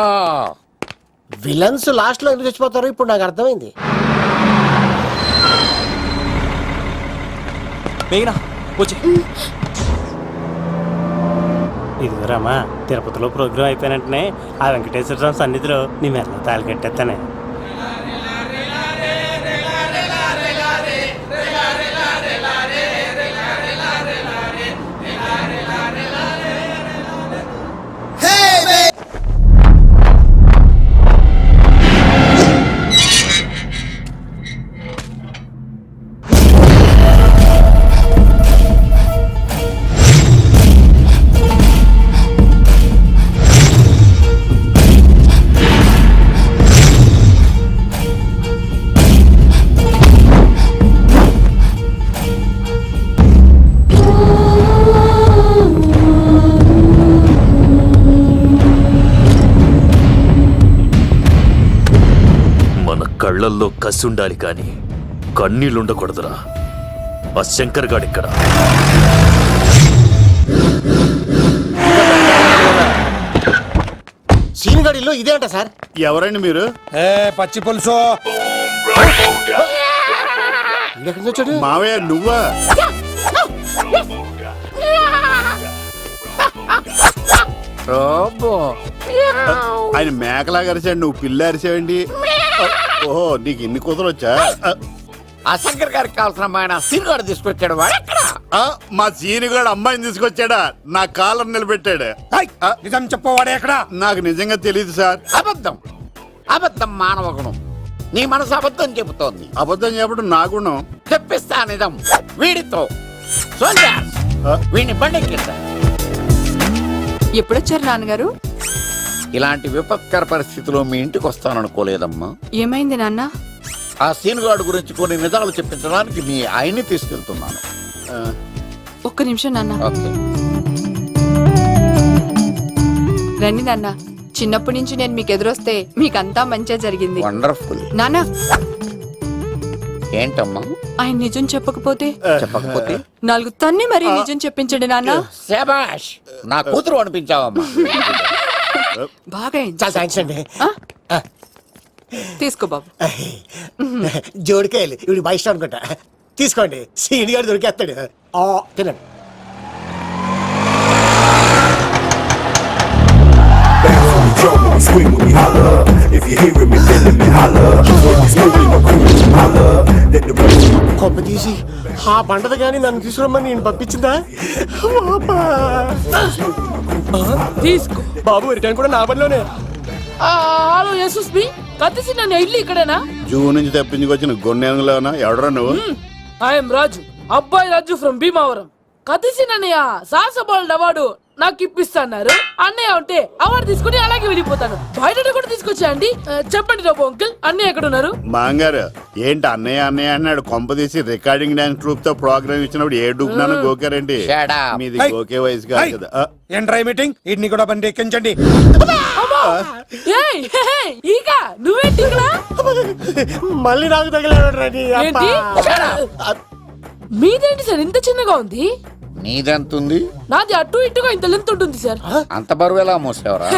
విలన్స్ లాస్ట్ లో ఎందుకు చచ్చిపోతారు ఇప్పుడు నాకు అర్థమైంది. మేఘనా వచ్చి. ఇదిగో రామా, తిరుపతిలో ప్రోగ్రాం అయిపోయినట్టునే ఆ వెంకటేశ్వర స్వామి సన్నిధిలో నీ మెల్ల తాళి కట్టేస్తానే. కళ్ళల్లో కసి ఉండాలి కానీ కన్నీళ్ళుండకూడదురా. ఆ శంకర్ గాడిక్కడ. సీనిగాడిలో ఇదే అంట సార్. ఎవరండి మీరు? ఏ పచ్చి పులుసు, వచ్చాడు మావయ్య నువ్వా? ఆయన మేకలాగా అరిచాడు, నువ్వు పిల్ల అరిచావండి. ఓహో నీకు ఇన్ని కూతురు వచ్చా? ఆ శంకర్ గారికి కావాల్సిన అమ్మాయి సీనుగాడు తీసుకొచ్చాడు. మా సీనుగాడు అమ్మాయిని తీసుకొచ్చాడా? నా కాలర్ నిలబెట్టాడు. నిజం చెప్పవాడే ఎక్కడ? నాకు నిజంగా తెలియదు సార్. అబద్ధం అబద్ధం మానవ గుణం. నీ మనసు అబద్ధం చెబుతోంది. అబద్ధం చెప్పడం నా గుణం. తెప్పిస్తా నిజం వీడితో. సోల్జర్స్ వీడిని బండెక్కిస్తా. ఎప్పుడొచ్చారు నాన్నగారు? ఇలాంటి విపత్కర పరిస్థితిలో మీ ఇంటికి వస్తాననుకోలేదమ్మా. ఏమైంది నాన్న? ఆ సీనుగాడు గురించి కొన్ని నిజాలు చెప్పించడానికి మీ ఆయన్ని తీసుకెళ్తున్నాను. ఒక్క నిమిషం నాన్న. ఓకే. రండి నాన్న. చిన్నప్పటి నుంచి నేను మీకు ఎదురొస్తే మీకంతా మంచిగా జరిగింది. వండర్ఫుల్. నాన్న ఏంటమ్మా? ఆయన నిజం చెప్పకపోతే చెప్పకపోతే 4 తన్ని మరి నిజం చెప్పించండి నాన్న. శభాష్, నా కూతురు అనిపించావమ్మా. బాగా అయింది. చాలా థ్యాంక్స్ అండి. తీసుకో బాబు. జోడికాయలు ఇవి బాగా ఇష్టం అనుకుంటా. తీసుకోండి, సీనిగాడు దొరికేస్తాడు. తినండి. కొమ్మ తీసి ఆ పంటది కానీ నన్ను తీసుకురమ్మని నేను పంపించిందా? తీసుకో బాబు రిటర్న్ కూడా నా పనిలోనే. హలో యేసుస్ బి కత్తిసి నన్ను ఇల్లు ఇక్కడేనా? జూ నుంచి తప్పించుకొచ్చిన గొన్నెలోనా? ఎవడరా నువ్వు? ఐఎమ్ రాజు, అబ్బాయి రాజు ఫ్రమ్ భీమావరం. కత్తిసి నన్నయ్య సాహసబాల్ అవార్డు నాకు ఇప్పిస్తాన్నారు. అన్నయ్య ఉంటే అవార్డు తీసుకుని అలాగే వెళ్ళిపోతాను. బయట కూడా తీసుకొచ్చా అండి. చెప్పండి రాబు అంకుల్, అన్నయ్య ఎక్కడ ఉన్నారు? మాంగారు ఏంటి అన్నయ్య అన్నయ్య అన్నాడు? కొంప తీసి రికార్డింగ్ డాన్స్ ట్రూప్ తో ప్రోగ్రామ్ ఇచ్చినప్పుడు ఏ డూబ్నాను గోకారండి. మీది గోకే వయసు కాదు కదా. ఏంట్రై మీటింగ్? ఇడ్ని కూడా బండి ఎక్కించండి. అమ్మా ఏయ్, హే, హే, ఈక నువ్వేంటి ఇక్కడ? మళ్ళీ నాకు తగిలాడు రెడీ ఏంటి? మీదేంటి సార్ ఇంత చిన్నగా ఉంది? నీదెంతుంది? నాది అటు ఇటుగా ఇంత లెంత్ ఉంటుంది సార్. అంత బరువు ఎలా మోసేవరా?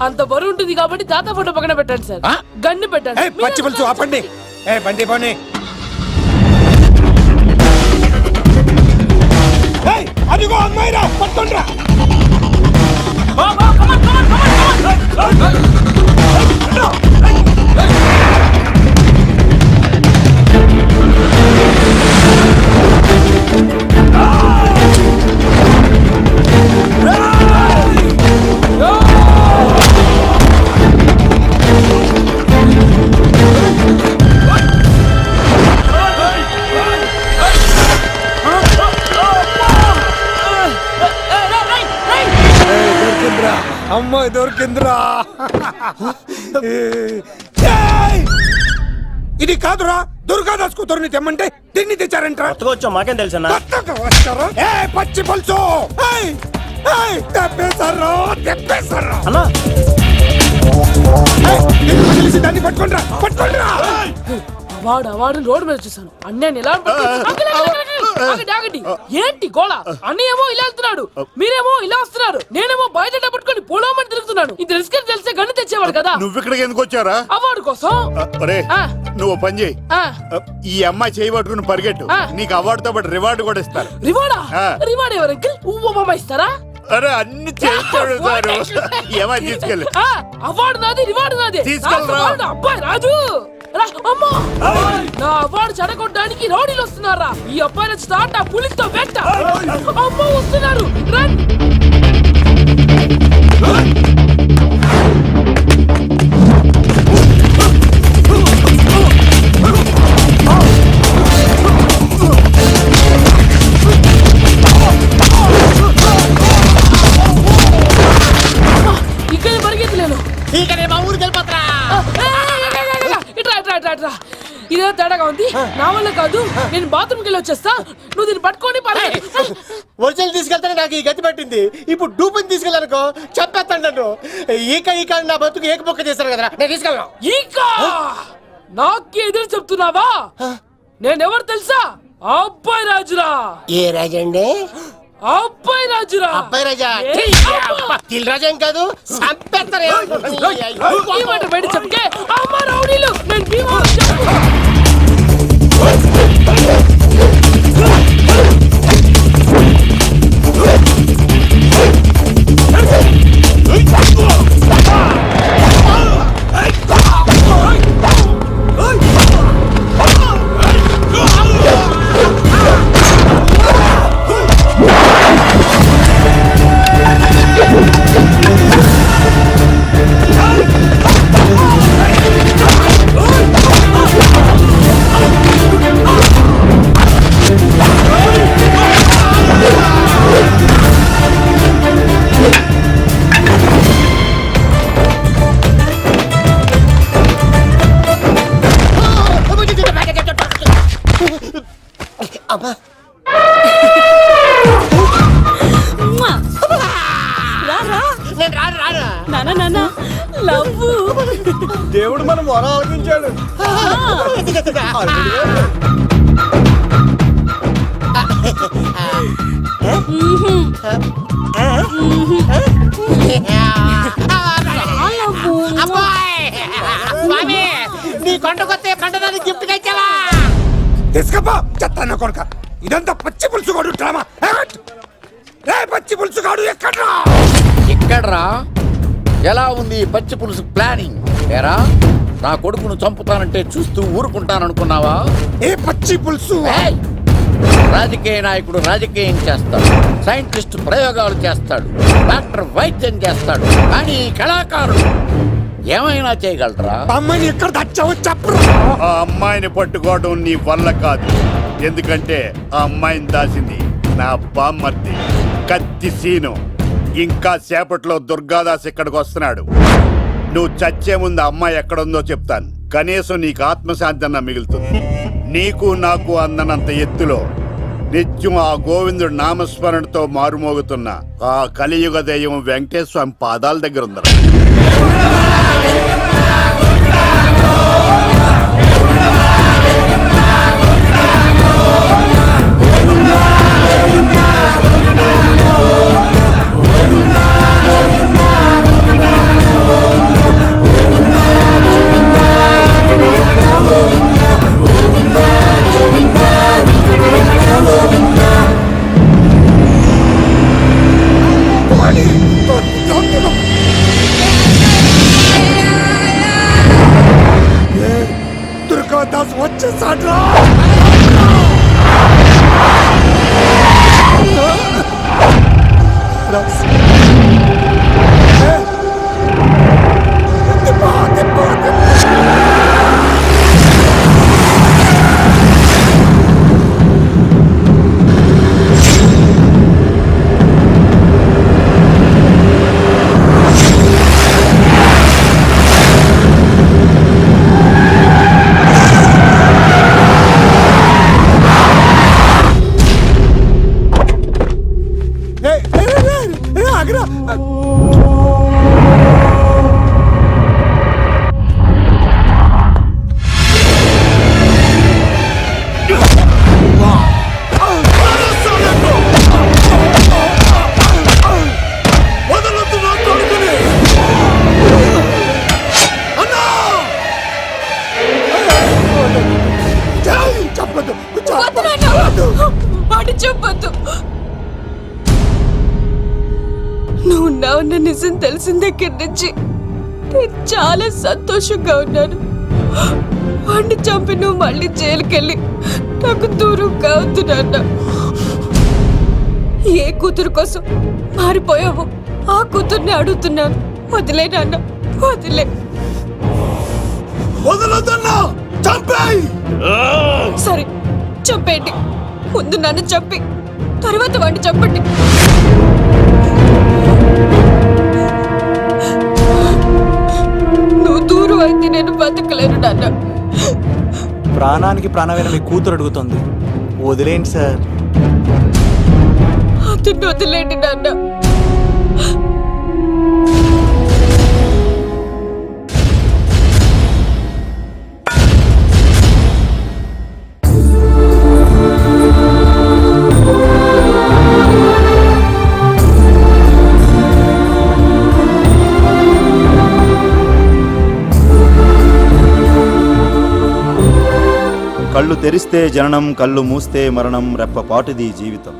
అంత బరువు ఉంటుంది కాబట్టి తాత ఫోటో పక్కన పెట్టండి సార్. గన్ను పెట్టండి. ఏయ్, పచ్చి పులుసు ఆపండి. ఏ బండి పోనీ. ఏయ్, అదిగో అమ్మాయిరా, పట్టుకోండిరా. అమ్మాయి దొరికిందిరా. ఏయ్! ఇది కాదురా, దుర్గాదాస్ కూతురుని తెమ్మంటే దీన్ని తెచ్చారంట. వచ్చా మాకేం తెలుసన్నా? కొత్తగా వచ్చారా? ఏయ్, పచ్చి పులుసు. ఏయ్, ఏయ్, తెప్పేశారు, తెప్పేశారు. అన్నా ఏయ్, దీన్ని వదిలేసి దాన్ని పట్టుకోండిరా, పట్టుకోండిరా. వాడు రోడ్డు మీద చూసాను. అన్నయ్య ఎలా ఆగండి. ఏంటి గోళ? అన్నయ్య ఏమో ఇలా వెళ్తున్నాడు, మీరేమో ఇలా వస్తున్నారు, నేనేమో బయట పట్టుకొని పొలమని తిరుగుతున్నాను. ఇది రిస్క్ తెలిస్తే గన్ను తెచ్చేవాడు కదా. నువ్వు ఇక్కడికి ఎందుకు వచ్చారా? అవార్డు కోసం. ఒరే, ఆ. నువ్వు ఓ పని చేయి. ఆ, ఈ అమ్మాయి చేయి పట్టుకుని పరిగెట్టు. ఆ. నీకు అవార్డుతో పాటు రివార్డు కూడా ఇస్తారు. రివార్డా? ఆ. రివార్డ్ ఎవరు అంకిల్? ఉవ్వమ్మ ఇస్తారా? అరే, అన్ని చేస్తాడు సారు. ఏమై తీసుకెళ్ళి ఆ, అవార్డు నాది, రివార్డు నాది. తీసుకెళ్ళరా. నాకు అవార్డు, అబ్బాయి రాజు రా, అమ్మో. నా అవార్డు చెడగొట్టడానికి రౌడీలు వస్తున్నారా? ఈ అబ్బాయి స్టార్ట్ ఆ పులితో వెంట. అమ్మో, వస్తున్నారు. రన్. ఇక్కడ పరిగెత్తలేను. మా ఊరికి వెళ్ళిపోతారా? ఇట్రా. ఇదే తేడాగా ఉంది. నా వల్ల కాదు, నేను బాత్రూమ్కి వెళ్ళి వచ్చేస్తా. నువ్వు దీన్ని పట్టుకొని ఒరిజినల్ తీసుకెళ్తానే నాకు ఈ గతి పట్టింది. ఇప్పుడు డూపుని తీసుకెళ్ళానుకో చెప్పేస్తాను నన్ను. ఈక నా బతుకు ఏకపొక్క చేశారు కదా, నేను తీసుకెళ్ళను. ఇంకా నాకే ఎదురు చెప్తున్నావా? నేనెవరు తెలుసా? అబ్బాయి రాజురా. ఏ రాజండి? అబ్బాయి రాజురా. అబ్బాయి రాజా? తిల్ రాజా ఏం కాదు, సంపేస్తారు. ఈ మాట బయట చెప్తే అమ్మ రౌడీలు, నేను భీమా అమ్మా నేను రాను. నాన్న లవ్వు. దేవుడు మనం వరం ఆలకించాడు. నీ కొండకొస్తే పంటదాన్ని గిఫ్ట్ ఇచ్చావా? తీసుకపో చెత్త కొడుక. ఇదంతా పచ్చి పులుసు కాడు డ్రామా. రే, పచ్చి పులుసు కాడు ఎక్కడ్రా? ఇక్కడ్రా. ఎలా ఉంది ఈ పచ్చి పులుసు ప్లానింగ్? ఏరా, నా కొడుకును చంపుతానంటే చూస్తూ ఊరుకుంటాననుకున్నావా? ఏ పచ్చి పులుసు? ఏయ్! రాజకీయ నాయకుడు రాజకీయం చేస్తాడు, సైంటిస్ట్ ప్రయోగాలు చేస్తాడు, డాక్టర్ వైద్యం చేస్తాడు, కానీ కళాకారుడు ఏమైనా చేయగలరా? అమ్మాయిని ఎక్కడ దాచావో చెప్పరా. ఆ అమ్మాయిని పట్టుకోవడం నీ వల్ల కాదు. ఎందుకంటే ఆ అమ్మాయిని దాసింది నా బామ్మర్ది కత్తి సీను. ఇంకా సేపట్లో దుర్గాదాస్ ఇక్కడికి వస్తున్నాడు. నువ్వు చచ్చే ముందు అమ్మాయి ఎక్కడుందో చెప్తాను. కనీసం నీకు ఆత్మశాంతి అన్న మిగులుతుంది. నీకు నాకు అందనంత ఎత్తులో నిత్యం ఆ గోవిందుడు నామస్మరణతో మారుమోగుతున్న ఆ కలియుగ దైవం వెంకటేశ్వర స్వామి పాదాల దగ్గర ఉందరా. దుర్గాదాస్ వచ్చేసాడ్రా. వాడు చెప్పొద్దు. నువ్వు ఉన్నావన్న నిజం తెలిసిన దగ్గర నుంచి నేను చాలా సంతోషంగా ఉన్నాను. వాడిని చంపి నువ్వు మళ్ళీ జైలుకెళ్ళి నాకు దూరంగా అవుతున్నా. ఏ కూతురు కోసం మారిపోయావో ఆ కూతుర్ని అడుగుతున్నాను. వదిలే నాన్న, వదిలే. సరే చంపేయండి. ముందు నన్ను చంపి తర్వాత వాడిని చంపండి. నువ్వు దూరం అయితే నేను బతకలేను నాన్న. ప్రాణానికి ప్రాణమైన మీ కూతురు అడుగుతుంది, వదిలేండి సార్. అతన్ని వదిలేండి నాన్న. కళ్ళు తెరిస్తే జననం, కళ్ళు మూస్తే మరణం, రెప్పపాటిది జీవితం.